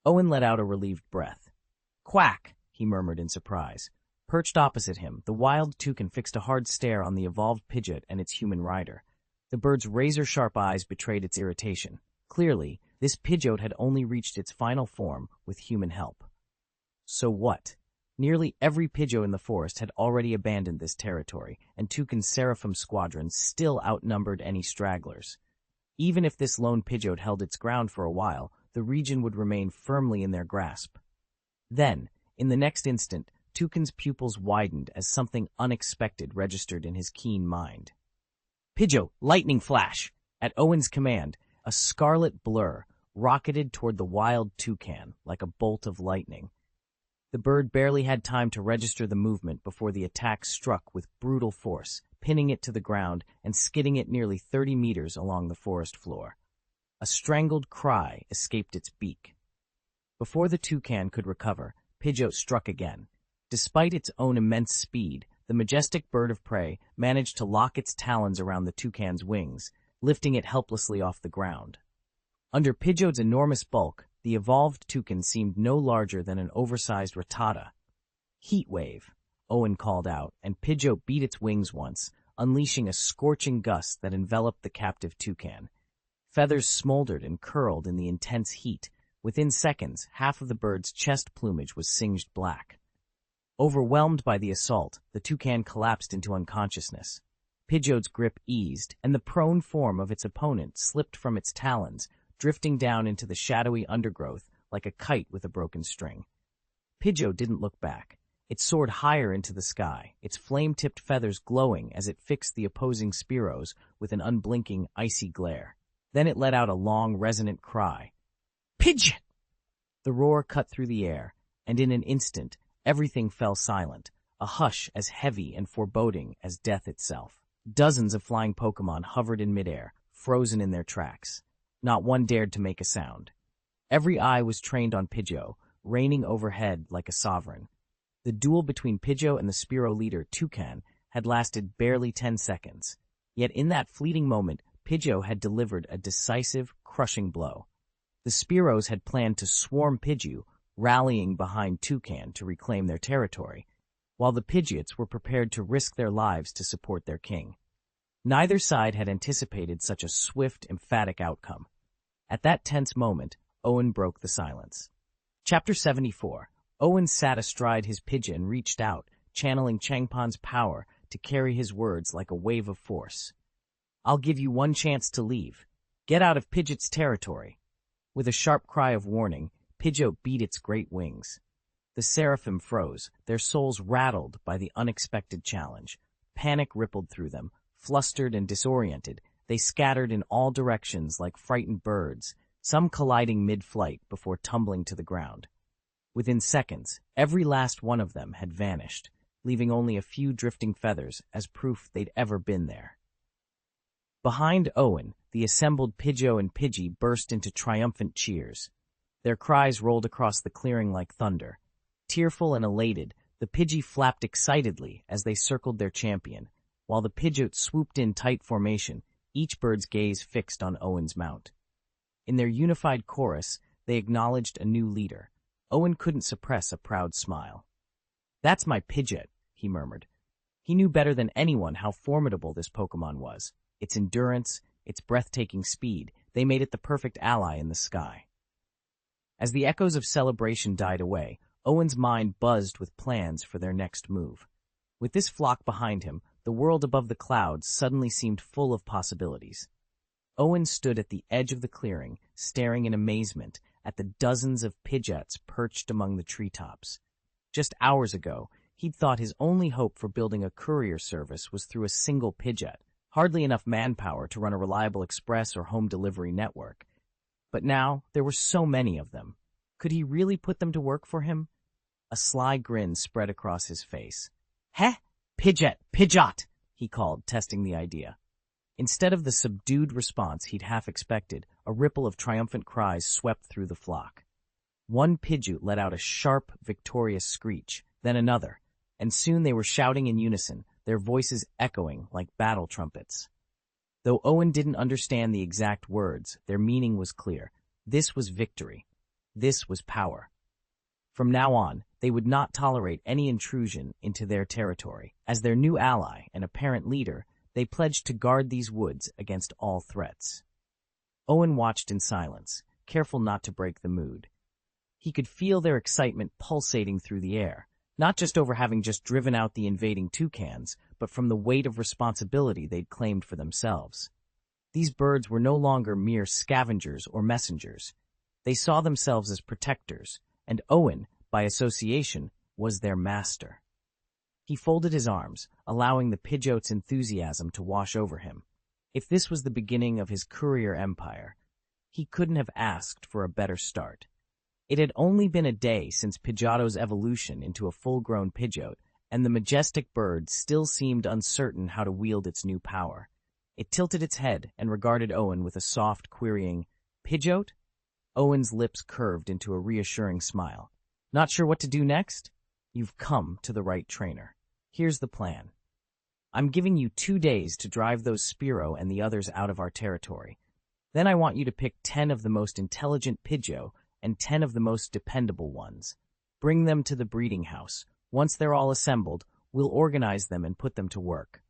Owen let out a relieved breath. Quack, he murmured in surprise. Perched opposite him, the wild toucan fixed a hard stare on the evolved Pidgeot and its human rider. The bird's razor-sharp eyes betrayed its irritation. Clearly, this Pidgeot had only reached its final form with human help. So what? Nearly every Pidgeot in the forest had already abandoned this territory, and Toucan's Seraphim squadron still outnumbered any stragglers. Even if this lone Pidgeot held its ground for a while, the region would remain firmly in their grasp. Then, in the next instant, Toucan's pupils widened as something unexpected registered in his keen mind. Pidgeot, lightning flash! At Owen's command, a scarlet blur rocketed toward the wild toucan like a bolt of lightning. The bird barely had time to register the movement before the attack struck with brutal force, pinning it to the ground and skidding it nearly 30 meters along the forest floor. A strangled cry escaped its beak. Before the toucan could recover, Pidgeot struck again. Despite its own immense speed, the majestic bird of prey managed to lock its talons around the toucan's wings, lifting it helplessly off the ground. Under Pidgeot's enormous bulk, the evolved toucan seemed no larger than an oversized rattata. Heat wave, Owen called out, and Pidgeot beat its wings once, unleashing a scorching gust that enveloped the captive toucan. Feathers smoldered and curled in the intense heat. Within seconds, half of the bird's chest plumage was singed black. Overwhelmed by the assault, the toucan collapsed into unconsciousness. Pidgeot's grip eased, and the prone form of its opponent slipped from its talons, drifting down into the shadowy undergrowth like a kite with a broken string. Pidgeot didn't look back. It soared higher into the sky, its flame-tipped feathers glowing as it fixed the opposing Spiros with an unblinking, icy glare. Then it let out a long, resonant cry. Pidgeot! The roar cut through the air, and in an instant, everything fell silent, a hush as heavy and foreboding as death itself. Dozens of flying Pokémon hovered in midair, frozen in their tracks. Not one dared to make a sound. Every eye was trained on Pidgeot, reigning overhead like a sovereign. The duel between Pidgeot and the Spiro leader, Toucan, had lasted barely 10 seconds. Yet in that fleeting moment, Pidgeot had delivered a decisive, crushing blow. The Spearows had planned to swarm Pidgeot, rallying behind Toucan to reclaim their territory, while the Pidgeots were prepared to risk their lives to support their king. Neither side had anticipated such a swift, emphatic outcome. At that tense moment, Owen broke the silence. Chapter 74. Owen sat astride his Pidgeot and reached out, channeling Changpan's power to carry his words like a wave of force. "I'll give you one chance to leave. Get out of Pidgeot's territory." With a sharp cry of warning, Pidgeot beat its great wings. The seraphim froze, their souls rattled by the unexpected challenge. Panic rippled through them. Flustered and disoriented, they scattered in all directions like frightened birds, some colliding mid-flight before tumbling to the ground. Within seconds, every last one of them had vanished, leaving only a few drifting feathers as proof they'd ever been there. Behind Owen, the assembled Pidgeot and Pidgey burst into triumphant cheers. Their cries rolled across the clearing like thunder. Tearful and elated, the Pidgey flapped excitedly as they circled their champion, while the Pidgeot swooped in tight formation, each bird's gaze fixed on Owen's mount. In their unified chorus, they acknowledged a new leader. Owen couldn't suppress a proud smile. "That's my Pidgeot," he murmured. He knew better than anyone how formidable this Pokémon was. Its endurance, its breathtaking speed, they made it the perfect ally in the sky. As the echoes of celebration died away, Owen's mind buzzed with plans for their next move. With this flock behind him, the world above the clouds suddenly seemed full of possibilities. Owen stood at the edge of the clearing, staring in amazement at the dozens of Pidgeots perched among the treetops. Just hours ago, he'd thought his only hope for building a courier service was through a single Pidgeot, hardly enough manpower to run a reliable express or home delivery network. But now, there were so many of them. Could he really put them to work for him? A sly grin spread across his face. "Heh? Pidgeot, Pidgeot!" he called, testing the idea. Instead of the subdued response he'd half expected, a ripple of triumphant cries swept through the flock. One Pidgeot let out a sharp, victorious screech, then another, and soon they were shouting in unison, their voices echoing like battle trumpets. Though Owen didn't understand the exact words, their meaning was clear. This was victory. This was power. From now on, they would not tolerate any intrusion into their territory. As their new ally and apparent leader, they pledged to guard these woods against all threats. Owen watched in silence, careful not to break the mood. He could feel their excitement pulsating through the air, not just over having just driven out the invading toucans, but from the weight of responsibility they'd claimed for themselves. These birds were no longer mere scavengers or messengers. They saw themselves as protectors, and Owen, by association, was their master. He folded his arms, allowing the Pidgeot's enthusiasm to wash over him. If this was the beginning of his courier empire, he couldn't have asked for a better start. It had only been a day since Pidgeotto's evolution into a full-grown Pidgeot, and the majestic bird still seemed uncertain how to wield its new power. It tilted its head and regarded Owen with a soft, querying, "Pidgeot?" Owen's lips curved into a reassuring smile. "Not sure what to do next? You've come to the right trainer. Here's the plan. I'm giving you 2 days to drive those Spearow and the others out of our territory. Then I want you to pick 10 of the most intelligent Pidgeot and 10 of the most dependable ones. Bring them to the breeding house. Once they're all assembled, we'll organize them and put them to work.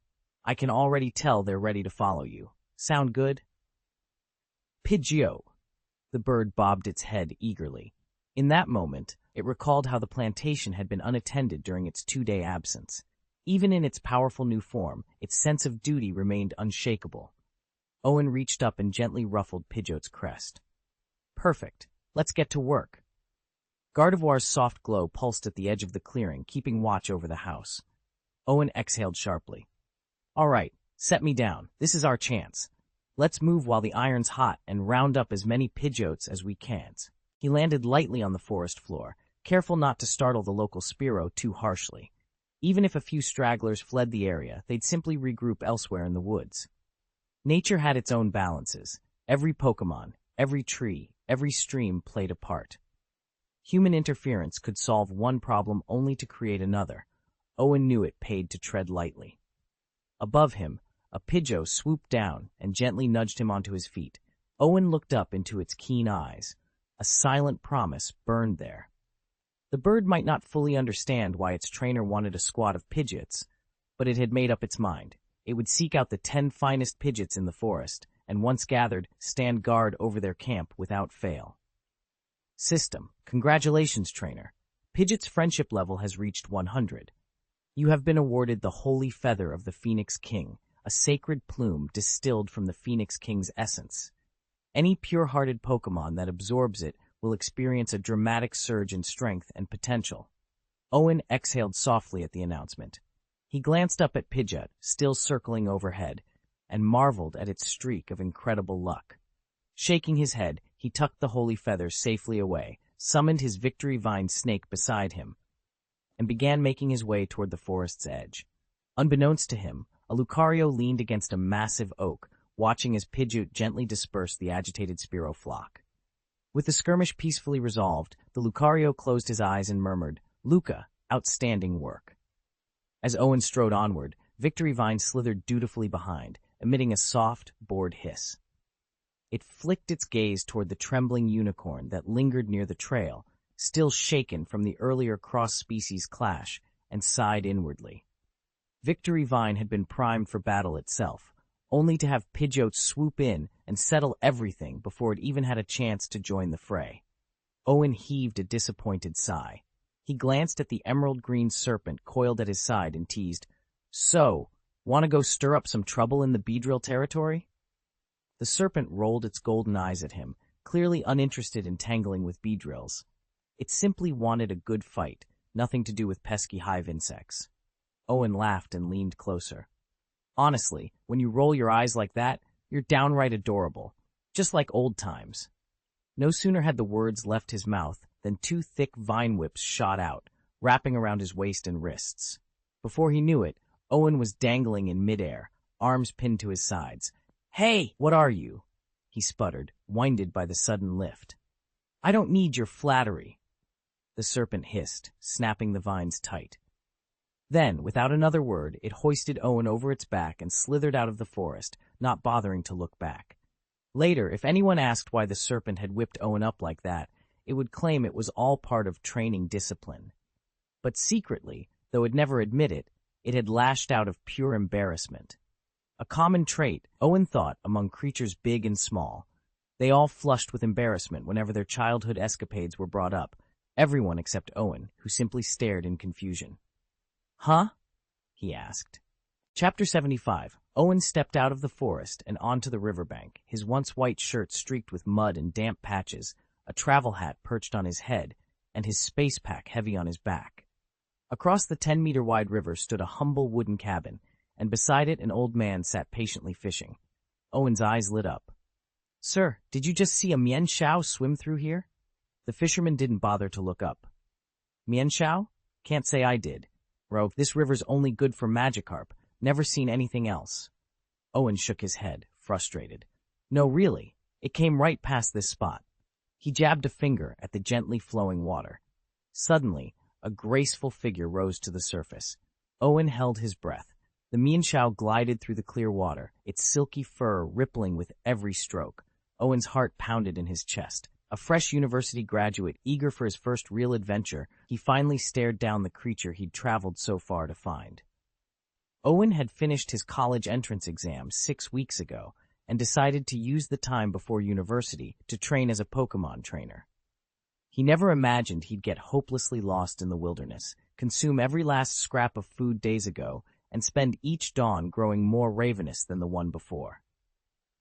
I can already tell they're ready to follow you. Sound good?" "Pidgeot." The bird bobbed its head eagerly. In that moment, it recalled how the plantation had been unattended during its 2-day absence. Even in its powerful new form, its sense of duty remained unshakable. Owen reached up and gently ruffled Pidgeot's crest. "Perfect. Let's get to work." Gardevoir's soft glow pulsed at the edge of the clearing, keeping watch over the house. Owen exhaled sharply. "All right, set me down. This is our chance. Let's move while the iron's hot and round up as many Pidgeots as we can." He landed lightly on the forest floor, careful not to startle the local Spearow too harshly. Even if a few stragglers fled the area, they'd simply regroup elsewhere in the woods. Nature had its own balances. Every Pokémon, every tree, every stream played a part. Human interference could solve one problem only to create another. Owen knew it paid to tread lightly. Above him, a Pidgeot swooped down and gently nudged him onto his feet. Owen looked up into its keen eyes. A silent promise burned there. The bird might not fully understand why its trainer wanted a squad of Pidgeots, but it had made up its mind. It would seek out the 10 finest Pidgeots in the forest, and once gathered, stand guard over their camp without fail. System. Congratulations, trainer. Pidgeot's friendship level has reached 100. You have been awarded the Holy Feather of the Phoenix King, a sacred plume distilled from the Phoenix King's essence. Any pure-hearted Pokémon that absorbs it will experience a dramatic surge in strength and potential. Owen exhaled softly at the announcement. He glanced up at Pidgeot, still circling overhead, and marveled at its streak of incredible luck. Shaking his head, he tucked the holy feather safely away, summoned his Victory Vine snake beside him, and began making his way toward the forest's edge. Unbeknownst to him, a Lucario leaned against a massive oak, watching as Pidgeot gently dispersed the agitated Spearow flock. With the skirmish peacefully resolved, the Lucario closed his eyes and murmured, "Luca, outstanding work." As Owen strode onward, Victory Vine slithered dutifully behind, emitting a soft, bored hiss. It flicked its gaze toward the trembling unicorn that lingered near the trail, still shaken from the earlier cross-species clash, and sighed inwardly. Victory Vine had been primed for battle itself, only to have Pidgeot swoop in and settle everything before it even had a chance to join the fray. Owen heaved a disappointed sigh. He glanced at the emerald-green serpent coiled at his side and teased, "So, want to go stir up some trouble in the Beedrill territory?" The serpent rolled its golden eyes at him, clearly uninterested in tangling with Beedrills. It simply wanted a good fight, nothing to do with pesky hive insects. Owen laughed and leaned closer. "Honestly, when you roll your eyes like that, you're downright adorable, just like old times." No sooner had the words left his mouth than 2 thick vine whips shot out, wrapping around his waist and wrists. Before he knew it, Owen was dangling in midair, arms pinned to his sides. "Hey, what are you?" he sputtered, winded by the sudden lift. "I don't need your flattery," the serpent hissed, snapping the vines tight. Then, without another word, it hoisted Owen over its back and slithered out of the forest, not bothering to look back. Later, if anyone asked why the serpent had whipped Owen up like that, it would claim it was all part of training discipline. But secretly, though it'd never admit it, it had lashed out of pure embarrassment. A common trait, Owen thought, among creatures big and small. They all flushed with embarrassment whenever their childhood escapades were brought up, everyone except Owen, who simply stared in confusion. "Huh?" he asked. Chapter 75. Owen stepped out of the forest and onto the riverbank, his once white shirt streaked with mud and damp patches, a travel hat perched on his head, and his space pack heavy on his back. Across the 10-meter-wide river stood a humble wooden cabin, and beside it an old man sat patiently fishing. Owen's eyes lit up. "Sir, did you just see a mienshao swim through here?" The fisherman didn't bother to look up. "Mienshao? Can't say I did. Rogue, this river's only good for Magikarp. Never seen anything else." Owen shook his head, frustrated. "No, really. It came right past this spot." He jabbed a finger at the gently flowing water. Suddenly, a graceful figure rose to the surface. Owen held his breath. The mienshao glided through the clear water, its silky fur rippling with every stroke. Owen's heart pounded in his chest. A fresh university graduate, eager for his first real adventure, he finally stared down the creature he'd traveled so far to find. Owen had finished his college entrance exam 6 weeks ago and decided to use the time before university to train as a Pokémon trainer. He never imagined he'd get hopelessly lost in the wilderness, consume every last scrap of food days ago, and spend each dawn growing more ravenous than the one before.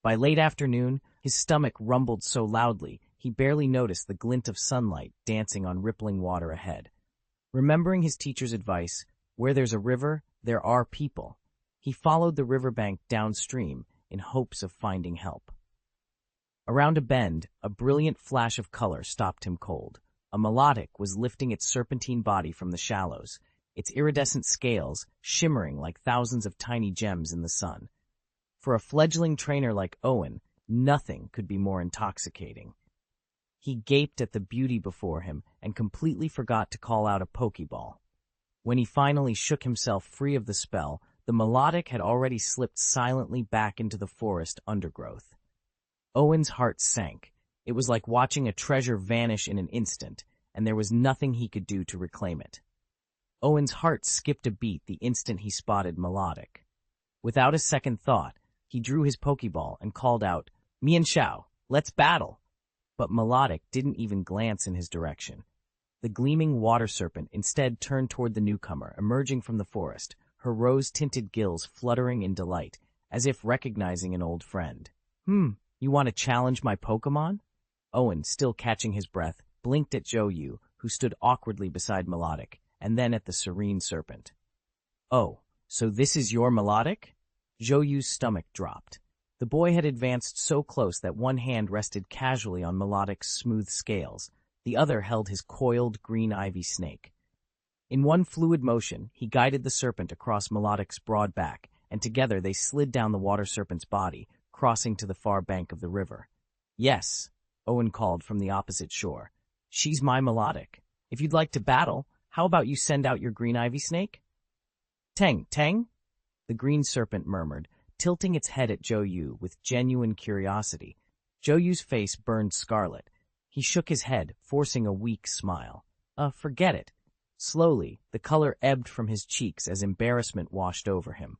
By late afternoon, his stomach rumbled so loudly he barely noticed the glint of sunlight dancing on rippling water ahead. Remembering his teacher's advice, where there's a river, there are people, he followed the riverbank downstream in hopes of finding help. Around a bend, a brilliant flash of color stopped him cold. A melodic was lifting its serpentine body from the shallows, its iridescent scales shimmering like thousands of tiny gems in the sun. For a fledgling trainer like Owen, nothing could be more intoxicating. He gaped at the beauty before him and completely forgot to call out a Pokeball. When he finally shook himself free of the spell, the melodic had already slipped silently back into the forest undergrowth. Owen's heart sank. It was like watching a treasure vanish in an instant, and there was nothing he could do to reclaim it. Owen's heart skipped a beat the instant he spotted Melodic. Without a second thought, he drew his Pokeball and called out, "Mian Xiao, let's battle!" But Melodic didn't even glance in his direction. The gleaming water serpent instead turned toward the newcomer, emerging from the forest, her rose-tinted gills fluttering in delight, as if recognizing an old friend. You want to challenge my Pokémon?" Owen, still catching his breath, blinked at Zhou, who stood awkwardly beside Melodic, and then at the serene serpent. "Oh, so this is your Melodic?" Zhou's stomach dropped. The boy had advanced so close that one hand rested casually on Melodic's smooth scales, the other held his coiled green ivy snake. In one fluid motion, he guided the serpent across Melodic's broad back, and together they slid down the water serpent's body, crossing to the far bank of the river. "Yes," Owen called from the opposite shore. "She's my Melodic. If you'd like to battle, how about you send out your green ivy snake?" "Tang, Tang?" the green serpent murmured, tilting its head at Zhou with genuine curiosity. Zhou's face burned scarlet. He shook his head, forcing a weak smile. Forget it." Slowly, the color ebbed from his cheeks as embarrassment washed over him.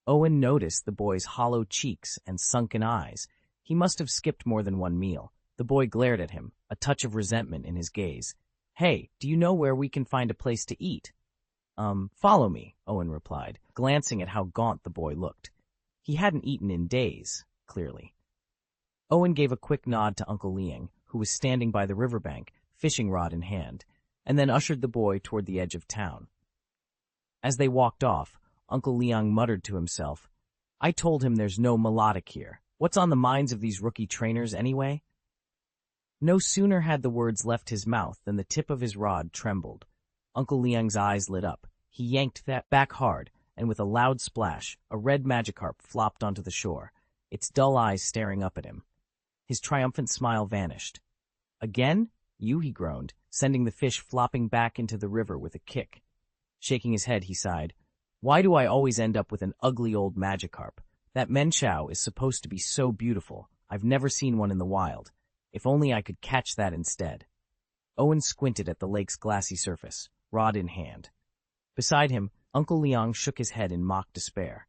Owen noticed the boy's hollow cheeks and sunken eyes. He must have skipped more than one meal. The boy glared at him, a touch of resentment in his gaze. "Hey, do you know where we can find a place to eat?" Follow me," Owen replied, glancing at how gaunt the boy looked. He hadn't eaten in days, clearly. Owen gave a quick nod to Uncle Liang, who was standing by the riverbank, fishing rod in hand, and then ushered the boy toward the edge of town. As they walked off, Uncle Liang muttered to himself, "I told him there's no Melodic here. What's on the minds of these rookie trainers anyway?" No sooner had the words left his mouth than the tip of his rod trembled. Uncle Liang's eyes lit up. He yanked that back hard, and with a loud splash, a red Magikarp flopped onto the shore, its dull eyes staring up at him. His triumphant smile vanished. "Again? You," he groaned, sending the fish flopping back into the river with a kick. Shaking his head, he sighed, "Why do I always end up with an ugly old Magikarp? That Menchao is supposed to be so beautiful. I've never seen one in the wild. If only I could catch that instead." Owen squinted at the lake's glassy surface, rod in hand. Beside him, Uncle Liang shook his head in mock despair.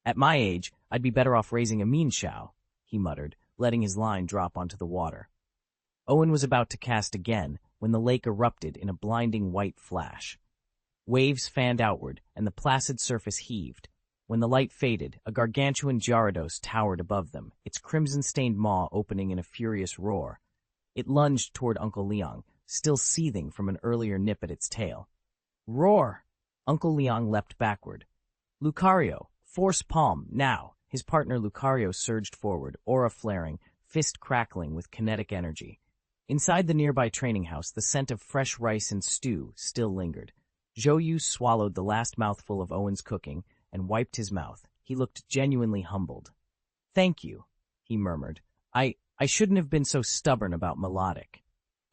"At my age, I'd be better off raising a Mienshao," he muttered, letting his line drop onto the water. Owen was about to cast again when the lake erupted in a blinding white flash. Waves fanned outward, and the placid surface heaved. When the light faded, a gargantuan Gyarados towered above them, its crimson-stained maw opening in a furious roar. It lunged toward Uncle Liang, still seething from an earlier nip at its tail. "Roar!" Uncle Liang leapt backward. "Lucario, force palm, now!" His partner Lucario surged forward, aura flaring, fist crackling with kinetic energy. Inside the nearby training house, the scent of fresh rice and stew still lingered. Zhou swallowed the last mouthful of Owen's cooking and wiped his mouth. He looked genuinely humbled. "Thank you," he murmured. I shouldn't have been so stubborn about Melodic."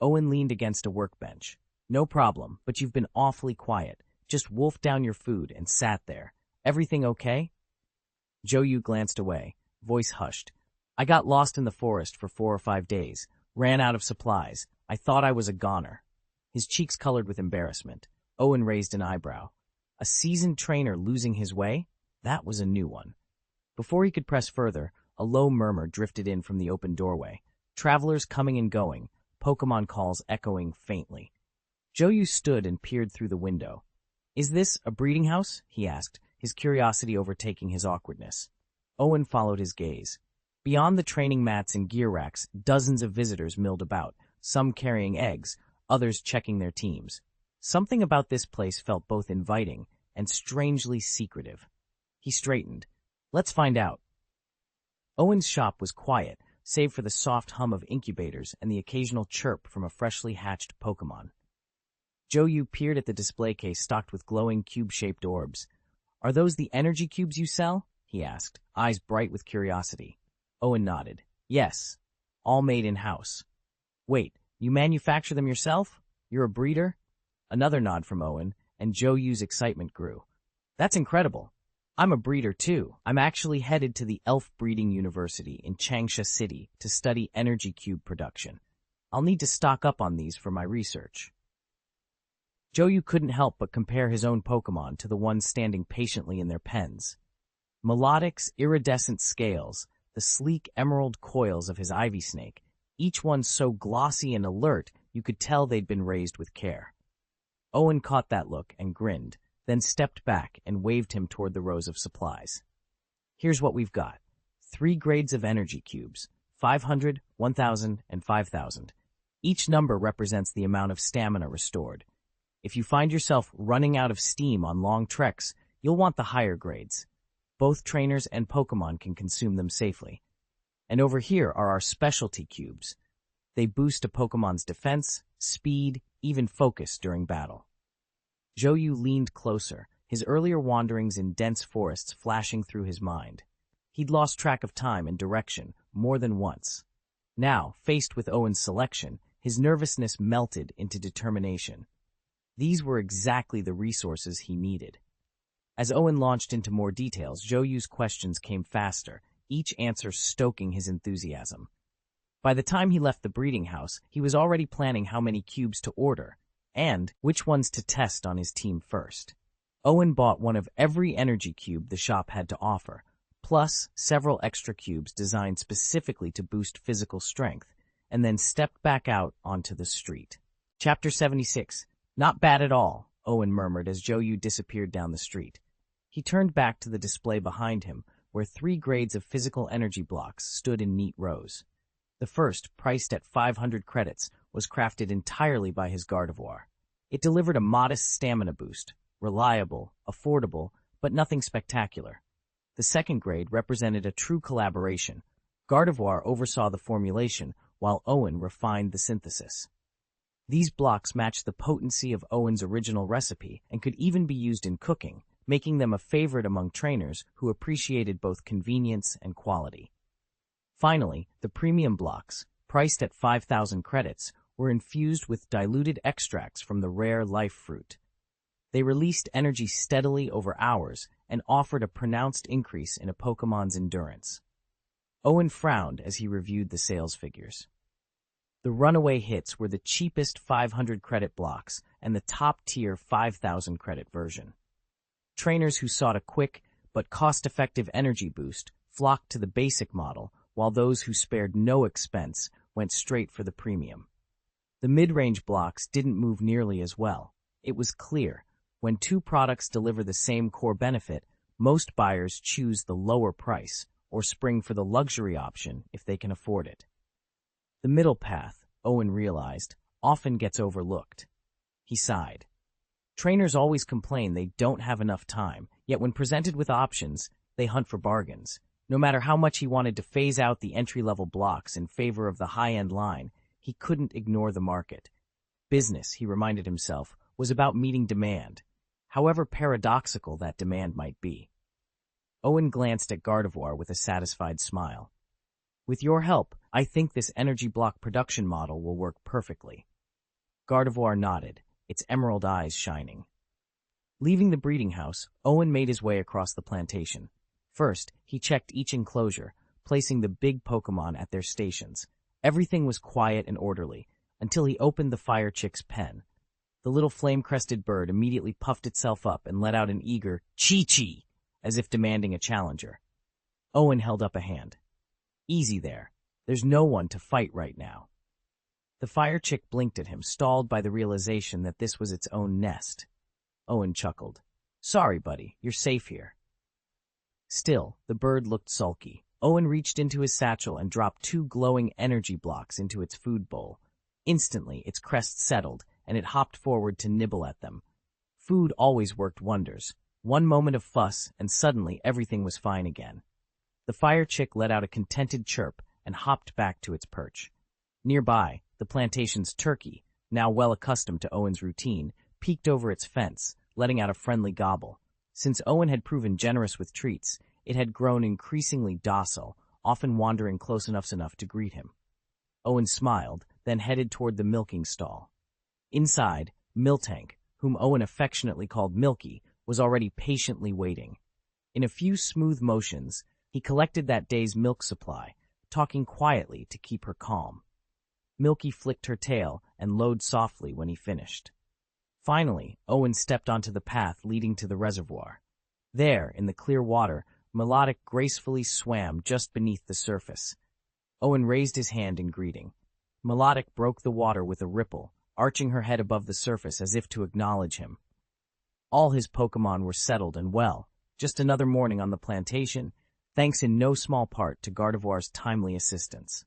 Owen leaned against a workbench. "No problem, but you've been awfully quiet. Just wolfed down your food and sat there. Everything okay?" Zhou glanced away, voice hushed. "I got lost in the forest for 4 or 5 days, ran out of supplies. I thought I was a goner." His cheeks colored with embarrassment. Owen raised an eyebrow. A seasoned trainer losing his way? That was a new one. Before he could press further, a low murmur drifted in from the open doorway. Travelers coming and going, Pokémon calls echoing faintly. Zhou stood and peered through the window. "Is this a breeding house?" he asked, his curiosity overtaking his awkwardness. Owen followed his gaze. Beyond the training mats and gear racks, dozens of visitors milled about, some carrying eggs, others checking their teams. Something about this place felt both inviting and strangely secretive. He straightened. "Let's find out." Owen's shop was quiet, save for the soft hum of incubators and the occasional chirp from a freshly hatched Pokémon. Zhou peered at the display case stocked with glowing cube-shaped orbs. "Are those the energy cubes you sell?" he asked, eyes bright with curiosity. Owen nodded. "Yes, all made in-house." "Wait, you manufacture them yourself? You're a breeder?" Another nod from Owen, and Zhou's excitement grew. "That's incredible. I'm a breeder too. I'm actually headed to the Elf Breeding University in Changsha City to study energy cube production. I'll need to stock up on these for my research. Joyu couldn't help but compare his own Pokémon to the ones standing patiently in their pens. Melodic's iridescent scales, the sleek emerald coils of his ivy snake, each one so glossy and alert you could tell they'd been raised with care. Owen caught that look and grinned, then stepped back and waved him toward the rows of supplies. Here's what we've got. 3 grades of energy cubes, 500, 1,000, and 5,000. Each number represents the amount of stamina restored. If you find yourself running out of steam on long treks, you'll want the higher grades. Both trainers and Pokémon can consume them safely. And over here are our specialty cubes. They boost a Pokémon's defense, speed, even focus during battle. Joyu leaned closer, his earlier wanderings in dense forests flashing through his mind. He'd lost track of time and direction more than once. Now, faced with Owen's selection, his nervousness melted into determination. These were exactly the resources he needed. As Owen launched into more details, Joyu's questions came faster, each answer stoking his enthusiasm. By the time he left the breeding house, he was already planning how many cubes to order, and which ones to test on his team first. Owen bought one of every energy cube the shop had to offer, plus several extra cubes designed specifically to boost physical strength, and then stepped back out onto the street. Chapter 76. Not bad at all, Owen murmured as Joyu disappeared down the street. He turned back to the display behind him, where 3 grades of physical energy blocks stood in neat rows. The first, priced at 500 credits, was crafted entirely by his Gardevoir. It delivered a modest stamina boost, reliable, affordable, but nothing spectacular. The second grade represented a true collaboration. Gardevoir oversaw the formulation, while Owen refined the synthesis. These blocks matched the potency of Owen's original recipe and could even be used in cooking, making them a favorite among trainers who appreciated both convenience and quality. Finally, the premium blocks, priced at 5,000 credits, were infused with diluted extracts from the rare life fruit. They released energy steadily over hours and offered a pronounced increase in a Pokémon's endurance. Owen frowned as he reviewed the sales figures. The runaway hits were the cheapest 500 credit blocks and the top-tier 5,000 credit version. Trainers who sought a quick but cost-effective energy boost flocked to the basic model, while those who spared no expense went straight for the premium. The mid-range blocks didn't move nearly as well. It was clear, when 2 products deliver the same core benefit, most buyers choose the lower price or spring for the luxury option if they can afford it. The middle path, Owen realized, often gets overlooked. He sighed. Trainers always complain they don't have enough time, yet when presented with options, they hunt for bargains. No matter how much he wanted to phase out the entry-level blocks in favor of the high-end line, he couldn't ignore the market. Business, he reminded himself, was about meeting demand, however paradoxical that demand might be. Owen glanced at Gardevoir with a satisfied smile. With your help, I think this energy block production model will work perfectly. Gardevoir nodded, its emerald eyes shining. Leaving the breeding house, Owen made his way across the plantation. First, he checked each enclosure, placing the big Pokémon at their stations. Everything was quiet and orderly, until he opened the Fire Chick's pen. The little flame-crested bird immediately puffed itself up and let out an eager "Chee-chee," as if demanding a challenger. Owen held up a hand. Easy there. There's no one to fight right now. The Fire Chick blinked at him, stalled by the realization that this was its own nest. Owen chuckled. Sorry, buddy, you're safe here. Still, the bird looked sulky. Owen reached into his satchel and dropped 2 glowing energy blocks into its food bowl. Instantly, its crest settled, and it hopped forward to nibble at them. Food always worked wonders. One moment of fuss, and suddenly everything was fine again. The Fire Chick let out a contented chirp and hopped back to its perch. Nearby, the plantation's turkey, now well accustomed to Owen's routine, peeked over its fence, letting out a friendly gobble. Since Owen had proven generous with treats, it had grown increasingly docile, often wandering close enough to greet him. Owen smiled, then headed toward the milking stall. Inside, Miltank, whom Owen affectionately called Milky, was already patiently waiting. In a few smooth motions, he collected that day's milk supply, talking quietly to keep her calm. Milky flicked her tail and lowed softly when he finished. Finally, Owen stepped onto the path leading to the reservoir. There, in the clear water, Melodic gracefully swam just beneath the surface. Owen raised his hand in greeting. Melodic broke the water with a ripple, arching her head above the surface as if to acknowledge him. All his Pokémon were settled and well, just another morning on the plantation, thanks in no small part to Gardevoir's timely assistance.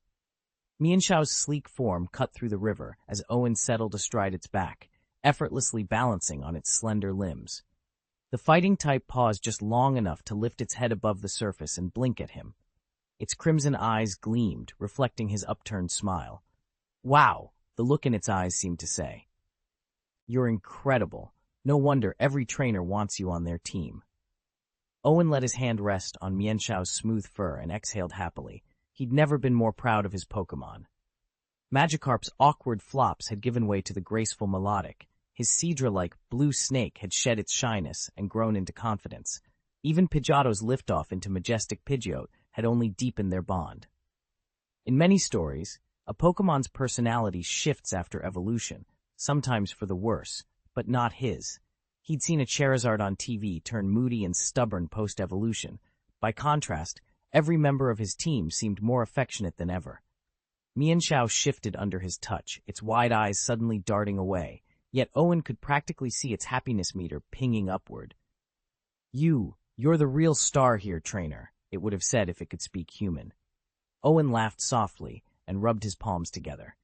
Mienshau's sleek form cut through the river as Owen settled astride its back, effortlessly balancing on its slender limbs. The fighting type paused just long enough to lift its head above the surface and blink at him. Its crimson eyes gleamed, reflecting his upturned smile. "Wow," the look in its eyes seemed to say. "You're incredible. No wonder every trainer wants you on their team." Owen let his hand rest on Mienshau's smooth fur and exhaled happily. He'd never been more proud of his Pokémon. Magikarp's awkward flops had given way to the graceful Melodic. His Seadra-like blue snake had shed its shyness and grown into confidence. Even Pidgeotto's liftoff into majestic Pidgeot had only deepened their bond. In many stories, a Pokémon's personality shifts after evolution, sometimes for the worse, but not his. He'd seen a Charizard on TV turn moody and stubborn post-evolution. By contrast, every member of his team seemed more affectionate than ever. Mienshao shifted under his touch, its wide eyes suddenly darting away, yet Owen could practically see its happiness meter pinging upward. You're the real star here, trainer," it would have said if it could speak human. Owen laughed softly and rubbed his palms together.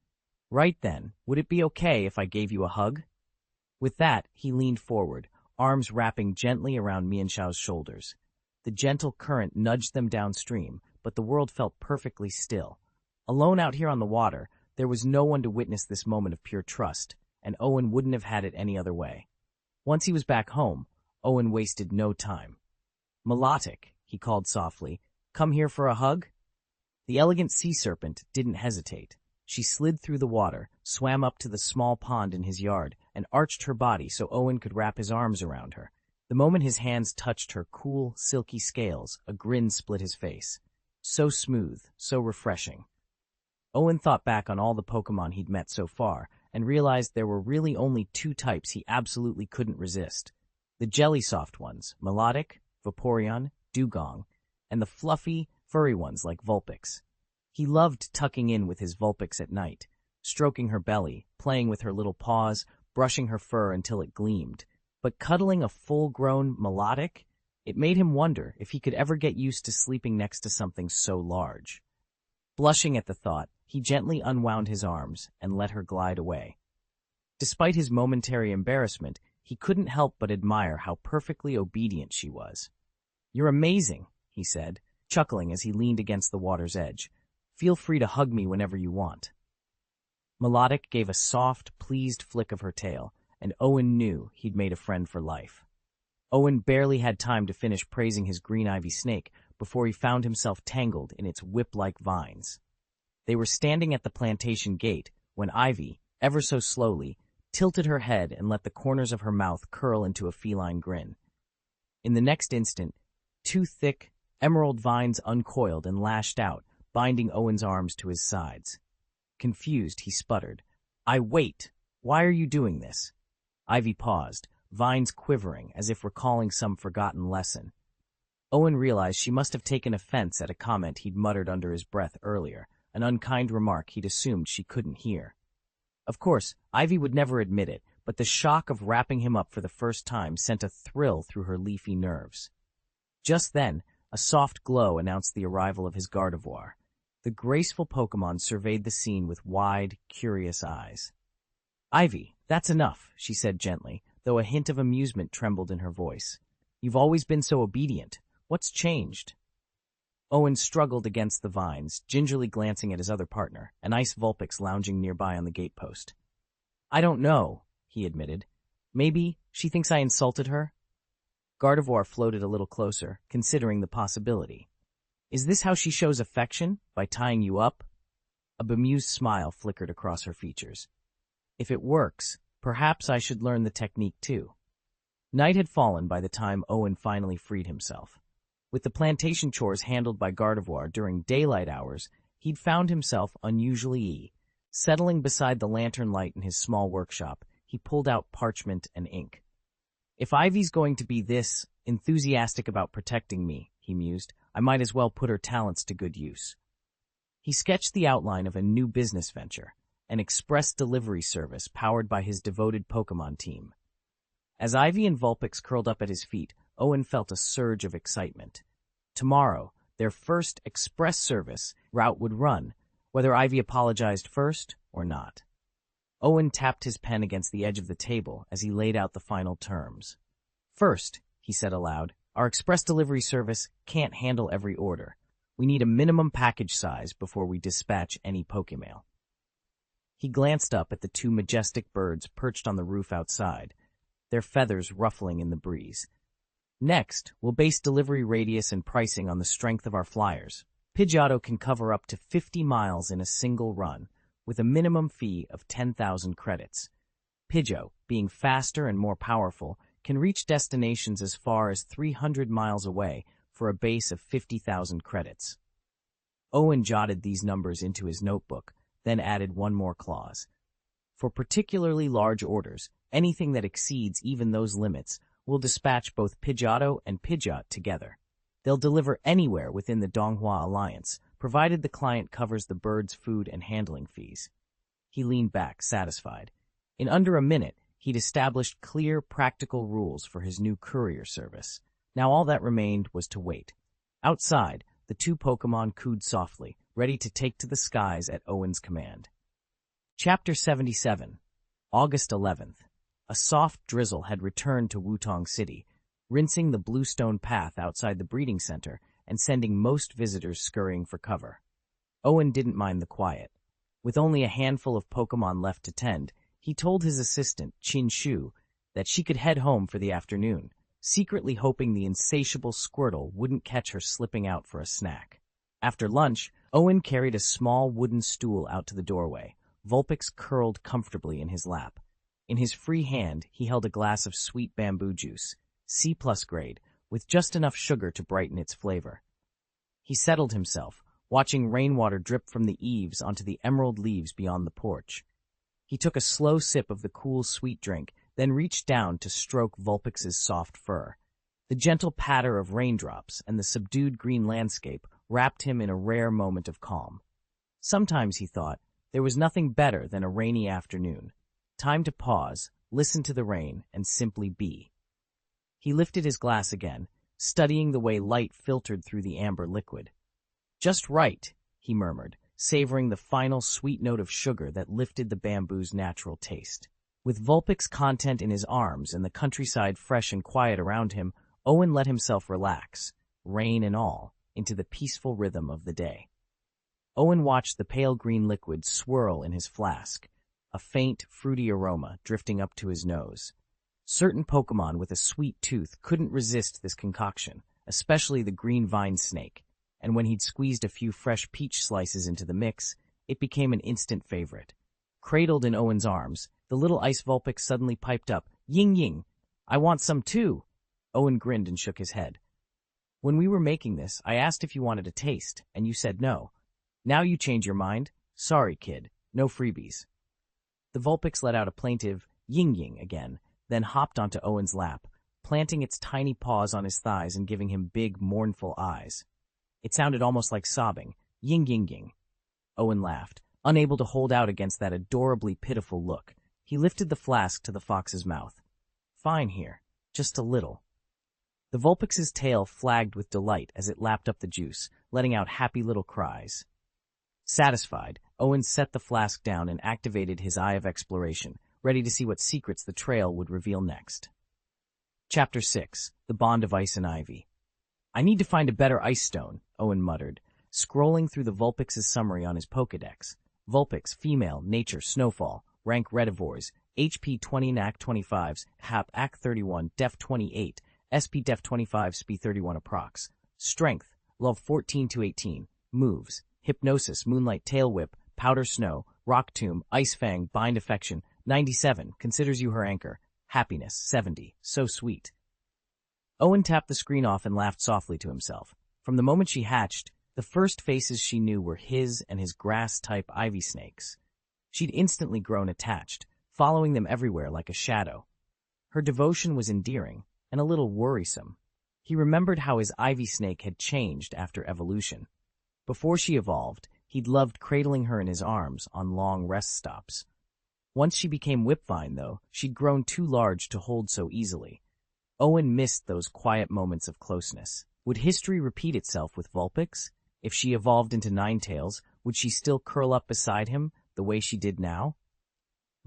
"Right then, would it be okay if I gave you a hug?" With that, he leaned forward, arms wrapping gently around Mienshao's shoulders. The gentle current nudged them downstream, but the world felt perfectly still. Alone out here on the water, there was no one to witness this moment of pure trust, and Owen wouldn't have had it any other way. Once he was back home, Owen wasted no time. "Melodic," he called softly, "come here for a hug?" The elegant sea serpent didn't hesitate. She slid through the water, swam up to the small pond in his yard, and arched her body so Owen could wrap his arms around her. The moment his hands touched her cool, silky scales, a grin split his face. So smooth, so refreshing. Owen thought back on all the Pokémon he'd met so far, and realized there were really only two types he absolutely couldn't resist. The jelly-soft ones, Melodic, Vaporeon, Dugong, and the fluffy, furry ones like Vulpix. He loved tucking in with his Vulpix at night, stroking her belly, playing with her little paws, brushing her fur until it gleamed. But cuddling a full-grown Melodic, it made him wonder if he could ever get used to sleeping next to something so large. Blushing at the thought, he gently unwound his arms and let her glide away. Despite his momentary embarrassment, he couldn't help but admire how perfectly obedient she was. "You're amazing," he said, chuckling as he leaned against the water's edge. "Feel free to hug me whenever you want." Melodic gave a soft, pleased flick of her tail, and Owen knew he'd made a friend for life. Owen barely had time to finish praising his green ivy snake before he found himself tangled in its whip-like vines. They were standing at the plantation gate when Ivy, ever so slowly, tilted her head and let the corners of her mouth curl into a feline grin. In the next instant, two thick, emerald vines uncoiled and lashed out, binding Owen's arms to his sides. Confused, he sputtered, Wait, why are you doing this?" Ivy paused, vines quivering as if recalling some forgotten lesson. Owen realized she must have taken offense at a comment he'd muttered under his breath earlier, an unkind remark he'd assumed she couldn't hear. Of course, Ivy would never admit it, but the shock of wrapping him up for the first time sent a thrill through her leafy nerves. Just then, a soft glow announced the arrival of his Gardevoir. The graceful Pokémon surveyed the scene with wide, curious eyes. "Ivy, that's enough," she said gently, though a hint of amusement trembled in her voice. "You've always been so obedient. What's changed?" Owen struggled against the vines, gingerly glancing at his other partner, an ice Vulpix lounging nearby on the gatepost. "I don't know," he admitted. "Maybe she thinks I insulted her?" Gardevoir floated a little closer, considering the possibility. "Is this how she shows affection? By tying you up?" A bemused smile flickered across her features. "If it works, perhaps I should learn the technique too." Night had fallen by the time Owen finally freed himself. With the plantation chores handled by Gardevoir during daylight hours, he'd found himself unusually settling beside the lantern light in his small workshop. He pulled out parchment and ink. If Ivy's going to be this enthusiastic about protecting me, he mused, I might as well put her talents to good use. He sketched the outline of a new business venture, an express delivery service powered by his devoted Pokémon team. As Ivy and Vulpix curled up at his feet, Owen felt a surge of excitement. Tomorrow, their first express service route would run, whether Ivy apologized first or not. Owen tapped his pen against the edge of the table as he laid out the final terms. First, he said aloud, our express delivery service can't handle every order. We need a minimum package size before we dispatch any Pokémail. He glanced up at the two majestic birds perched on the roof outside, their feathers ruffling in the breeze. Next, we'll base delivery radius and pricing on the strength of our flyers. Pidgeotto can cover up to 50 miles in a single run, with a minimum fee of 10,000 credits. Pidgeot, being faster and more powerful, can reach destinations as far as 300 miles away for a base of 50,000 credits. Owen jotted these numbers into his notebook, then added one more clause. For particularly large orders, anything that exceeds even those limits will dispatch both Pidgeotto and Pidgeot together. They'll deliver anywhere within the Donghua Alliance, provided the client covers the bird's food and handling fees. He leaned back, satisfied. In under a minute, he'd established clear, practical rules for his new courier service. Now all that remained was to wait. Outside, the two Pokémon cooed softly, ready to take to the skies at Owen's command. Chapter 77, August 11th. A soft drizzle had returned to Wutong City, rinsing the bluestone path outside the breeding center and sending most visitors scurrying for cover. Owen didn't mind the quiet. With only a handful of Pokémon left to tend, he told his assistant, Qin Shu, that she could head home for the afternoon, secretly hoping the insatiable Squirtle wouldn't catch her slipping out for a snack. After lunch, Owen carried a small wooden stool out to the doorway, Vulpix curled comfortably in his lap. In his free hand, he held a glass of sweet bamboo juice, C+ grade, with just enough sugar to brighten its flavor. He settled himself, watching rainwater drip from the eaves onto the emerald leaves beyond the porch. He took a slow sip of the cool, sweet drink, then reached down to stroke Vulpix's soft fur. The gentle patter of raindrops and the subdued green landscape wrapped him in a rare moment of calm. Sometimes, he thought, there was nothing better than a rainy afternoon. Time to pause, listen to the rain, and simply be. He lifted his glass again, studying the way light filtered through the amber liquid. Just right, he murmured, savoring the final sweet note of sugar that lifted the bamboo's natural taste. With Vulpix content in his arms and the countryside fresh and quiet around him, Owen let himself relax, rain and all, into the peaceful rhythm of the day. Owen watched the pale green liquid swirl in his flask, a faint, fruity aroma drifting up to his nose. Certain Pokémon with a sweet tooth couldn't resist this concoction, especially the green vine snake, and when he'd squeezed a few fresh peach slices into the mix, it became an instant favorite. Cradled in Owen's arms, the little ice Vulpix suddenly piped up, Ying Ying, I want some too. Owen grinned and shook his head. When we were making this, I asked if you wanted a taste, and you said no. Now you change your mind? Sorry, kid, no freebies. The Vulpix let out a plaintive Ying Ying again, then hopped onto Owen's lap, planting its tiny paws on his thighs and giving him big, mournful eyes. It sounded almost like sobbing. Ying Ying Ying. Owen laughed, unable to hold out against that adorably pitiful look. He lifted the flask to the fox's mouth. Fine here, just a little. The Vulpix's tail flagged with delight as it lapped up the juice, letting out happy little cries. Satisfied, Owen set the flask down and activated his eye of exploration, ready to see what secrets the trail would reveal next. Chapter 6, The Bond of Ice and Ivy. I need to find a better ice stone, Owen muttered, scrolling through the Vulpix's summary on his Pokédex. Vulpix, female, nature, snowfall, rank Redivores, HP 20 NAC 25s, HAP AC 31, Def 28, SP Def 25, SP 31 approx. Strength, Love 14 to 18, moves, Hypnosis, Moonlight Tail Whip, Powder Snow, Rock Tomb, Ice Fang, Bind Affection, 97, considers you her anchor. Happiness, 70, so sweet. Owen tapped the screen off and laughed softly to himself. From the moment she hatched, the first faces she knew were his and his grass-type ivy snakes. She'd instantly grown attached, following them everywhere like a shadow. Her devotion was endearing and a little worrisome. He remembered how his ivy snake had changed after evolution. Before she evolved, he'd loved cradling her in his arms on long rest stops. Once she became Whipvine, though, she'd grown too large to hold so easily. Owen missed those quiet moments of closeness. Would history repeat itself with Vulpix? If she evolved into Ninetales, would she still curl up beside him the way she did now?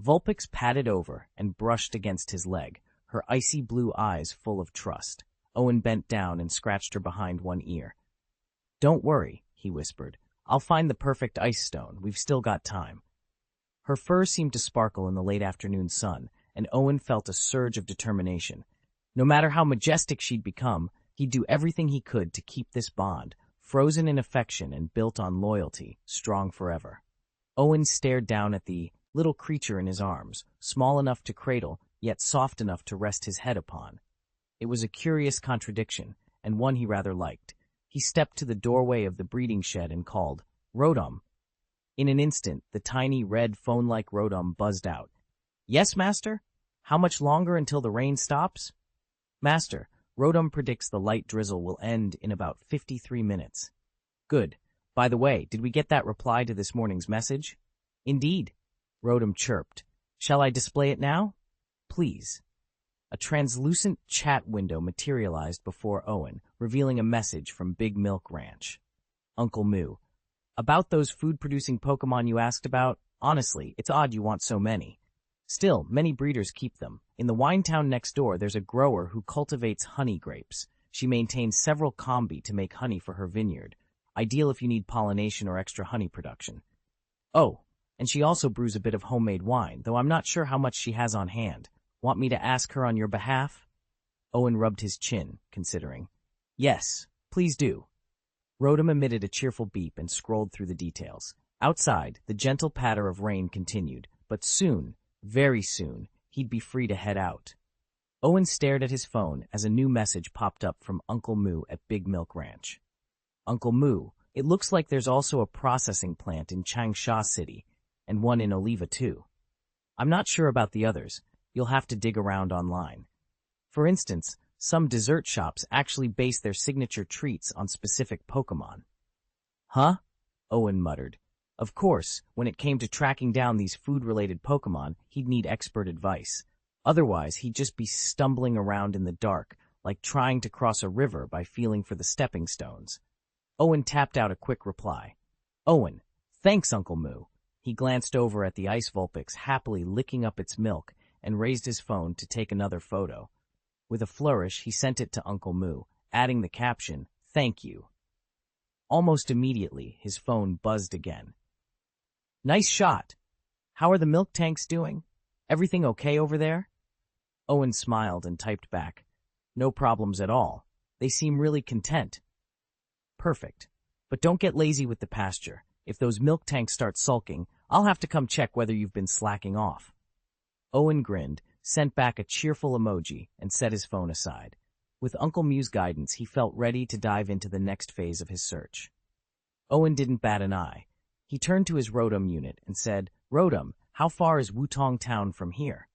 Vulpix padded over and brushed against his leg, her icy blue eyes full of trust. Owen bent down and scratched her behind one ear. "Don't worry," he whispered. "I'll find the perfect ice stone. We've still got time." Her fur seemed to sparkle in the late afternoon sun, and Owen felt a surge of determination. No matter how majestic she'd become, he'd do everything he could to keep this bond, frozen in affection and built on loyalty, strong forever. Owen stared down at the little creature in his arms, small enough to cradle, yet soft enough to rest his head upon. It was a curious contradiction, and one he rather liked. He stepped to the doorway of the breeding shed and called, "Rotom." In an instant, the tiny red phone-like Rotom buzzed out. "Yes, Master? How much longer until the rain stops?" "Master, Rotom predicts the light drizzle will end in about 53 minutes. "Good. By the way, did we get that reply to this morning's message?" "Indeed," Rotom chirped. "Shall I display it now?" "Please." A translucent chat window materialized before Owen, revealing a message from Big Milk Ranch. "Uncle Moo. About those food-producing Pokémon you asked about, honestly, it's odd you want so many. Still, many breeders keep them. In the wine town next door, there's a grower who cultivates honey grapes. She maintains several combi to make honey for her vineyard, ideal if you need pollination or extra honey production. Oh, and she also brews a bit of homemade wine, though I'm not sure how much she has on hand. Want me to ask her on your behalf?" Owen rubbed his chin, considering. "Yes, please do." Rotom emitted a cheerful beep and scrolled through the details. Outside, the gentle patter of rain continued, but soon, very soon, he'd be free to head out. Owen stared at his phone as a new message popped up from Uncle Moo at Big Milk Ranch. "Uncle Moo, it looks like there's also a processing plant in Changsha City, and one in Oliva too. I'm not sure about the others. You'll have to dig around online. For instance, some dessert shops actually base their signature treats on specific Pokémon." "Huh?" Owen muttered. Of course, when it came to tracking down these food-related Pokémon, he'd need expert advice. Otherwise, he'd just be stumbling around in the dark, like trying to cross a river by feeling for the stepping stones. Owen tapped out a quick reply. "Owen, thanks, Uncle Moo." He glanced over at the ice Vulpix happily licking up its milk and raised his phone to take another photo. With a flourish, he sent it to Uncle Moo, adding the caption, "Thank you." Almost immediately, his phone buzzed again. "Nice shot. How are the milk tanks doing? Everything okay over there?" Owen smiled and typed back, "No problems at all. They seem really content." "Perfect. But don't get lazy with the pasture. If those milk tanks start sulking, I'll have to come check whether you've been slacking off." Owen grinned, sent back a cheerful emoji, and set his phone aside. With Uncle Mew's guidance, he felt ready to dive into the next phase of his search. Owen didn't bat an eye. He turned to his Rotom unit and said, "Rotom, how far is Wutong Town from here?"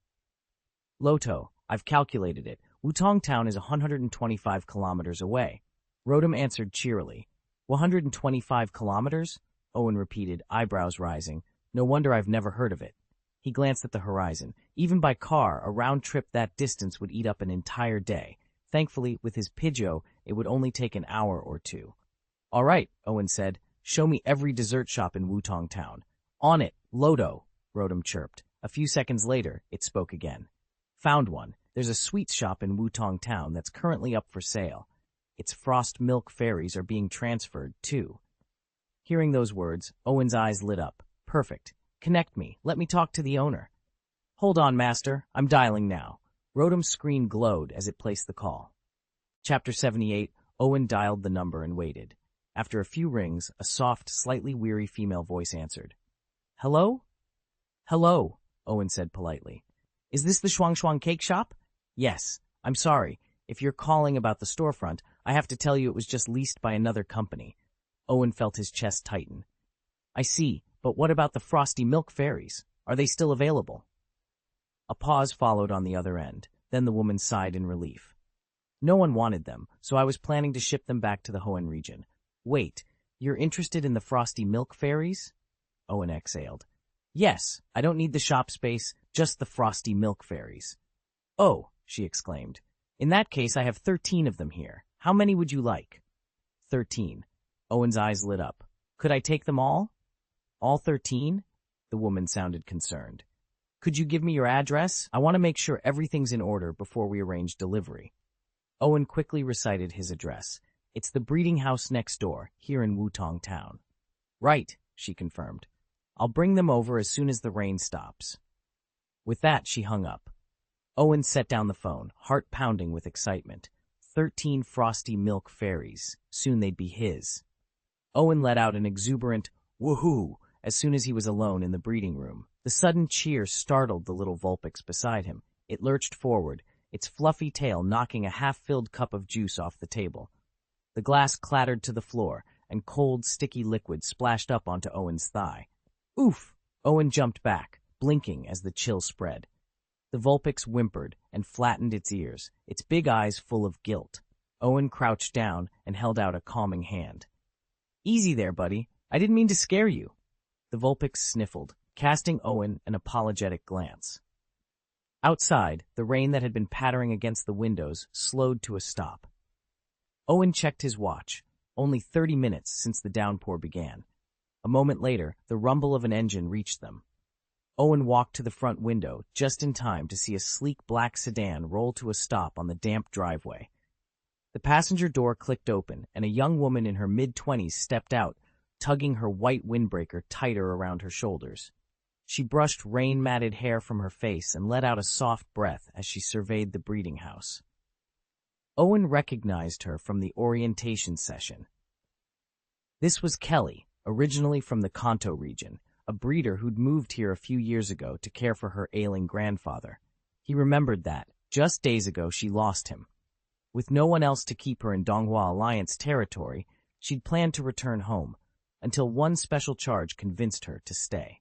"Loto, I've calculated it. Wutong Town is 125 kilometers away." Rotom answered cheerily. 125 kilometers? Owen repeated, eyebrows rising. No wonder I've never heard of it. He glanced at the horizon. Even by car, a round trip that distance would eat up an entire day. Thankfully, with his Pidgeot, it would only take an hour or two. "All right," Owen said. "Show me every dessert shop in Wutong Town." "On it, Loto," Rotom chirped. A few seconds later, it spoke again. "Found one. There's a sweets shop in Wutong Town that's currently up for sale. Its frost milk fairies are being transferred, too." Hearing those words, Owen's eyes lit up. "Perfect. Connect me. Let me talk to the owner." "Hold on, Master. I'm dialing now." Rotom's screen glowed as it placed the call. Chapter 78, Owen dialed the number and waited. After a few rings, a soft, slightly weary female voice answered. "Hello?" "Hello," Owen said politely. "Is this the Shuang Shuang Cake Shop?" "Yes. I'm sorry. If you're calling about the storefront, I have to tell you it was just leased by another company. Owen felt his chest tighten. I see, but what about the frosty milk fairies? Are they still available? A pause followed on the other end. Then the woman sighed in relief. No one wanted them, so I was planning to ship them back to the Hoenn region. Wait, you're interested in the frosty milk fairies? Owen exhaled. Yes, I don't need the shop space, just the frosty milk fairies. Oh, she exclaimed. In that case, I have 13 of them here. How many would you like? 13. Owen's eyes lit up. Could I take them all? All 13? The woman sounded concerned. Could you give me your address? I want to make sure everything's in order before we arrange delivery. Owen quickly recited his address. It's the breeding house next door, here in Wutong Town. Right, she confirmed. I'll bring them over as soon as the rain stops. With that, she hung up. Owen set down the phone, heart pounding with excitement. 13 frosty milk fairies. Soon they'd be his. Owen let out an exuberant woohoo as soon as he was alone in the breeding room. The sudden cheer startled the little Vulpix beside him. It lurched forward, its fluffy tail knocking a half-filled cup of juice off the table. The glass clattered to the floor, and cold, sticky liquid splashed up onto Owen's thigh. Oof! Owen jumped back, blinking as the chill spread. The Vulpix whimpered and flattened its ears, its big eyes full of guilt. Owen crouched down and held out a calming hand. Easy there, buddy. I didn't mean to scare you. The Vulpix sniffled, casting Owen an apologetic glance. Outside, the rain that had been pattering against the windows slowed to a stop. Owen checked his watch. Only 30 minutes since the downpour began. A moment later, the rumble of an engine reached them. Owen walked to the front window just in time to see a sleek black sedan roll to a stop on the damp driveway. The passenger door clicked open, and a young woman in her mid-20s stepped out, tugging her white windbreaker tighter around her shoulders. She brushed rain-matted hair from her face and let out a soft breath as she surveyed the breeding house. Owen recognized her from the orientation session. This was Kelly, originally from the Kanto region, a breeder who'd moved here a few years ago to care for her ailing grandfather. He remembered that, just days ago, she lost him. With no one else to keep her in Donghua Alliance territory, she'd planned to return home, until one special charge convinced her to stay.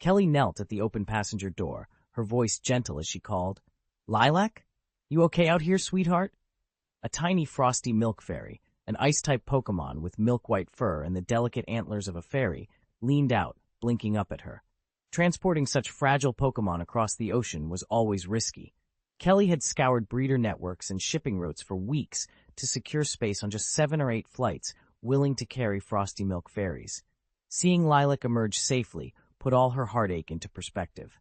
Kelly knelt at the open passenger door, her voice gentle as she called, "Lilac? You okay out here, sweetheart?" A tiny frosty milk fairy, an ice-type Pokémon with milk-white fur and the delicate antlers of a fairy, leaned out, blinking up at her. Transporting such fragile Pokémon across the ocean was always risky. Kelly had scoured breeder networks and shipping routes for weeks to secure space on just 7 or 8 flights willing to carry frosty milk fairies. Seeing Lilac emerge safely put all her heartache into perspective.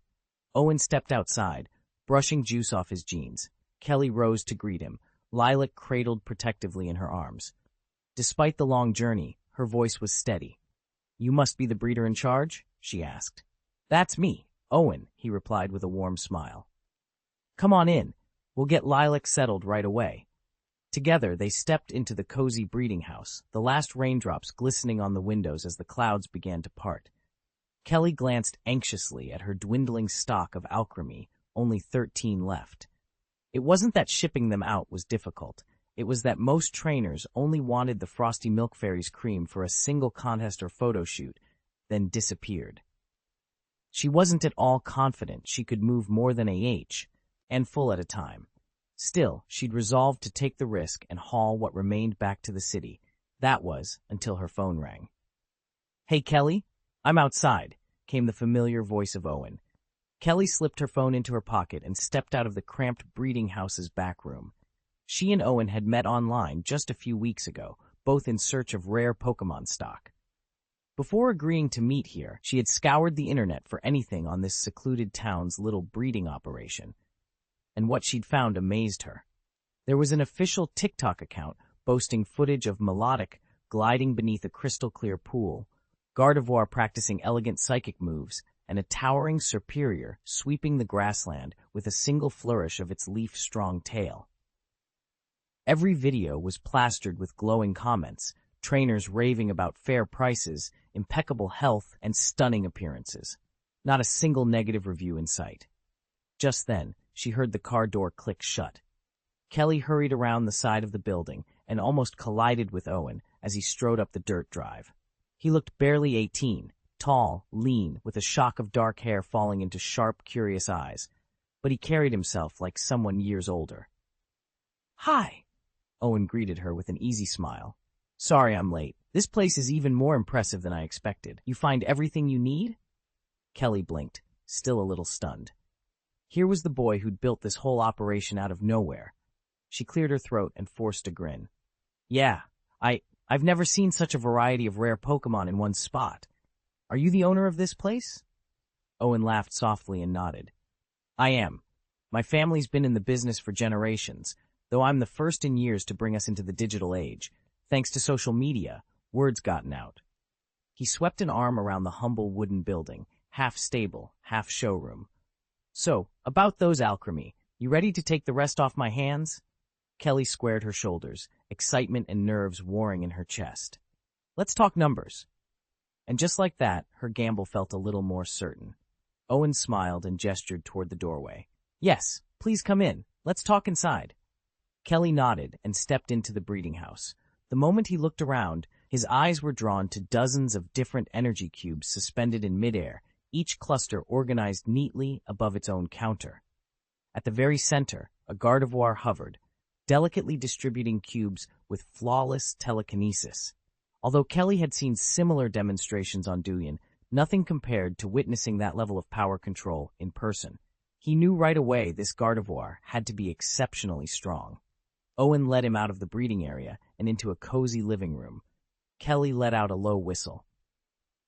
Owen stepped outside, brushing juice off his jeans. Kelly rose to greet him, Lilac cradled protectively in her arms. Despite the long journey, her voice was steady. "You must be the breeder in charge?" she asked. "That's me, Owen," he replied with a warm smile. "Come on in. We'll get Lilac settled right away." Together, they stepped into the cozy breeding house, the last raindrops glistening on the windows as the clouds began to part. Kelly glanced anxiously at her dwindling stock of alchemy, only 13 left. It wasn't that shipping them out was difficult. It was that most trainers only wanted the Frosty Milk Fairies cream for a single contest or photo shoot, then disappeared. She wasn't at all confident she could move more than and full at a time. Still, she'd resolved to take the risk and haul what remained back to the city. That was, until her phone rang. "Hey, Kelly, I'm outside," came the familiar voice of Owen. Kelly slipped her phone into her pocket and stepped out of the cramped breeding house's back room. She and Owen had met online just a few weeks ago, both in search of rare Pokémon stock. Before agreeing to meet here, she had scoured the internet for anything on this secluded town's little breeding operation, and what she'd found amazed her. There was an official TikTok account boasting footage of Melodic gliding beneath a crystal-clear pool, Gardevoir practicing elegant psychic moves, and a towering Superior sweeping the grassland with a single flourish of its leaf-strong tail. Every video was plastered with glowing comments, trainers raving about fair prices, impeccable health, and stunning appearances. Not a single negative review in sight. Just then, she heard the car door click shut. Kelly hurried around the side of the building and almost collided with Owen as he strode up the dirt drive. He looked barely 18, tall, lean, with a shock of dark hair falling into sharp, curious eyes, but he carried himself like someone years older. "Hi," Owen greeted her with an easy smile. "Sorry I'm late. This place is even more impressive than I expected. You find everything you need?" Kelly blinked, still a little stunned. Here was the boy who'd built this whole operation out of nowhere. She cleared her throat and forced a grin. "Yeah, I've never seen such a variety of rare Pokémon in one spot. Are you the owner of this place?" Owen laughed softly and nodded. "I am. My family's been in the business for generations, though I'm the first in years to bring us into the digital age. Thanks to social media, word's gotten out." He swept an arm around the humble wooden building, half stable, half showroom. "So, about those alchemy, you ready to take the rest off my hands?" Kelly squared her shoulders, excitement and nerves warring in her chest. "Let's talk numbers." And just like that, her gamble felt a little more certain. Owen smiled and gestured toward the doorway. "Yes, please come in. Let's talk inside." Kelly nodded and stepped into the breeding house. The moment he looked around, his eyes were drawn to dozens of different energy cubes suspended in midair, each cluster organized neatly above its own counter. At the very center, a Gardevoir hovered, delicately distributing cubes with flawless telekinesis. Although Kelly had seen similar demonstrations on Duyan, nothing compared to witnessing that level of power control in person. He knew right away this Gardevoir had to be exceptionally strong. Owen led him out of the breeding area and into a cozy living room. Kelly let out a low whistle.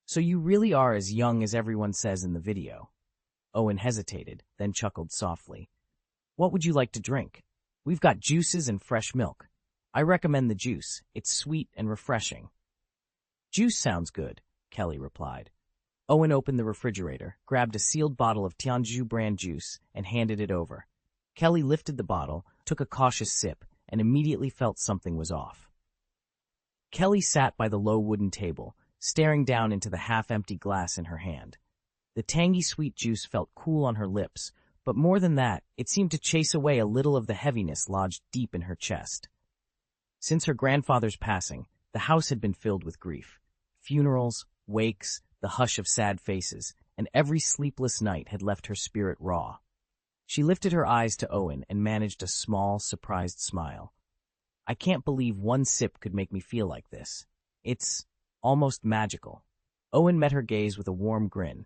"So you really are as young as everyone says in the video." Owen hesitated, then chuckled softly. "What would you like to drink? We've got juices and fresh milk. I recommend the juice. It's sweet and refreshing." "Juice sounds good," Kelly replied. Owen opened the refrigerator, grabbed a sealed bottle of Tianzhu brand juice, and handed it over. Kelly lifted the bottle, took a cautious sip, and immediately felt something was off. Kelly sat by the low wooden table, staring down into the half-empty glass in her hand. The tangy sweet juice felt cool on her lips, but more than that, it seemed to chase away a little of the heaviness lodged deep in her chest. Since her grandfather's passing, the house had been filled with grief. Funerals, wakes, the hush of sad faces, and every sleepless night had left her spirit raw. She lifted her eyes to Owen and managed a small, surprised smile. "I can't believe one sip could make me feel like this. It's almost magical." Owen met her gaze with a warm grin.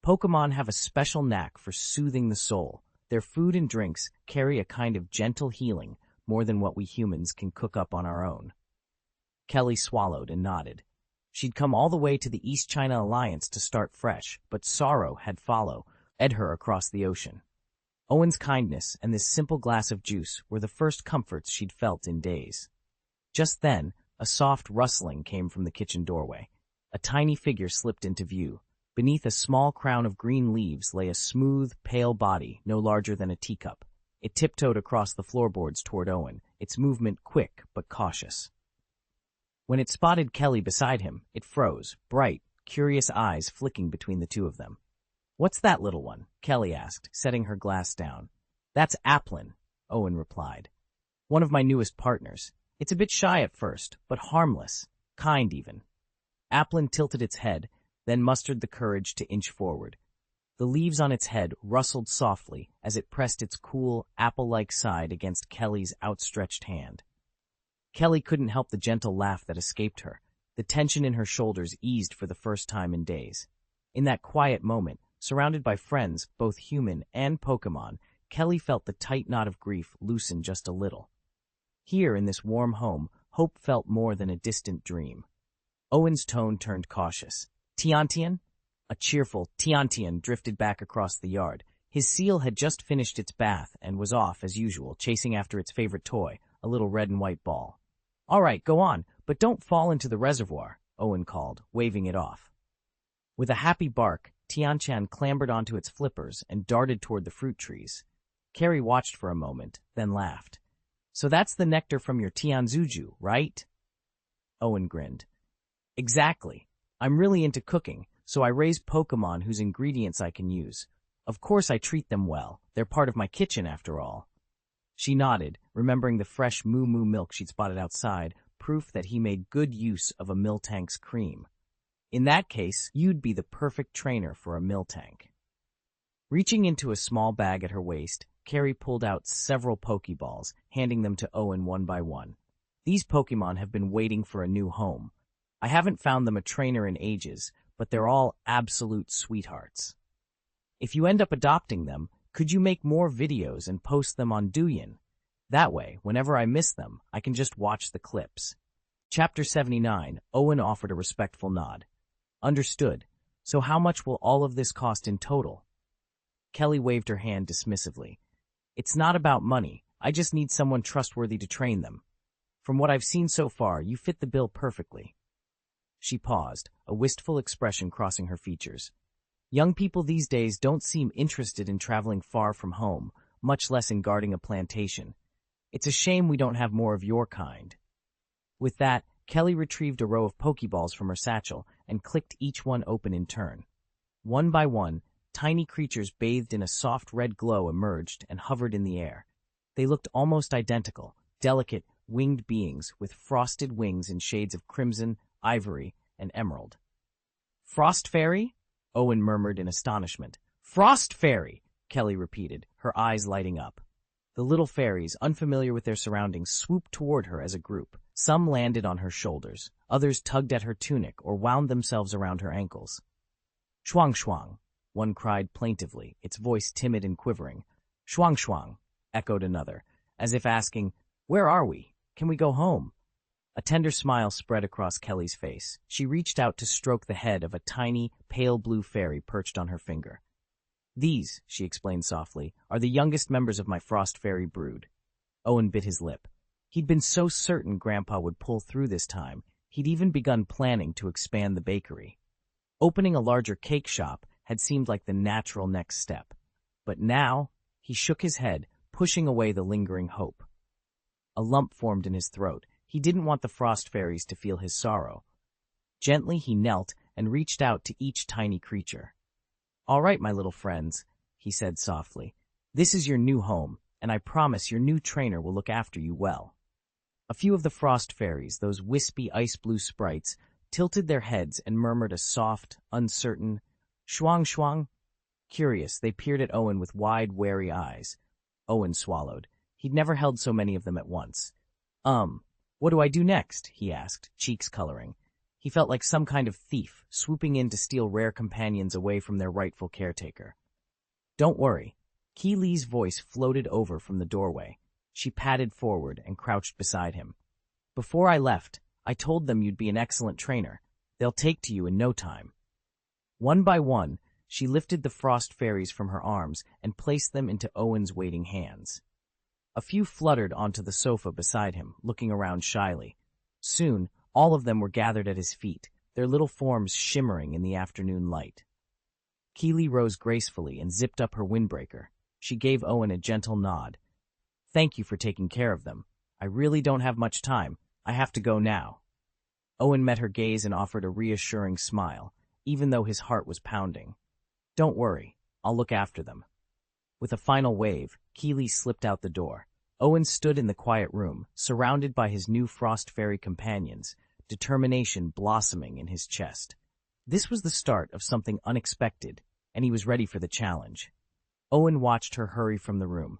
Pokémon have a special knack for soothing the soul. Their food and drinks carry a kind of gentle healing, more than what we humans can cook up on our own. Kelly swallowed and nodded. She'd come all the way to the East China Alliance to start fresh, but sorrow had led her across the ocean. Owen's kindness and this simple glass of juice were the first comforts she'd felt in days. Just then, a soft rustling came from the kitchen doorway. A tiny figure slipped into view. Beneath a small crown of green leaves lay a smooth, pale body no larger than a teacup. It tiptoed across the floorboards toward Owen, its movement quick but cautious. When it spotted Kelly beside him, it froze, bright, curious eyes flicking between the two of them. "What's that little one?" Kelly asked, setting her glass down. "That's Applin," Owen replied. "One of my newest partners. It's a bit shy at first, but harmless, kind even." Applin tilted its head, then mustered the courage to inch forward. The leaves on its head rustled softly as it pressed its cool, apple-like side against Kelly's outstretched hand. Kelly couldn't help the gentle laugh that escaped her. The tension in her shoulders eased for the first time in days. In that quiet moment, surrounded by friends, both human and Pokémon, Kelly felt the tight knot of grief loosen just a little. Here, in this warm home, hope felt more than a distant dream. Owen's tone turned cautious. "Tiantian?" A cheerful Tiantian drifted back across the yard. His seal had just finished its bath and was off, as usual, chasing after its favorite toy, a little red and white ball. "All right, go on, but don't fall into the reservoir," Owen called, waving it off. With a happy bark, Tiantian clambered onto its flippers and darted toward the fruit trees. Carrie watched for a moment, then laughed. "So that's the nectar from your Tianzuju, right?" Owen grinned. "Exactly. I'm really into cooking, so I raise Pokémon whose ingredients I can use. Of course I treat them well. They're part of my kitchen after all." She nodded, remembering the fresh moo-moo milk she'd spotted outside, proof that he made good use of a Miltank's cream. In that case, you'd be the perfect trainer for a Miltank. Reaching into a small bag at her waist, Carrie pulled out several Pokeballs, handing them to Owen one by one. These Pokemon have been waiting for a new home. I haven't found them a trainer in ages, but they're all absolute sweethearts. If you end up adopting them, could you make more videos and post them on Douyin? That way, whenever I miss them, I can just watch the clips. Chapter 79, Owen offered a respectful nod. Understood. So how much will all of this cost in total? Kelly waved her hand dismissively. It's not about money. I just need someone trustworthy to train them. From what I've seen so far, you fit the bill perfectly. She paused, a wistful expression crossing her features. Young people these days don't seem interested in traveling far from home, much less in guarding a plantation. It's a shame we don't have more of your kind. With that, Kelly retrieved a row of Pokeballs from her satchel and clicked each one open in turn. One by one, tiny creatures bathed in a soft red glow emerged and hovered in the air. They looked almost identical, delicate, winged beings with frosted wings in shades of crimson, ivory, and emerald. Frost Fairy? Owen murmured in astonishment. Frost Fairy! Kelly repeated, her eyes lighting up. The little fairies, unfamiliar with their surroundings, swooped toward her as a group. Some landed on her shoulders, others tugged at her tunic or wound themselves around her ankles. Shuang shuang, one cried plaintively, its voice timid and quivering. Shuang shuang, echoed another, as if asking, Where are we? Can we go home? A tender smile spread across Kelly's face. She reached out to stroke the head of a tiny, pale blue fairy perched on her finger. These, she explained softly, are the youngest members of my Frost Fairy brood. Owen bit his lip. He'd been so certain Grandpa would pull through this time, he'd even begun planning to expand the bakery. Opening a larger cake shop had seemed like the natural next step. But now, he shook his head, pushing away the lingering hope. A lump formed in his throat. He didn't want the Frost Fairies to feel his sorrow. Gently he knelt and reached out to each tiny creature. All right, my little friends, he said softly. This is your new home, and I promise your new trainer will look after you well. A few of the Frost Fairies, those wispy ice-blue sprites, tilted their heads and murmured a soft, uncertain, Shuang shuang. Curious, they peered at Owen with wide, wary eyes. Owen swallowed. He'd never held so many of them at once. What do I do next? He asked, cheeks coloring. He felt like some kind of thief, swooping in to steal rare companions away from their rightful caretaker. Don't worry. Keely's voice floated over from the doorway. She padded forward and crouched beside him. Before I left, I told them you'd be an excellent trainer. They'll take to you in no time. One by one, she lifted the Frost Fairies from her arms and placed them into Owen's waiting hands. A few fluttered onto the sofa beside him, looking around shyly. Soon, all of them were gathered at his feet, their little forms shimmering in the afternoon light. Keely rose gracefully and zipped up her windbreaker. She gave Owen a gentle nod. Thank you for taking care of them. I really don't have much time. I have to go now. Owen met her gaze and offered a reassuring smile, even though his heart was pounding. Don't worry. I'll look after them. With a final wave, Keely slipped out the door. Owen stood in the quiet room, surrounded by his new Frost Fairy companions, determination blossoming in his chest. This was the start of something unexpected, and he was ready for the challenge. Owen watched her hurry from the room.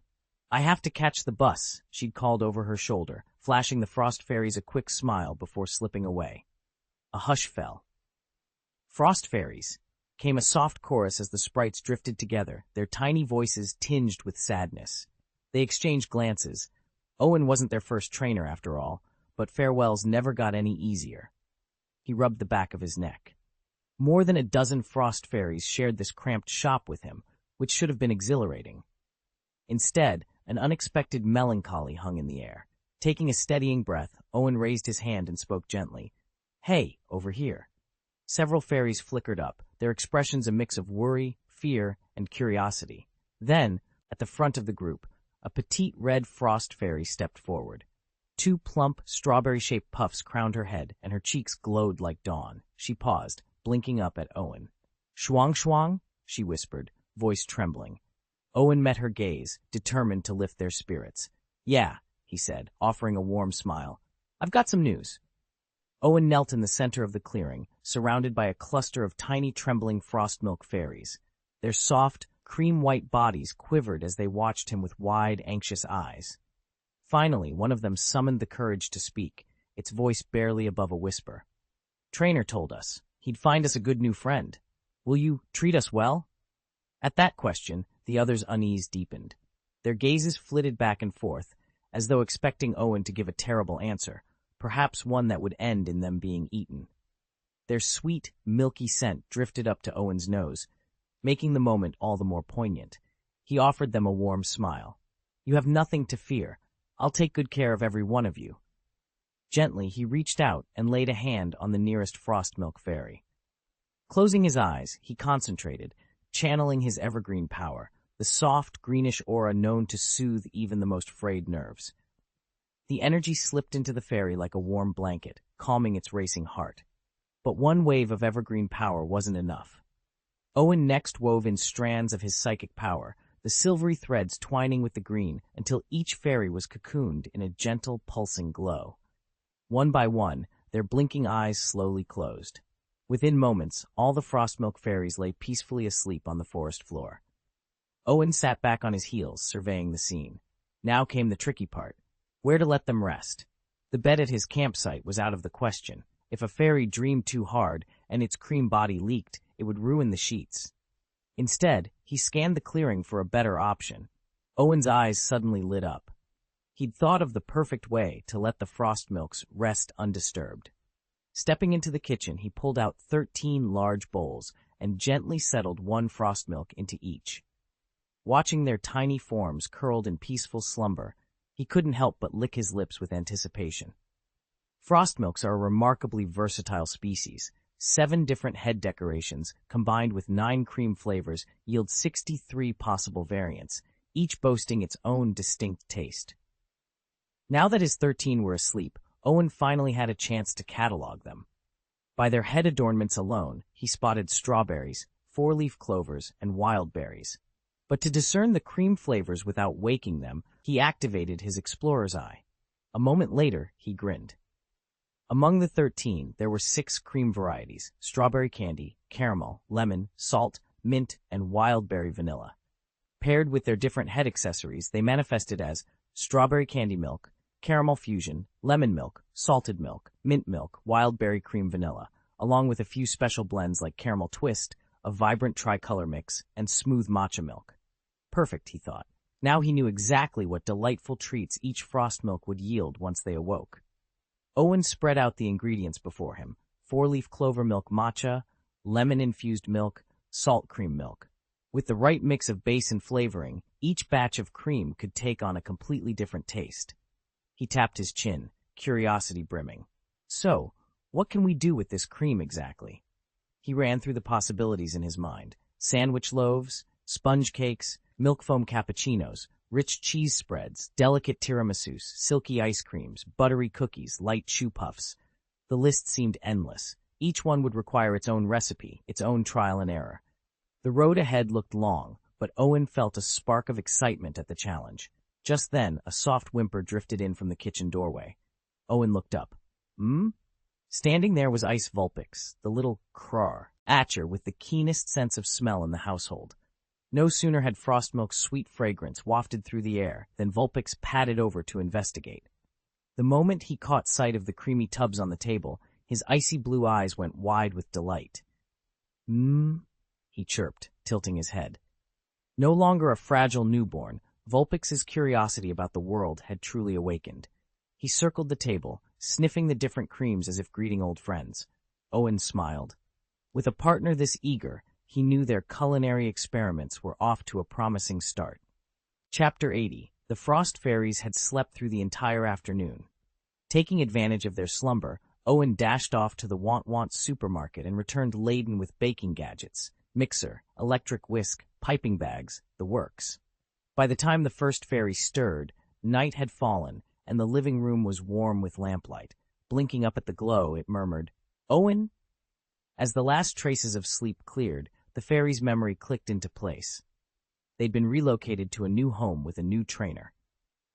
I have to catch the bus, she'd called over her shoulder, flashing the Frost Fairies a quick smile before slipping away. A hush fell. Frost Fairies, came a soft chorus as the sprites drifted together, their tiny voices tinged with sadness. They exchanged glances. Owen wasn't their first trainer, after all, but farewells never got any easier. He rubbed the back of his neck. More than a dozen Frost Fairies shared this cramped shop with him, which should have been exhilarating. Instead, an unexpected melancholy hung in the air. Taking a steadying breath, Owen raised his hand and spoke gently. Hey, over here. Several fairies flickered up, their expressions a mix of worry, fear, and curiosity. Then, at the front of the group, a petite red Frost Fairy stepped forward. Two plump, strawberry-shaped puffs crowned her head, and her cheeks glowed like dawn. She paused, blinking up at Owen. Shuang shuang, she whispered, voice trembling. Owen met her gaze, determined to lift their spirits. Yeah, he said, offering a warm smile. I've got some news. Owen knelt in the center of the clearing, surrounded by a cluster of tiny trembling frostmilk fairies. Their soft, cream-white bodies quivered as they watched him with wide, anxious eyes. Finally, one of them summoned the courage to speak, its voice barely above a whisper. Trainer told us he'd find us a good new friend. Will you treat us well? At that question, the others' unease deepened. Their gazes flitted back and forth, as though expecting Owen to give a terrible answer, perhaps one that would end in them being eaten. Their sweet, milky scent drifted up to Owen's nose, making the moment all the more poignant. He offered them a warm smile. You have nothing to fear. I'll take good care of every one of you. Gently, he reached out and laid a hand on the nearest frostmilk fairy. Closing his eyes, he concentrated, channeling his evergreen power, the soft, greenish aura known to soothe even the most frayed nerves. The energy slipped into the fairy like a warm blanket, calming its racing heart. But one wave of evergreen power wasn't enough. Owen next wove in strands of his psychic power, the silvery threads twining with the green until each fairy was cocooned in a gentle, pulsing glow. One by one, their blinking eyes slowly closed. Within moments, all the frostmilk fairies lay peacefully asleep on the forest floor. Owen sat back on his heels, surveying the scene. Now came the tricky part. Where to let them rest? The bed at his campsite was out of the question. If a fairy dreamed too hard and its cream body leaked, it would ruin the sheets. Instead, he scanned the clearing for a better option. Owen's eyes suddenly lit up. He'd thought of the perfect way to let the frostmilks rest undisturbed. Stepping into the kitchen, he pulled out 13 large bowls and gently settled one frostmilk into each. Watching their tiny forms curled in peaceful slumber, he couldn't help but lick his lips with anticipation. Frostmilks are a remarkably versatile species. 7 different head decorations, combined with 9 cream flavors, yield 63 possible variants, each boasting its own distinct taste. Now that his 13 were asleep, Owen finally had a chance to catalog them. By their head adornments alone, he spotted strawberries, 4-leaf clovers, and wild berries. But to discern the cream flavors without waking them, he activated his explorer's eye. A moment later, he grinned. Among the 13, there were 6 cream varieties: strawberry candy, caramel, lemon, salt, mint, and wild berry vanilla. Paired with their different head accessories, they manifested as strawberry candy milk, caramel fusion, lemon milk, salted milk, mint milk, wild berry cream vanilla, along with a few special blends like caramel twist, a vibrant tricolor mix, and smooth matcha milk. Perfect, he thought. Now he knew exactly what delightful treats each frostmilk would yield once they awoke. Owen spread out the ingredients before him: 4-leaf clover milk matcha, lemon-infused milk, salt cream milk. With the right mix of base and flavoring, each batch of cream could take on a completely different taste. He tapped his chin, curiosity brimming. So, what can we do with this cream exactly? He ran through the possibilities in his mind: sandwich loaves, sponge cakes, milk foam cappuccinos, rich cheese spreads, delicate tiramisus, silky ice creams, buttery cookies, light chew puffs. The list seemed endless. Each one would require its own recipe, its own trial and error. The road ahead looked long, but Owen felt a spark of excitement at the challenge. Just then, a soft whimper drifted in from the kitchen doorway. Owen looked up. Standing there was Ice Vulpix, the little creature with the keenest sense of smell in the household. No sooner had Frostmilk's sweet fragrance wafted through the air than Vulpix padded over to investigate. The moment he caught sight of the creamy tubs on the table, his icy blue eyes went wide with delight. He chirped, tilting his head. No longer a fragile newborn, Vulpix's curiosity about the world had truly awakened. He circled the table, sniffing the different creams as if greeting old friends. Owen smiled. With a partner this eager, he knew their culinary experiments were off to a promising start. Chapter 80. The Frost Fairies had slept through the entire afternoon. Taking advantage of their slumber, Owen dashed off to the Want supermarket and returned laden with baking gadgets: mixer, electric whisk, piping bags, the works. By the time the first fairy stirred, night had fallen, and the living room was warm with lamplight. Blinking up at the glow, it murmured, "Owen?" As the last traces of sleep cleared, the fairy's memory clicked into place. They'd been relocated to a new home with a new trainer.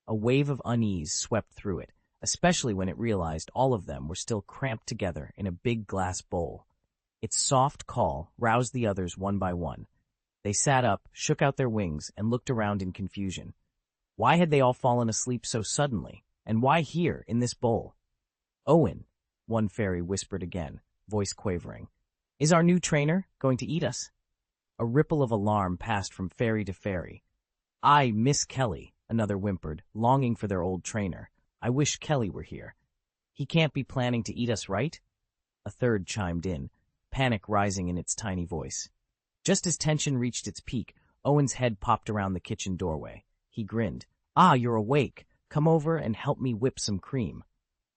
A wave of unease swept through it, especially when it realized all of them were still cramped together in a big glass bowl. Its soft call roused the others one by one. They sat up, shook out their wings, and looked around in confusion. Why had they all fallen asleep so suddenly? And why here, in this bowl? "Owen," one fairy whispered again, voice quavering. "Is our new trainer going to eat us?" A ripple of alarm passed from fairy to fairy. "I, Miss Kelly," another whimpered, longing for their old trainer. "I wish Kelly were here." "He can't be planning to eat us, right?" A third chimed in, panic rising in its tiny voice. Just as tension reached its peak, Owen's head popped around the kitchen doorway. He grinned. "Ah, you're awake. Come over and help me whip some cream."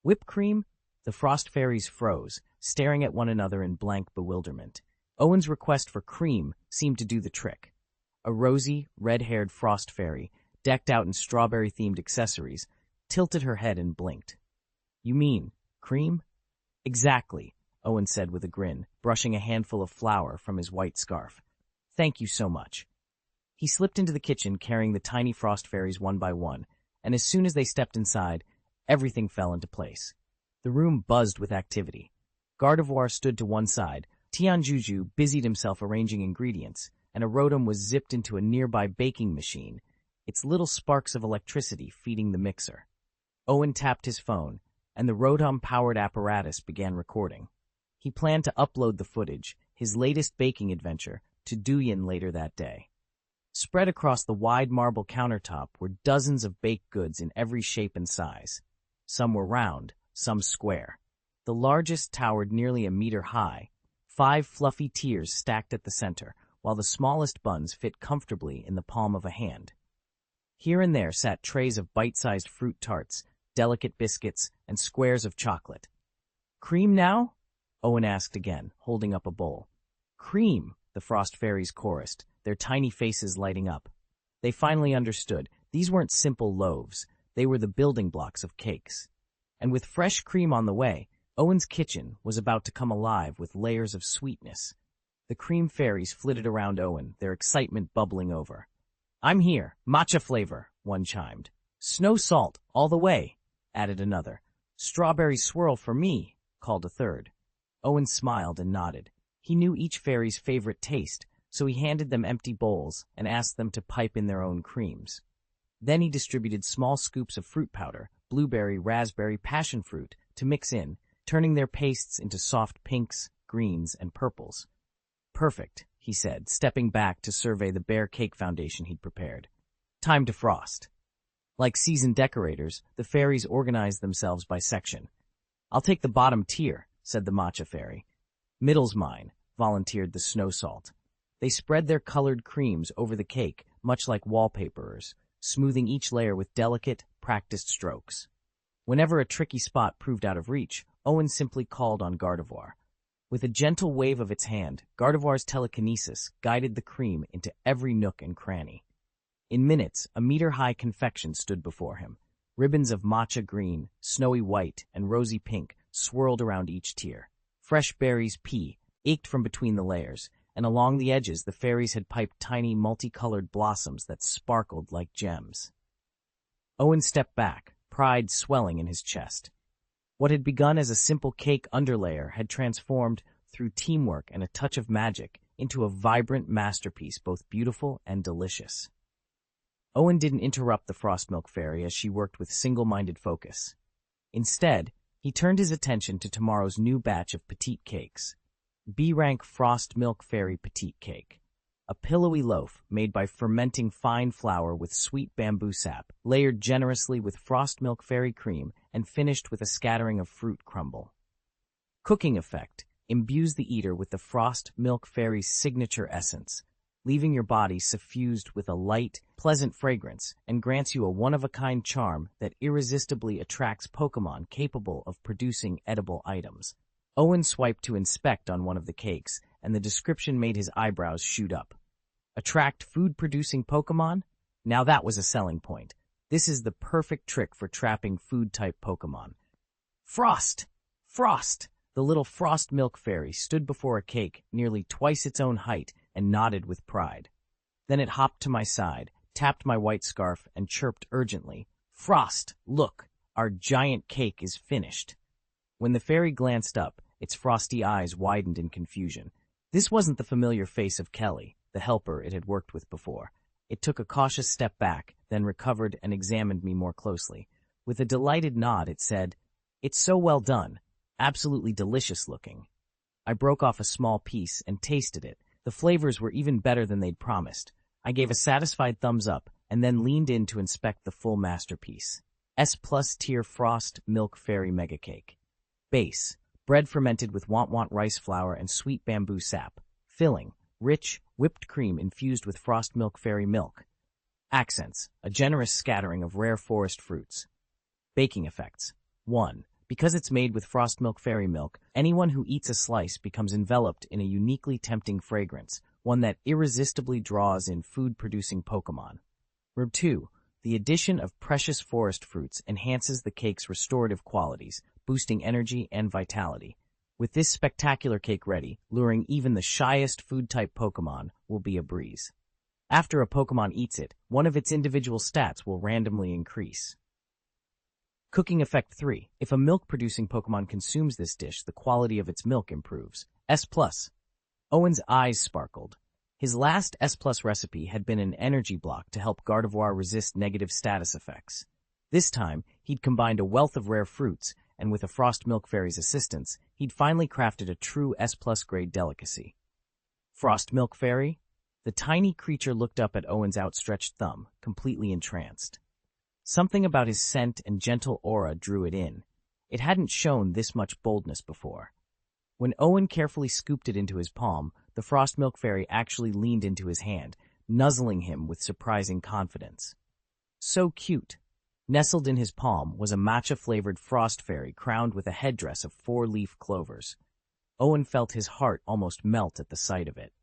"Whip cream?" The frost fairies froze, staring at one another in blank bewilderment. Owen's request for cream seemed to do the trick. A rosy, red-haired frost fairy, decked out in strawberry-themed accessories, tilted her head and blinked. "You mean cream?" "Exactly," Owen said with a grin, brushing a handful of flour from his white scarf. "Thank you so much." He slipped into the kitchen carrying the tiny frost fairies one by one, and as soon as they stepped inside, everything fell into place. The room buzzed with activity. Gardevoir stood to one side, Tianjuju busied himself arranging ingredients, and a Rotom was zipped into a nearby baking machine, its little sparks of electricity feeding the mixer. Owen tapped his phone, and the Rotom-powered apparatus began recording. He planned to upload the footage, his latest baking adventure, to Douyin later that day. Spread across the wide marble countertop were dozens of baked goods in every shape and size. Some were round, some square. The largest towered nearly a meter high, 5 fluffy tiers stacked at the center, while the smallest buns fit comfortably in the palm of a hand. Here and there sat trays of bite-sized fruit tarts, delicate biscuits, and squares of chocolate. "Cream now?" Owen asked again, holding up a bowl. "Cream," the frost fairies chorused, their tiny faces lighting up. They finally understood. These weren't simple loaves. They were the building blocks of cakes. And with fresh cream on the way, Owen's kitchen was about to come alive with layers of sweetness. The cream fairies flitted around Owen, their excitement bubbling over. "I'm here, matcha flavor," one chimed. "Snow salt, all the way," added another. "Strawberry swirl for me," called a third. Owen smiled and nodded. He knew each fairy's favorite taste, so he handed them empty bowls and asked them to pipe in their own creams. Then he distributed small scoops of fruit powder, blueberry, raspberry, passion fruit, to mix in, turning their pastes into soft pinks, greens, and purples. "Perfect," he said, stepping back to survey the bare cake foundation he'd prepared. "Time to frost." Like seasoned decorators, the fairies organized themselves by section. "I'll take the bottom tier," said the matcha fairy. "Middle's mine," volunteered the snow salt. They spread their colored creams over the cake, much like wallpaperers, smoothing each layer with delicate, practiced strokes. Whenever a tricky spot proved out of reach, Owen simply called on Gardevoir. With a gentle wave of its hand, Gardevoir's telekinesis guided the cream into every nook and cranny. In minutes, a meter-high confection stood before him. Ribbons of matcha green, snowy white, and rosy pink swirled around each tier. Fresh berries ached from between the layers, and along the edges the fairies had piped tiny multicolored blossoms that sparkled like gems. Owen stepped back, pride swelling in his chest. What had begun as a simple cake underlayer had transformed, through teamwork and a touch of magic, into a vibrant masterpiece both beautiful and delicious. Owen didn't interrupt the Frost Milk Fairy as she worked with single-minded focus. Instead, he turned his attention to tomorrow's new batch of petite cakes. B-rank Frost Milk Fairy Petite Cake. A pillowy loaf made by fermenting fine flour with sweet bamboo sap, layered generously with Frost Milk Fairy cream and finished with a scattering of fruit crumble. Cooking effect imbues the eater with the Frost Milk Fairy's signature essence, leaving your body suffused with a light, pleasant fragrance and grants you a one-of-a-kind charm that irresistibly attracts Pokémon capable of producing edible items. Owen swiped to inspect on one of the cakes, and the description made his eyebrows shoot up. Attract food-producing Pokémon? Now that was a selling point. This is the perfect trick for trapping food-type Pokémon. Frost! Frost! The little Frost Milk Fairy stood before a cake nearly twice its own height and nodded with pride. Then it hopped to my side, tapped my white scarf, and chirped urgently, Frost, look, our giant cake is finished. When the fairy glanced up, its frosty eyes widened in confusion. This wasn't the familiar face of Kelly, the helper it had worked with before. It took a cautious step back, then recovered and examined me more closely. With a delighted nod, it said, "It's so well done. Absolutely delicious looking." I broke off a small piece and tasted it. The flavors were even better than they'd promised. I gave a satisfied thumbs up and then leaned in to inspect the full masterpiece. S+ tier Frost Milk Fairy Mega Cake. Base: bread fermented with want rice flour and sweet bamboo sap. Filling: rich, whipped cream infused with Frost Milk Fairy milk. Accents: a generous scattering of rare forest fruits. Baking effects: 1. Because it's made with Frost Milk Fairy milk, anyone who eats a slice becomes enveloped in a uniquely tempting fragrance, one that irresistibly draws in food-producing Pokémon. 2. The addition of precious forest fruits enhances the cake's restorative qualities, boosting energy and vitality. With this spectacular cake ready, luring even the shyest food-type Pokémon will be a breeze. After a Pokémon eats it, one of its individual stats will randomly increase. Cooking effect 3. If a milk-producing Pokémon consumes this dish, the quality of its milk improves. S+. Owen's eyes sparkled. His last S+ recipe had been an energy block to help Gardevoir resist negative status effects. This time, he'd combined a wealth of rare fruits, and with a Frost Milk Fairy's assistance, he'd finally crafted a true S+ grade delicacy. Frost Milk Fairy? The tiny creature looked up at Owen's outstretched thumb, completely entranced. Something about his scent and gentle aura drew it in. It hadn't shown this much boldness before. When Owen carefully scooped it into his palm, the Frost Milk Fairy actually leaned into his hand, nuzzling him with surprising confidence. So cute. Nestled in his palm was a matcha-flavored Frost Fairy crowned with a headdress of 4-leaf clovers. Owen felt his heart almost melt at the sight of it.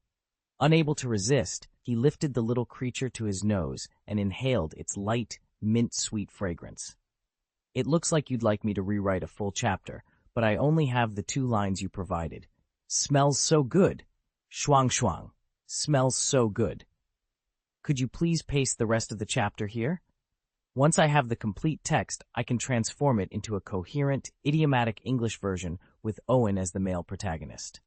Unable to resist, he lifted the little creature to his nose and inhaled its light, mint-sweet fragrance. "It looks like you'd like me to rewrite a full chapter, but I only have the 2 lines you provided. Smells so good. Shuang shuang. Smells so good. Could you please paste the rest of the chapter here? Once I have the complete text, I can transform it into a coherent, idiomatic English version with Owen as the male protagonist."